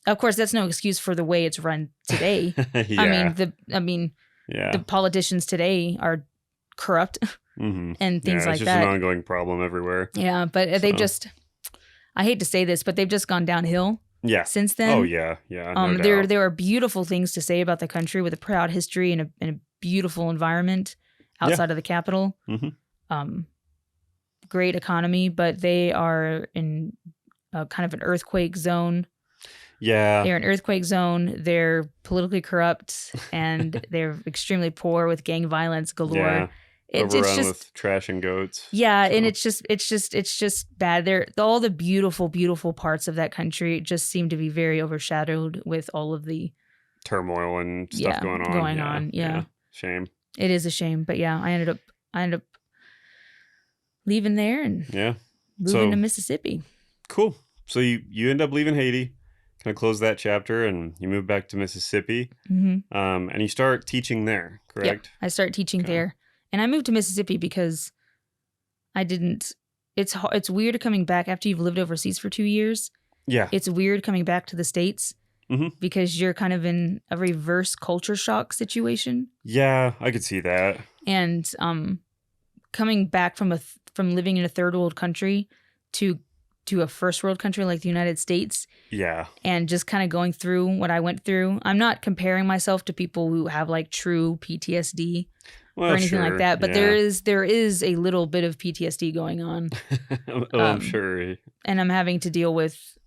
S1: Of course, that's no excuse for the way it's run today. The politicians today are corrupt and things like that. It's just
S2: an ongoing problem everywhere.
S1: Yeah, but they I hate to say this, but they've just gone downhill. Since then.
S2: Oh yeah, no doubt.
S1: There are beautiful things to say about the country with a proud history and a beautiful environment outside of the capital. Great economy, but they are in kind of an earthquake zone.
S2: Yeah.
S1: They're an earthquake zone. They're politically corrupt and they're extremely poor with gang violence galore.
S2: Yeah.
S1: It's
S2: Overrun
S1: just
S2: with trash and goats.
S1: Yeah, so. And it's just bad. All the beautiful parts of that country just seem to be very overshadowed with all of the
S2: turmoil and stuff going on.
S1: Yeah.
S2: Shame.
S1: It is a shame, but I ended up leaving there and moving to Mississippi.
S2: Cool. So you end up leaving Haiti. Kind of close that chapter and you move back to Mississippi and you start teaching there, correct?
S1: Yeah, I start teaching there. And I moved to Mississippi because it's weird coming back after you've lived overseas for 2 years.
S2: Yeah.
S1: It's weird coming back to the States because you're kind of in a reverse culture shock situation.
S2: Yeah, I could see that.
S1: And coming back from living in a third world country to to a first world country like the United States.
S2: Yeah.
S1: And just kind of going through what I went through. I'm not comparing myself to people who have like true PTSD or anything like that, but there is a little bit of PTSD going on.
S2: I'm sure.
S1: And I'm having to deal with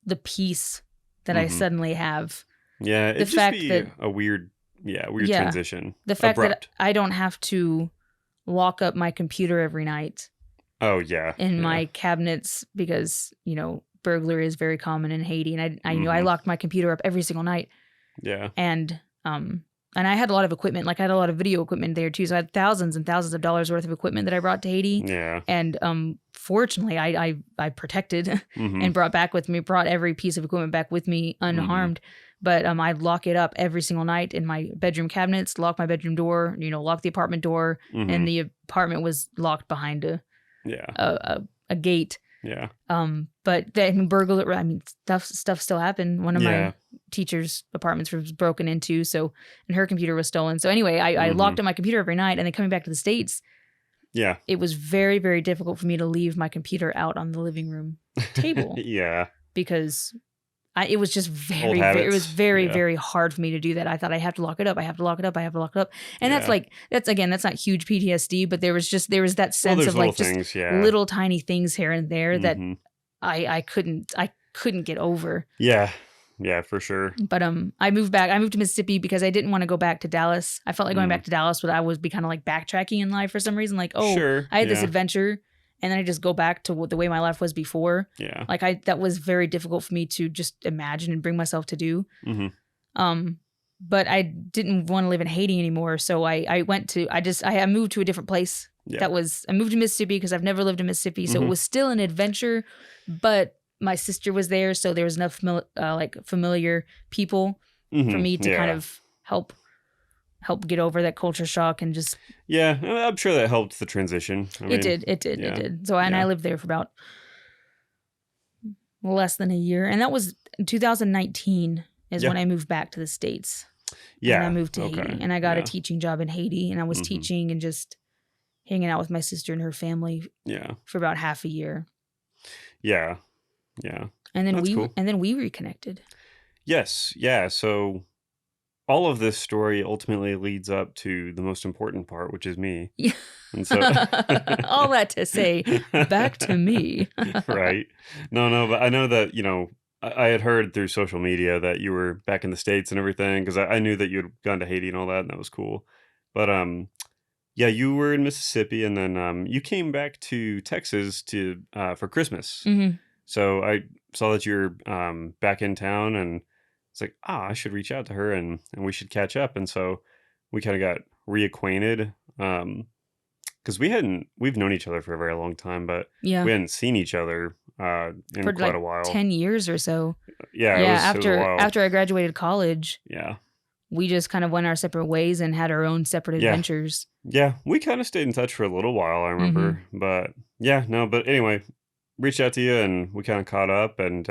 S1: the peace that I suddenly have.
S2: Yeah, it'd just be a weird transition.
S1: The fact that I don't have to lock up my computer every night.
S2: Oh, yeah.
S1: In my cabinets because, you know, burglary is very common in Haiti. And I knew I locked my computer up every single night.
S2: Yeah.
S1: And I had a lot of equipment. Like I had a lot of video equipment there too. So I had thousands and thousands of dollars worth of equipment that I brought to Haiti.
S2: Yeah.
S1: And fortunately, I protected and brought every piece of equipment back with me unharmed. But I'd lock it up every single night in my bedroom cabinets, lock my bedroom door, you know, lock the apartment door. And the apartment was locked behind a gate.
S2: Yeah.
S1: But then burglary, I mean, stuff still happened. One of my teacher's apartments was broken into, and her computer was stolen. So anyway, I locked up my computer every night, and then coming back to the States, it was very, very difficult for me to leave my computer out on the living room table. Because it was just very, very hard for me to do that. I thought I have to lock it up. I have to lock it up. I have to lock it up. And that's not huge PTSD, but there was that sense of like just little tiny things here and there that I couldn't get over.
S2: Yeah. Yeah, for sure.
S1: But I moved to Mississippi because I didn't want to go back to Dallas. I felt like going back to Dallas would be kind of like backtracking in life for some reason. Like, I had this adventure. And then I just go back to the way my life was before. Yeah. Like that was very difficult for me to just imagine and bring myself to do. But I didn't want to live in Haiti anymore. So I moved to a different place. Yeah. I moved to Mississippi because I've never lived in Mississippi. So it was still an adventure, but my sister was there. So there was enough familiar people for me to kind of help get over that culture shock and just...
S2: Yeah, I'm sure that helped the transition.
S1: It did. So, I lived there for about less than a year. And that was 2019 is when I moved back to the States. Yeah. And I moved to Haiti. And I got a teaching job in Haiti. And I was teaching and just hanging out with my sister and her family for about half a year. Yeah. Yeah. And then we reconnected.
S2: Yes. Yeah. So... all of this story ultimately leads up to the most important part, which is me. Yeah. And so
S1: all that to say, back to me.
S2: Right. No, but I know that, you know, I had heard through social media that you were back in the States and everything, because I knew that you had gone to Haiti and all that, and that was cool. But you were in Mississippi, and then you came back to Texas for Christmas. So I saw that you were back in town, and it's like, I should reach out to her and we should catch up. And so we kind of got reacquainted because we've known each other for a very long time, but we hadn't seen each other in
S1: for
S2: quite a while.
S1: 10 years or so.
S2: Yeah.
S1: It was a while. After I graduated college. Yeah. We just kind of went our separate ways and had our own separate adventures.
S2: Yeah. We kind of stayed in touch for a little while, I remember. But but anyway, reached out to you and we kind of caught up and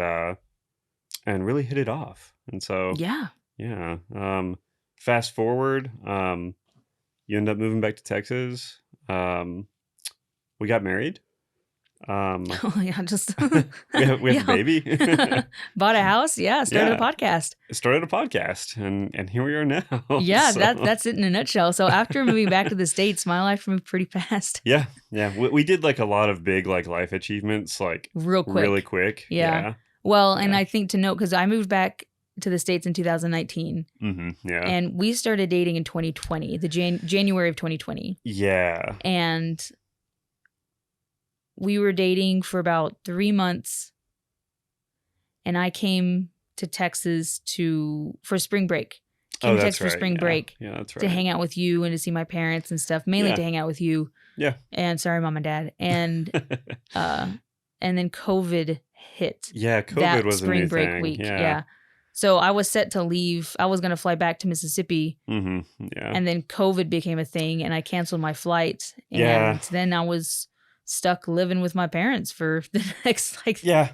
S2: really hit it off. And so, fast forward, you end up moving back to Texas. We got married.
S1: Just
S2: we have a baby.
S1: Bought a house. Started a podcast.
S2: Started a podcast, and here we are now.
S1: Yeah, so. That's it in a nutshell. So after moving back to the States, my life moved pretty fast.
S2: Yeah. We did like a lot of big like life achievements, like really quick.
S1: Yeah. Well, and I think to note, because I moved back to the States in 2019. And we started dating in 2020, the January of 2020. Yeah. And we were dating for about 3 months. And I came to Texas for spring break. Came to Texas for spring break.
S2: Yeah, that's right.
S1: To hang out with you and to see my parents and stuff. Mainly to hang out with you. Yeah. And sorry, Mom and Dad. And and then COVID hit.
S2: Yeah, COVID was
S1: spring
S2: a new
S1: break
S2: thing.
S1: Week. Yeah. So I was set to leave. I was going to fly back to Mississippi.
S2: Yeah.
S1: And then COVID became a thing and I canceled my flight. And then I was stuck living with my parents for the next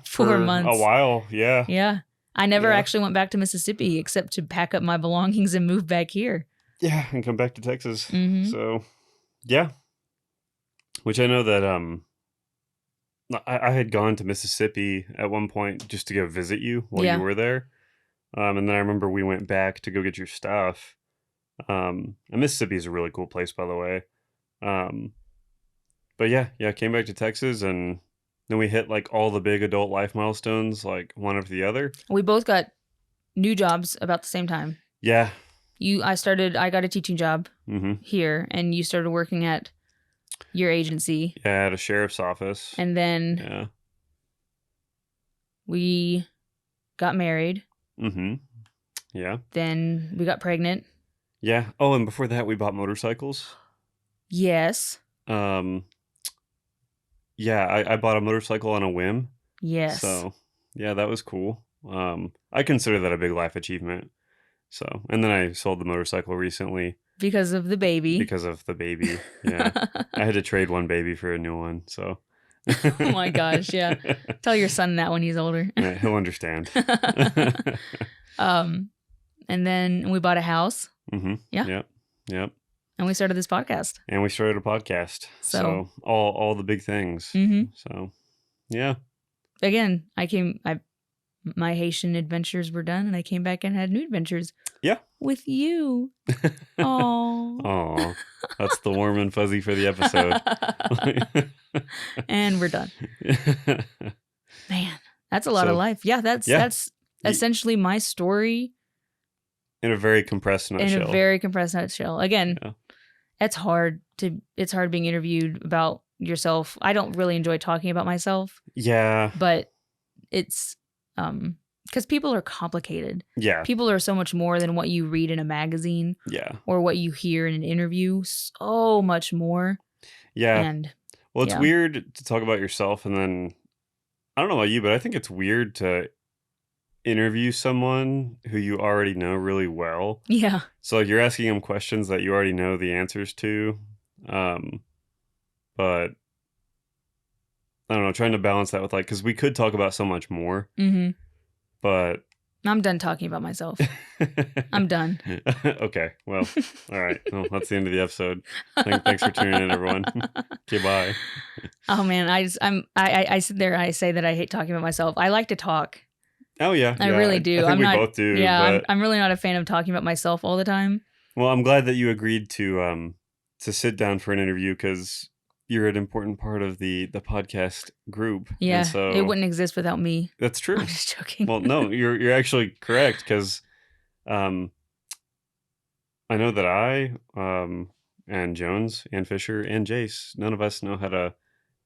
S1: 4 months.
S2: A while. Yeah.
S1: Yeah. I never actually went back to Mississippi except to pack up my belongings and move back here.
S2: Yeah. And come back to Texas. So, yeah. Which I know that, I had gone to Mississippi at one point just to go visit you while you
S1: Yeah.
S2: were there. And then I remember we went back to go get your stuff. And Mississippi is a really cool place, by the way. Um, but yeah, came back to Texas, and then we hit like all the big adult life milestones, like one after the other.
S1: We both got new jobs about the same time.
S2: Yeah.
S1: I got a teaching job
S2: Mm-hmm.
S1: here, and you started working at your agency.
S2: Yeah, at a sheriff's office.
S1: And then
S2: Yeah.
S1: we got married.
S2: Mm-hmm. Yeah.
S1: Then we got pregnant.
S2: Yeah. Oh, and before that, we bought motorcycles.
S1: Yes.
S2: Yeah, I bought a motorcycle on a whim.
S1: Yes.
S2: So, yeah, that was cool. I consider that a big life achievement. So, and then I sold the motorcycle recently
S1: Because of the baby.
S2: because of the baby. Yeah. I had to trade one baby for a new one. So,
S1: Oh my gosh, yeah. Tell your son that when he's older.
S2: yeah, he'll understand.
S1: And then we bought a house.
S2: Mm-hmm.
S1: Yeah.
S2: Yep.
S1: And we started this podcast.
S2: And we started a podcast. So all the big things.
S1: Mm-hmm.
S2: So, yeah.
S1: Again, my Haitian adventures were done, and I came back and had new adventures.
S2: Yeah.
S1: With you. Oh.
S2: Oh, that's the warm and fuzzy for the episode.
S1: And we're done. Man, that's a lot of life. Yeah, that's essentially my story
S2: in a very compressed nutshell.
S1: In a very compressed nutshell. Again,
S2: Yeah.
S1: it's hard being interviewed about yourself. I don't really enjoy talking about myself.
S2: Yeah.
S1: But it's because people are complicated.
S2: Yeah.
S1: People are so much more than what you read in a magazine.
S2: Yeah.
S1: Or what you hear in an interview. So much more.
S2: Yeah.
S1: And
S2: well, it's weird to talk about yourself, and then I don't know about you, but I think it's weird to interview someone who you already know really well.
S1: Yeah.
S2: So like you're asking them questions that you already know the answers to. But I don't know, trying to balance that with like, because we could talk about so much more.
S1: Mm-hmm.
S2: But
S1: I'm done talking about myself. I'm done.
S2: Okay. Well, all right. Well, that's the end of the episode. Thanks for tuning in, everyone. Okay, bye.
S1: Oh man, I sit there and I say that I hate talking about myself. I like to talk.
S2: Oh yeah.
S1: I really do.
S2: I think we both do.
S1: Yeah,
S2: but...
S1: I'm really not a fan of talking about myself all the time.
S2: Well, I'm glad that you agreed to sit down for an interview, because you're an important part of the podcast group.
S1: Yeah,
S2: and so
S1: it wouldn't exist without me.
S2: That's true.
S1: I'm just joking.
S2: Well, no, you're actually correct, because I know that I and Jones and Fisher and Jace, none of us know how to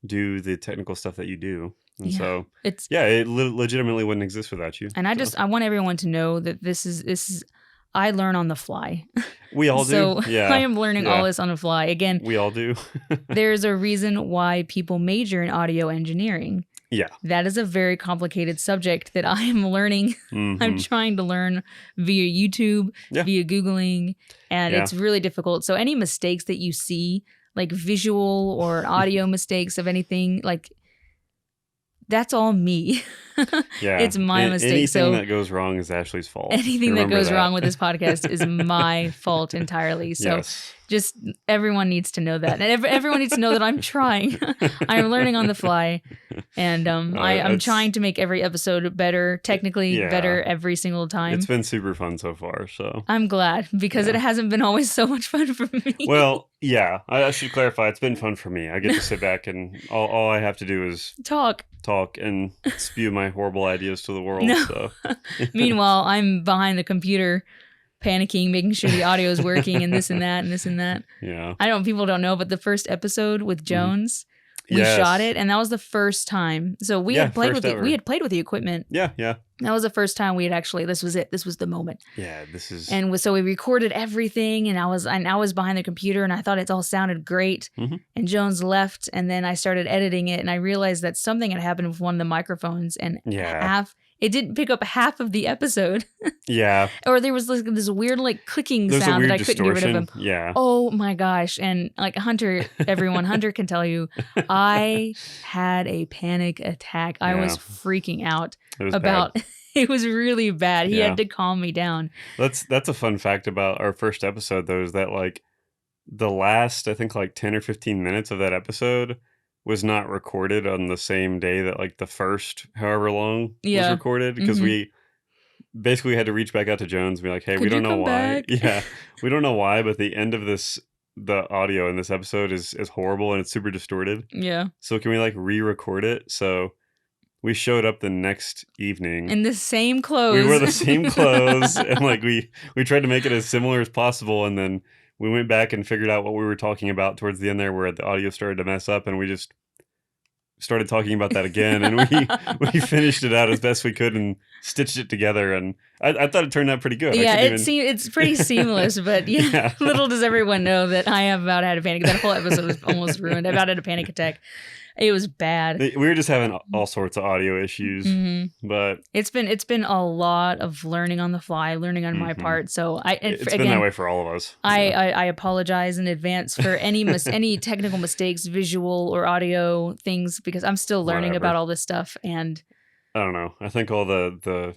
S2: do the technical stuff that you do. And so it legitimately wouldn't exist without you.
S1: And I want everyone to know that this is I learn on the fly.
S2: We all do.
S1: So
S2: yeah.
S1: I am learning all this on the fly. Again,
S2: we all do.
S1: There's a reason why people major in audio engineering.
S2: Yeah.
S1: That is a very complicated subject that I am learning.
S2: Mm-hmm.
S1: I'm trying to learn via YouTube, via Googling, and it's really difficult. So any mistakes that you see, like visual or audio mistakes of anything, like that's all me.
S2: Yeah.
S1: It's my mistake.
S2: Anything that goes wrong is Ashley's fault.
S1: Anything that goes wrong with this podcast is my fault entirely. So just everyone needs to know that. And everyone needs to know that I'm trying. I'm learning on the fly. And I'm trying to make every episode better, technically better every single time.
S2: It's been super fun so far. So
S1: I'm glad, because it hasn't been always so much fun for me.
S2: Well, yeah, I should clarify. It's been fun for me. I get to sit back and all I have to do is
S1: talk
S2: and spew my horrible ideas to the world.
S1: No.
S2: So.
S1: Meanwhile, I'm behind the computer panicking, making sure the audio is working and this and that and this and that.
S2: Yeah.
S1: People don't know, but the first episode with Jones, we shot it, and that was the first time. So we had played with the equipment.
S2: Yeah.
S1: That was the first time we had actually, this was it. This was the moment.
S2: Yeah, this is.
S1: And so we recorded everything, and I was behind the computer, and I thought it all sounded great.
S2: Mm-hmm.
S1: And Jones left, and then I started editing it, and I realized that something had happened with one of the microphones, and it didn't pick up half of the episode.
S2: Yeah.
S1: Or there was this weird clicking sound that I couldn't get rid of him.
S2: Yeah.
S1: Oh my gosh. And Hunter can tell you, I had a panic attack. I was freaking out about bad. It was really bad. He had to calm me down.
S2: That's a fun fact about our first episode, though, is that the last, I think 10 or 15 minutes of that episode was not recorded on the same day that like the first however long was
S1: Yeah.
S2: recorded, because we basically had to reach back out to Jones and be like, hey,
S1: Could
S2: we don't
S1: you
S2: know
S1: come
S2: why.
S1: back?
S2: Yeah, we don't know why, but the end of the audio in this episode is horrible and it's super distorted.
S1: Yeah.
S2: So can we like re-record it? So we showed up the next evening.
S1: In the same clothes.
S2: We wore the same clothes, and like we tried to make it as similar as possible, and then we went back and figured out what we were talking about towards the end there, where the audio started to mess up, and we just started talking about that again, and we finished it out as best we could and stitched it together, and I thought it turned out pretty good.
S1: Yeah, it's pretty seamless, but yeah, little does everyone know that I have about had a panic. That whole episode was almost ruined. I about had a panic attack. It was bad.
S2: We were just having all sorts of audio issues, but
S1: it's been a lot of learning on the fly, learning on my part. So
S2: it's been that way for all of us.
S1: I apologize in advance for any technical mistakes, visual or audio things, because I'm still learning about all this stuff. And
S2: I don't know. I think all the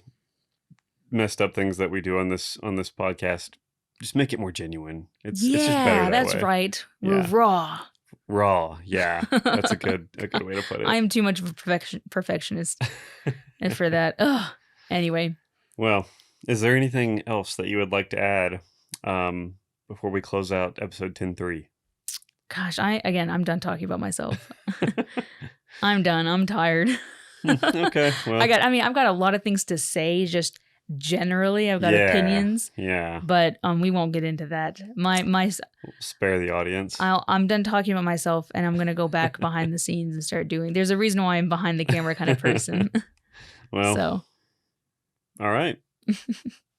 S2: messed up things that we do on this podcast just make it more genuine. It's just better that way.
S1: Right. We're raw.
S2: Yeah, that's a good way to put it.
S1: I'm too much of a perfectionist, and for that, anyway.
S2: Well, is there anything else that you would like to add before we close out episode 10.3?
S1: Gosh, I'm done talking about myself. I'm done. I'm tired.
S2: Okay. Well,
S1: I've got a lot of things to say. Just generally, I've got opinions.
S2: Yeah.
S1: But we won't get into that.
S2: Spare the audience.
S1: I'm done talking about myself, and I'm gonna go back behind the scenes and start doing. There's a reason why I'm behind the camera kind of person.
S2: Well.
S1: So.
S2: All right.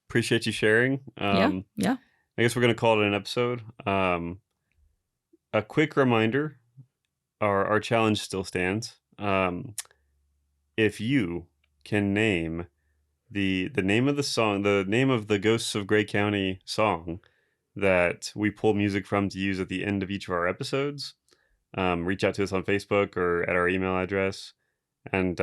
S2: Appreciate you sharing.
S1: Yeah.
S2: I guess we're gonna call it an episode. A quick reminder: our challenge still stands. If you can name the name of the song, the name of the Ghosts of Gray County song that we pull music from to use at the end of each of our episodes, reach out to us on Facebook or at our email address and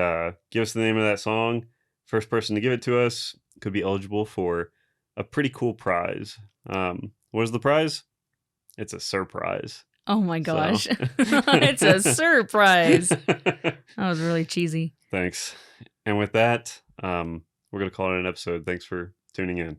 S2: give us the name of that song. First person to give it to us could be eligible for a pretty cool prize. What is the prize? It's a surprise.
S1: Oh my gosh. So. It's a surprise. That was really cheesy.
S2: Thanks. And with that, we're going to call it an episode. Thanks for tuning in.